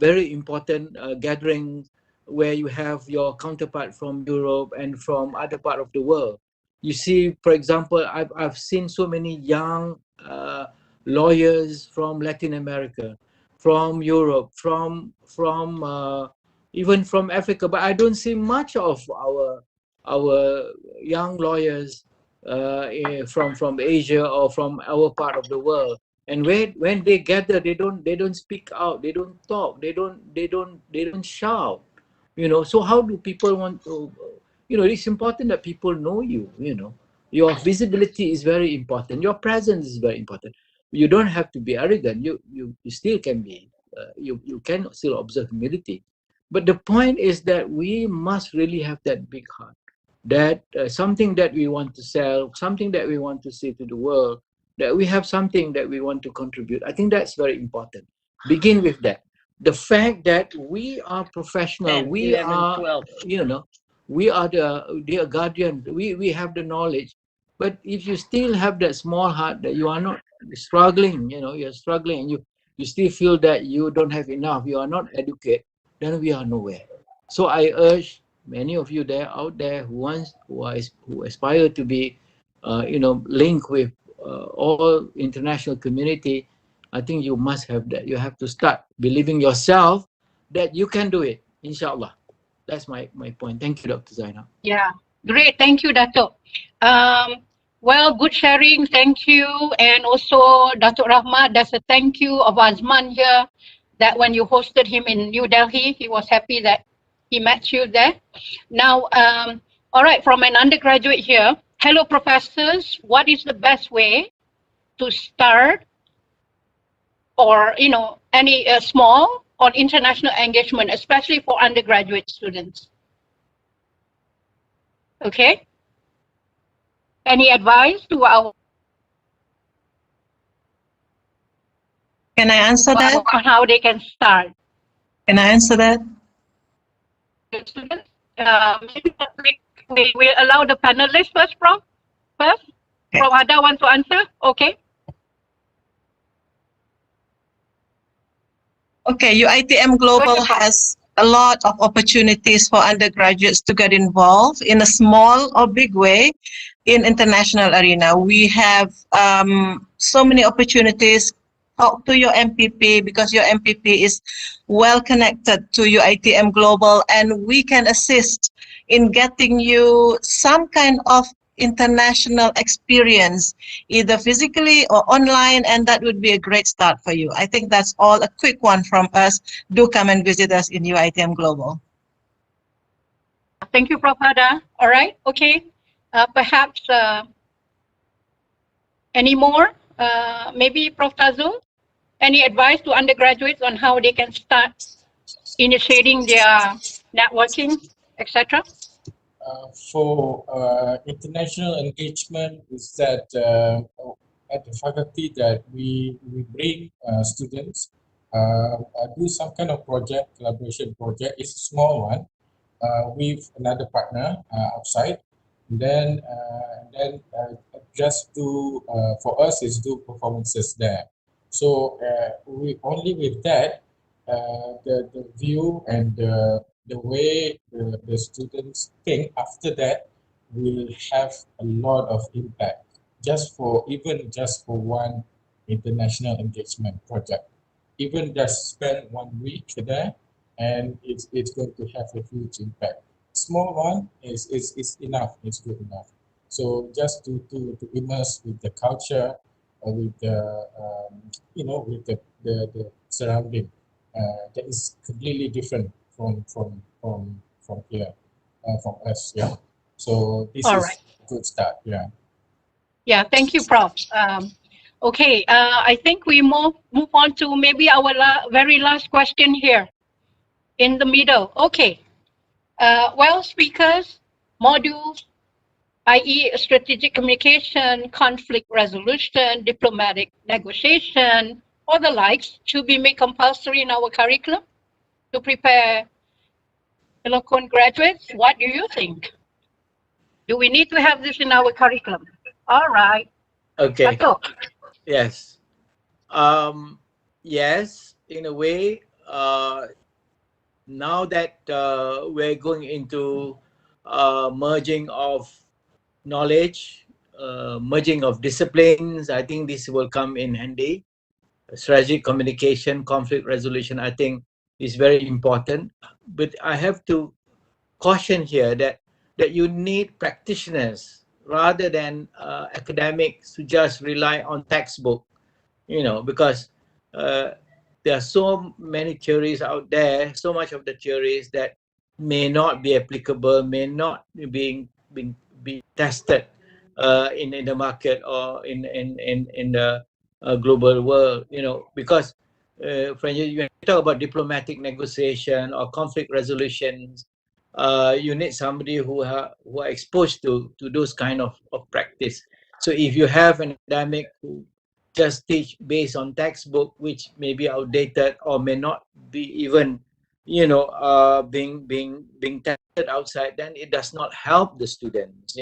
C: very important gathering where you have your counterpart from Europe and from other part of the world. You see, for example, I've seen so many young lawyers from Latin America, from Europe, from even from Africa, but I don't see much of our young lawyers from Asia or from our part of the world. And when they gather, they don't speak out, they don't talk, they don't shout, so how do people want to, it's important that people know you, your visibility is very important, your presence is very important. You don't have to be arrogant, you still can be, you can still observe humility. But the point is that we must really have that big heart, that something that we want to sell, something that we want to say to the world, that we have something that we want to contribute. I think that's very important. Begin with that. The fact that we are professional,
A: 10,
C: we
A: 11,
C: are,
A: 12.
C: we are the guardian, we have the knowledge. But if you still have that small heart, that you are not struggling, you're struggling, and you still feel that you don't have enough, you are not educated, then we are nowhere. So I urge many of you there out there who aspire to be, linked with all international community. I think you must have that. You have to start believing yourself that you can do it. Inshallah. That's my point. Thank you, Dr. Zainab.
A: Yeah, great. Thank you, Dato. Well, good sharing. Thank you. And also, Dato Rahmat, there's a thank you of Azman here, that when you hosted him in New Delhi, he was happy that he met you there. Now, all right, from an undergraduate here. Hello, professors. What is the best way to start, or, any small on international engagement, especially for undergraduate students? Okay. Any advice to our
E: Can I answer that?
A: on how they can start?
E: Can I answer that?
A: Students, maybe we will allow the panelists first, Prof. First,
E: Okay.
A: Prof. Hada want to answer? Okay.
E: Okay, UITM Global has a lot of opportunities for undergraduates to get involved in a small or big way in international arena. We have so many opportunities. Talk to your MPP, because your MPP is well connected to UITM Global, and we can assist in getting you some kind of international experience, either physically or online, and that would be a great start for you. I think that's all, a quick one from us. Do come and visit us in UITM Global.
A: Thank you, Prof. Hada. All right. Okay. Perhaps any more? Maybe Prof. Tazul, any advice to undergraduates on how they can start initiating their networking, etc.?
F: For international engagement, is that at the faculty that we bring students do some kind of project, collaboration project. It's a small one with another partner outside. Then just do for us is do performances there. So we only with that the view and the way the students think after that will have a lot of impact just for one international engagement project. Even just spend 1 week there, and it's going to have a huge impact. Small one is enough. It's good enough. So just to immerse with the culture, with the with the surrounding that is completely different from here, from us. Yeah. So this
A: All
F: is
A: right.
F: a good start. Yeah.
A: Yeah, thank you, Prof. Okay, I think we move on to maybe our very last question here in the middle. Okay. Well, speakers, modules, i.e. strategic communication, conflict resolution, diplomatic negotiation, or the likes, should be made compulsory in our curriculum to prepare eloquent graduates. What do you think? Do we need to have this in our curriculum? All right.
C: Okay.
A: Dato'.
C: Yes. Yes, in a way, now that we're going into merging of knowledge, merging of disciplines, I think this will come in handy. Strategic communication, conflict resolution, I think is very important. But I have to caution here that you need practitioners rather than academics who just rely on textbook, because uh, there are so many theories out there, so much of the theories that may not be applicable, may not be tested in the market or in the global world, because when you talk about diplomatic negotiation or conflict resolutions, you need somebody who are exposed to those kind of practice. So if you have an academic who just teach based on textbook, which may be outdated or may not be even, being tested outside, then it does not help the students.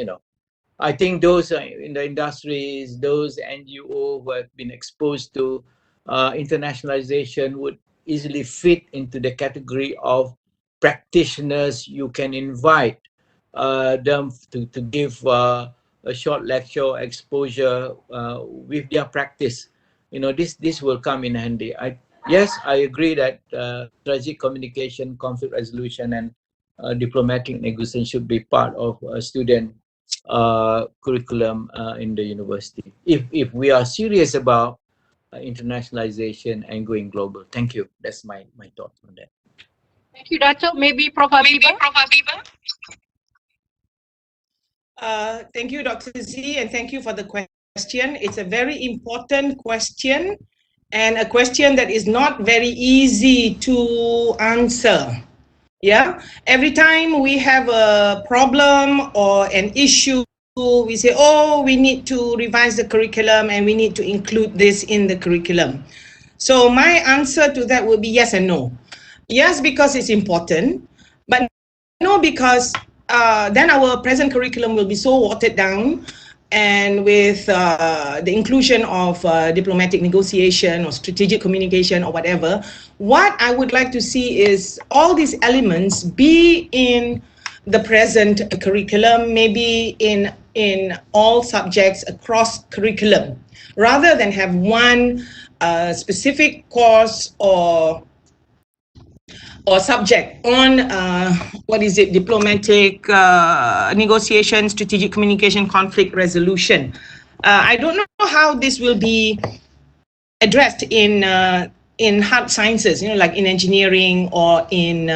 C: I think those in the industries, those NGO who have been exposed to internationalization would easily fit into the category of practitioners you can invite them to give a short lecture exposure with their practice. This will come in handy. Yes, I agree that strategic communication, conflict resolution, and diplomatic negotiation should be part of a student curriculum in the university. If we are serious about internationalization and going global. Thank you. That's my thought on that.
A: Thank you, Dato. Maybe Prof. Habiba?
D: Thank you, Dr. Z, and thank you for the question. It's a very important question and a question that is not very easy to answer. Yeah, every time we have a problem or an issue, we say, oh, we need to revise the curriculum and we need to include this in the curriculum. So my answer to that would be yes and no. Yes, because it's important, but no, because then our present curriculum will be so watered down, and with the inclusion of diplomatic negotiation or strategic communication or whatever, what I would like to see is all these elements be in the present curriculum, maybe in all subjects across curriculum, rather than have one specific course or subject on diplomatic negotiation, strategic communication, conflict resolution. I don't know how this will be addressed in hard sciences, like in engineering or in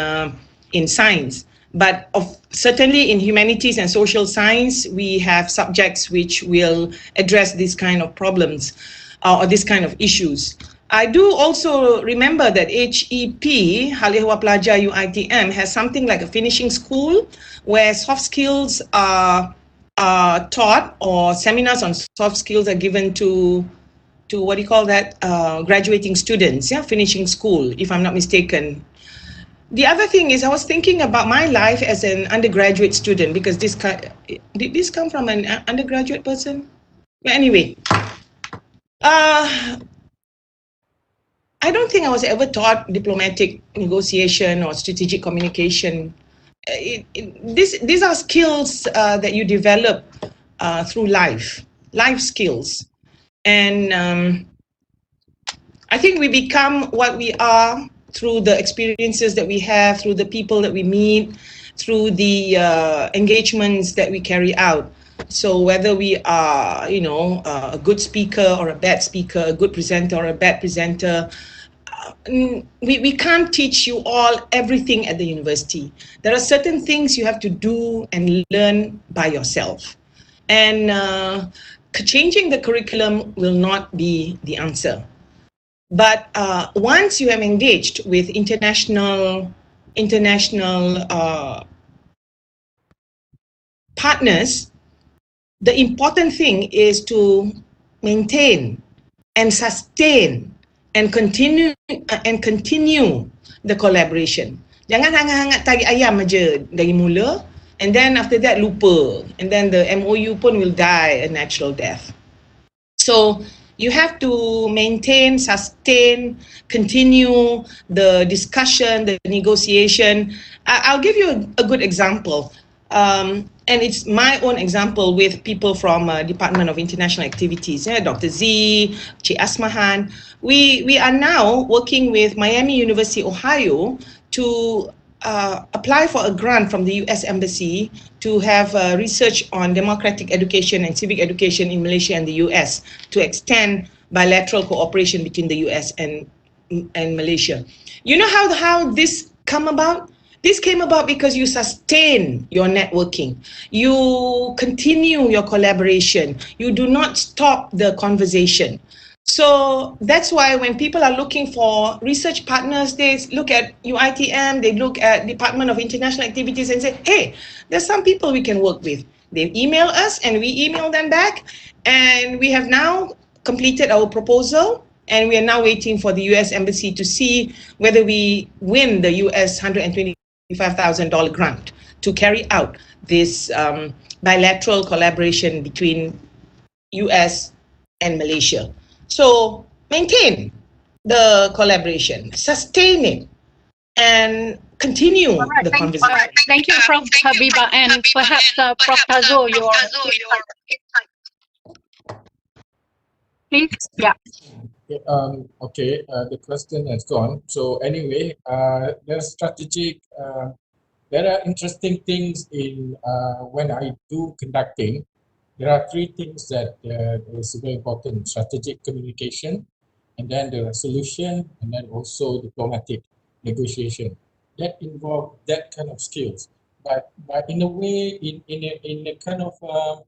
D: science. But certainly in humanities and social science, we have subjects which will address these kind of problems or these kind of issues. I do also remember that HEP, Hal Ehwal Pelajar Uitm, has something like a finishing school where soft skills are taught, or seminars on soft skills are given to what do you call that, graduating students, finishing school, if I'm not mistaken. The other thing is, I was thinking about my life as an undergraduate student, because did this come from an undergraduate person? But anyway, I don't think I was ever taught diplomatic negotiation or strategic communication. These are skills that you develop through life skills. And I think we become what we are through the experiences that we have, through the people that we meet, through the engagements that we carry out. So whether we are, a good speaker or a bad speaker, a good presenter or a bad presenter, we can't teach you all everything at the university. There are certain things you have to do and learn by yourself. And changing the curriculum will not be the answer. But once you have engaged with international partners, the important thing is to maintain and sustain and continue the collaboration. Jangan hangat-hangat tarik ayam aja dari mula, and then after that lupa, and then the MOU pun will die a natural death. So You have to maintain, sustain, continue the discussion, the negotiation. I'll give you a good example. And it's my own example with people from Department of International Activities, Dr. Z, Cik Asmahan. We are now working with Miami University, Ohio, to apply for a grant from the US Embassy to have research on democratic education and civic education in Malaysia and the US to extend bilateral cooperation between the US and Malaysia. You know how this come about? This came about because you sustain your networking. You continue your collaboration. You do not stop the conversation. So that's why when people are looking for research partners, they look at UITM, they look at Department of International Activities and say, hey, there's some people we can work with. They email us and we email them back. And we have now completed our proposal and we are now waiting for the US Embassy to see whether we win the US $125,000 grant to carry out this bilateral collaboration between US and Malaysia. So maintain the collaboration, sustain it, and continue
A: All right,
D: the conversation.
A: thank you, Prof. Habiba, and perhaps Prof. Tazo, your insight. Please, yeah.
F: Okay, the question has gone. So anyway, there's strategic, there are interesting things in when I do conducting. There are three things that is very important: strategic communication, and then the resolution, and then also diplomatic negotiation. That involve that kind of skills, but in a way, in a kind of um,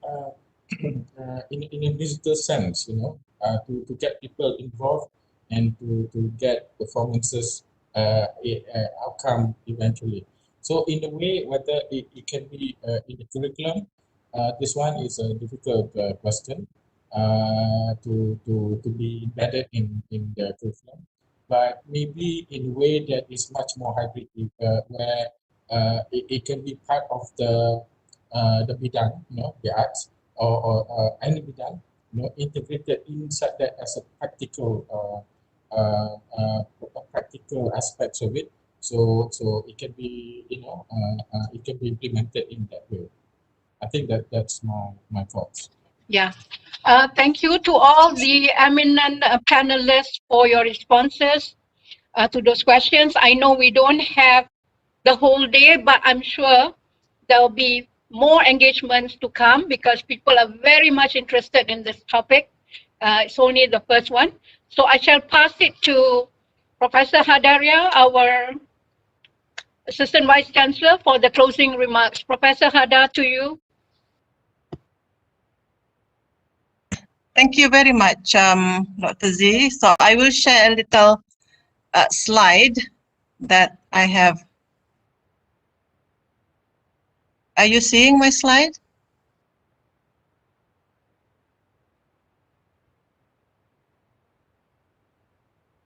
F: uh, in a digital sense, to get people involved and to get performances outcome eventually. So in a way, whether it can be in the curriculum, this one is a difficult question to be embedded in the curriculum, but maybe in a way that is much more hybrid, where it can be part of the bidang, the arts, or any bidang, integrated inside that as a practical practical aspects of it. So it can be, it can be implemented in that way. I think that's my thoughts.
A: Yeah. Thank you to all the eminent panelists for your responses to those questions. I know we don't have the whole day, but I'm sure there will be more engagements to come because people are very much interested in this topic. It's only the first one. So I shall pass it to Professor Hadaria, our Assistant Vice Chancellor, for the closing remarks. Professor Hada, to you.
E: Thank you very much, Dr. Z. So I will share a little slide that I have. Are you seeing my slide?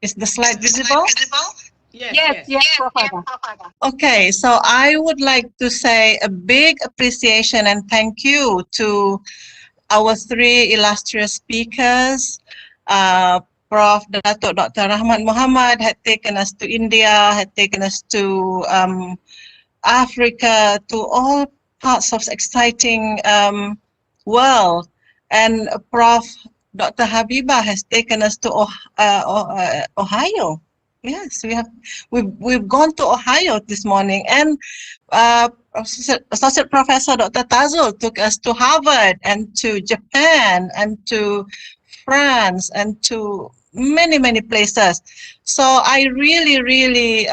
E: Is the slide visible?
A: Yes, Prof. Hada.
E: Okay, so I would like to say a big appreciation and thank you to our three illustrious speakers. Prof. Dato Dr. Rahmat Muhammad had taken us to India, had taken us to Africa, to all parts of exciting world. And Prof. Dr. Habiba has taken us to Ohio. Yes, we've gone to Ohio this morning, and Associate Professor Dr. Tazo took us to Harvard and to Japan and to France and to many places. So I really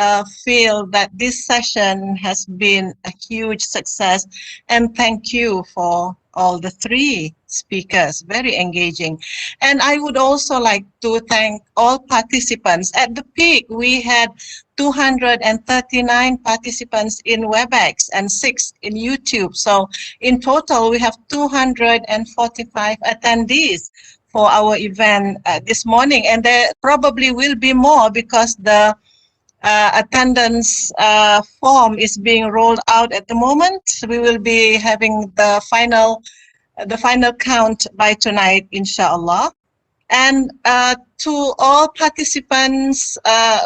E: feel that this session has been a huge success, and thank you for all the three speakers, very engaging. And I would also like to thank all participants. At the peak, we had 239 participants in WebEx and 6 in YouTube. So in total, we have 245 attendees for our event this morning, and there probably will be more because the attendance form is being rolled out at the moment. We will be having the final the final count by tonight, inshallah. And to all participants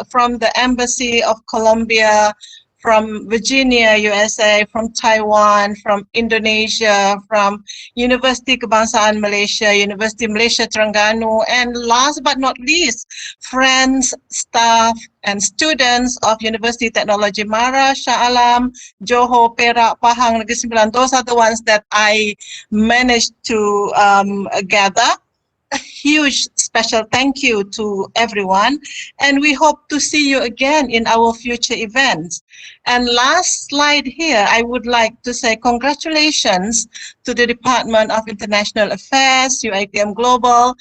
E: from the Embassy of Colombia, from Virginia, USA, from Taiwan, from Indonesia, from University Kebangsaan Malaysia, University Malaysia Terengganu, and last but not least, friends, staff, and students of University Technology Mara, Shah Alam, Johor, Perak, Pahang, Negeri Sembilan. Those are the ones that I managed to gather. A huge special thank you to everyone, and we hope to see you again in our future events. And last slide here, I would like to say congratulations to the Department of International Affairs, UITM Global,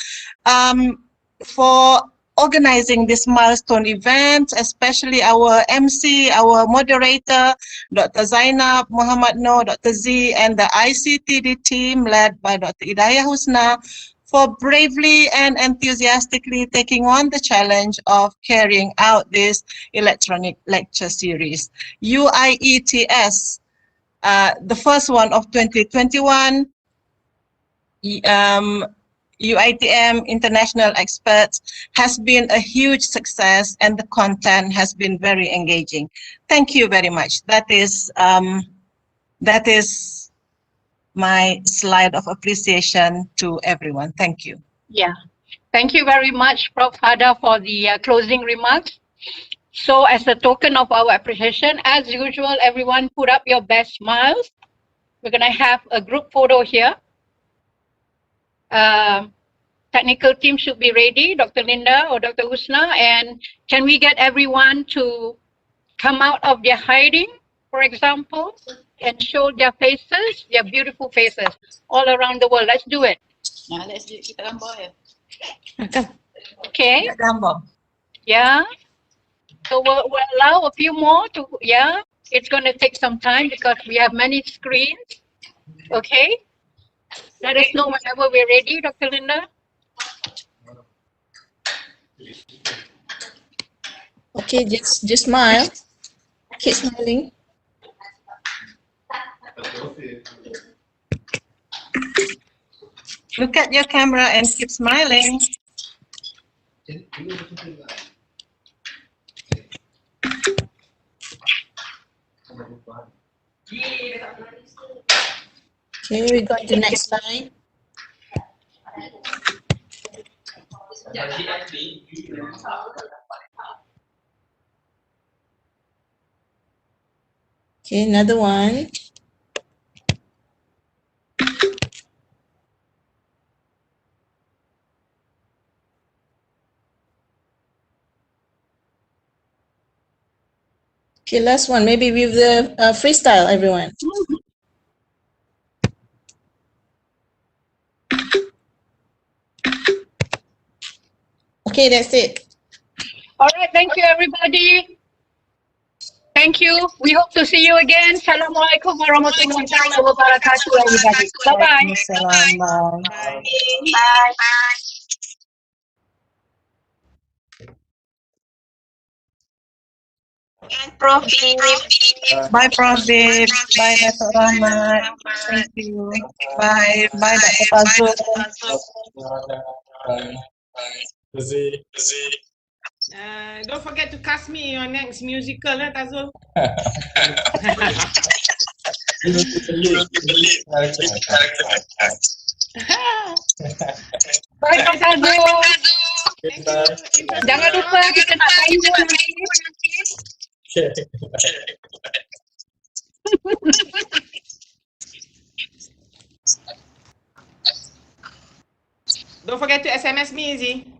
E: for organizing this milestone event, especially our MC, our moderator, Dr. Zainab, Muhammad Noor, Dr. Z, and the ICTD team led by Dr. Idayah Husna, for bravely and enthusiastically taking on the challenge of carrying out this electronic lecture series. UIETS, the first one of 2021, UITM International Experts has been a huge success, and the content has been very engaging. Thank you very much. That is my slide of appreciation to everyone. Thank you.
A: Yeah. Thank you very much, Prof. Hada, for the closing remarks. So as a token of our appreciation, as usual, everyone put up your best smiles. We're going to have a group photo here. Technical team should be ready, Dr. Linda or Dr. Husna. And can we get everyone to come out of their hiding, for example, and show their faces, their beautiful faces all around the world? Let's do it.
G: Nah, let's do it. Kita gambar ya.
A: Okay. Yeah. So we'll allow a few more to, yeah. It's going to take some time because we have many screens. Okay. Let us know whenever we're ready, Dr. Linda.
G: Okay, just smile. Keep smiling.
E: Look at your camera and keep smiling.
G: Okay, we go to the next slide. Okay, another one. Okay, last one, maybe with the freestyle, everyone. Okay, that's it.
A: All right. Thank you, everybody. Thank you. We hope to see you again. Assalamualaikum warahmatullahi wabarakatuh, everybody. Bye-bye.
G: Waalaikumsalam.
A: Bye.
B: And Prof.
E: Bye, Prof. Bye, Dr. Rahmat. Thank you. Bye. Bye, Dr. Fazul.
D: Don't forget to cast me in your next musical, Tazul.
A: Bye, Dr. Fazul. Jangan lupa kita nak tayang nanti.
D: Don't forget to SMS me, Izzy.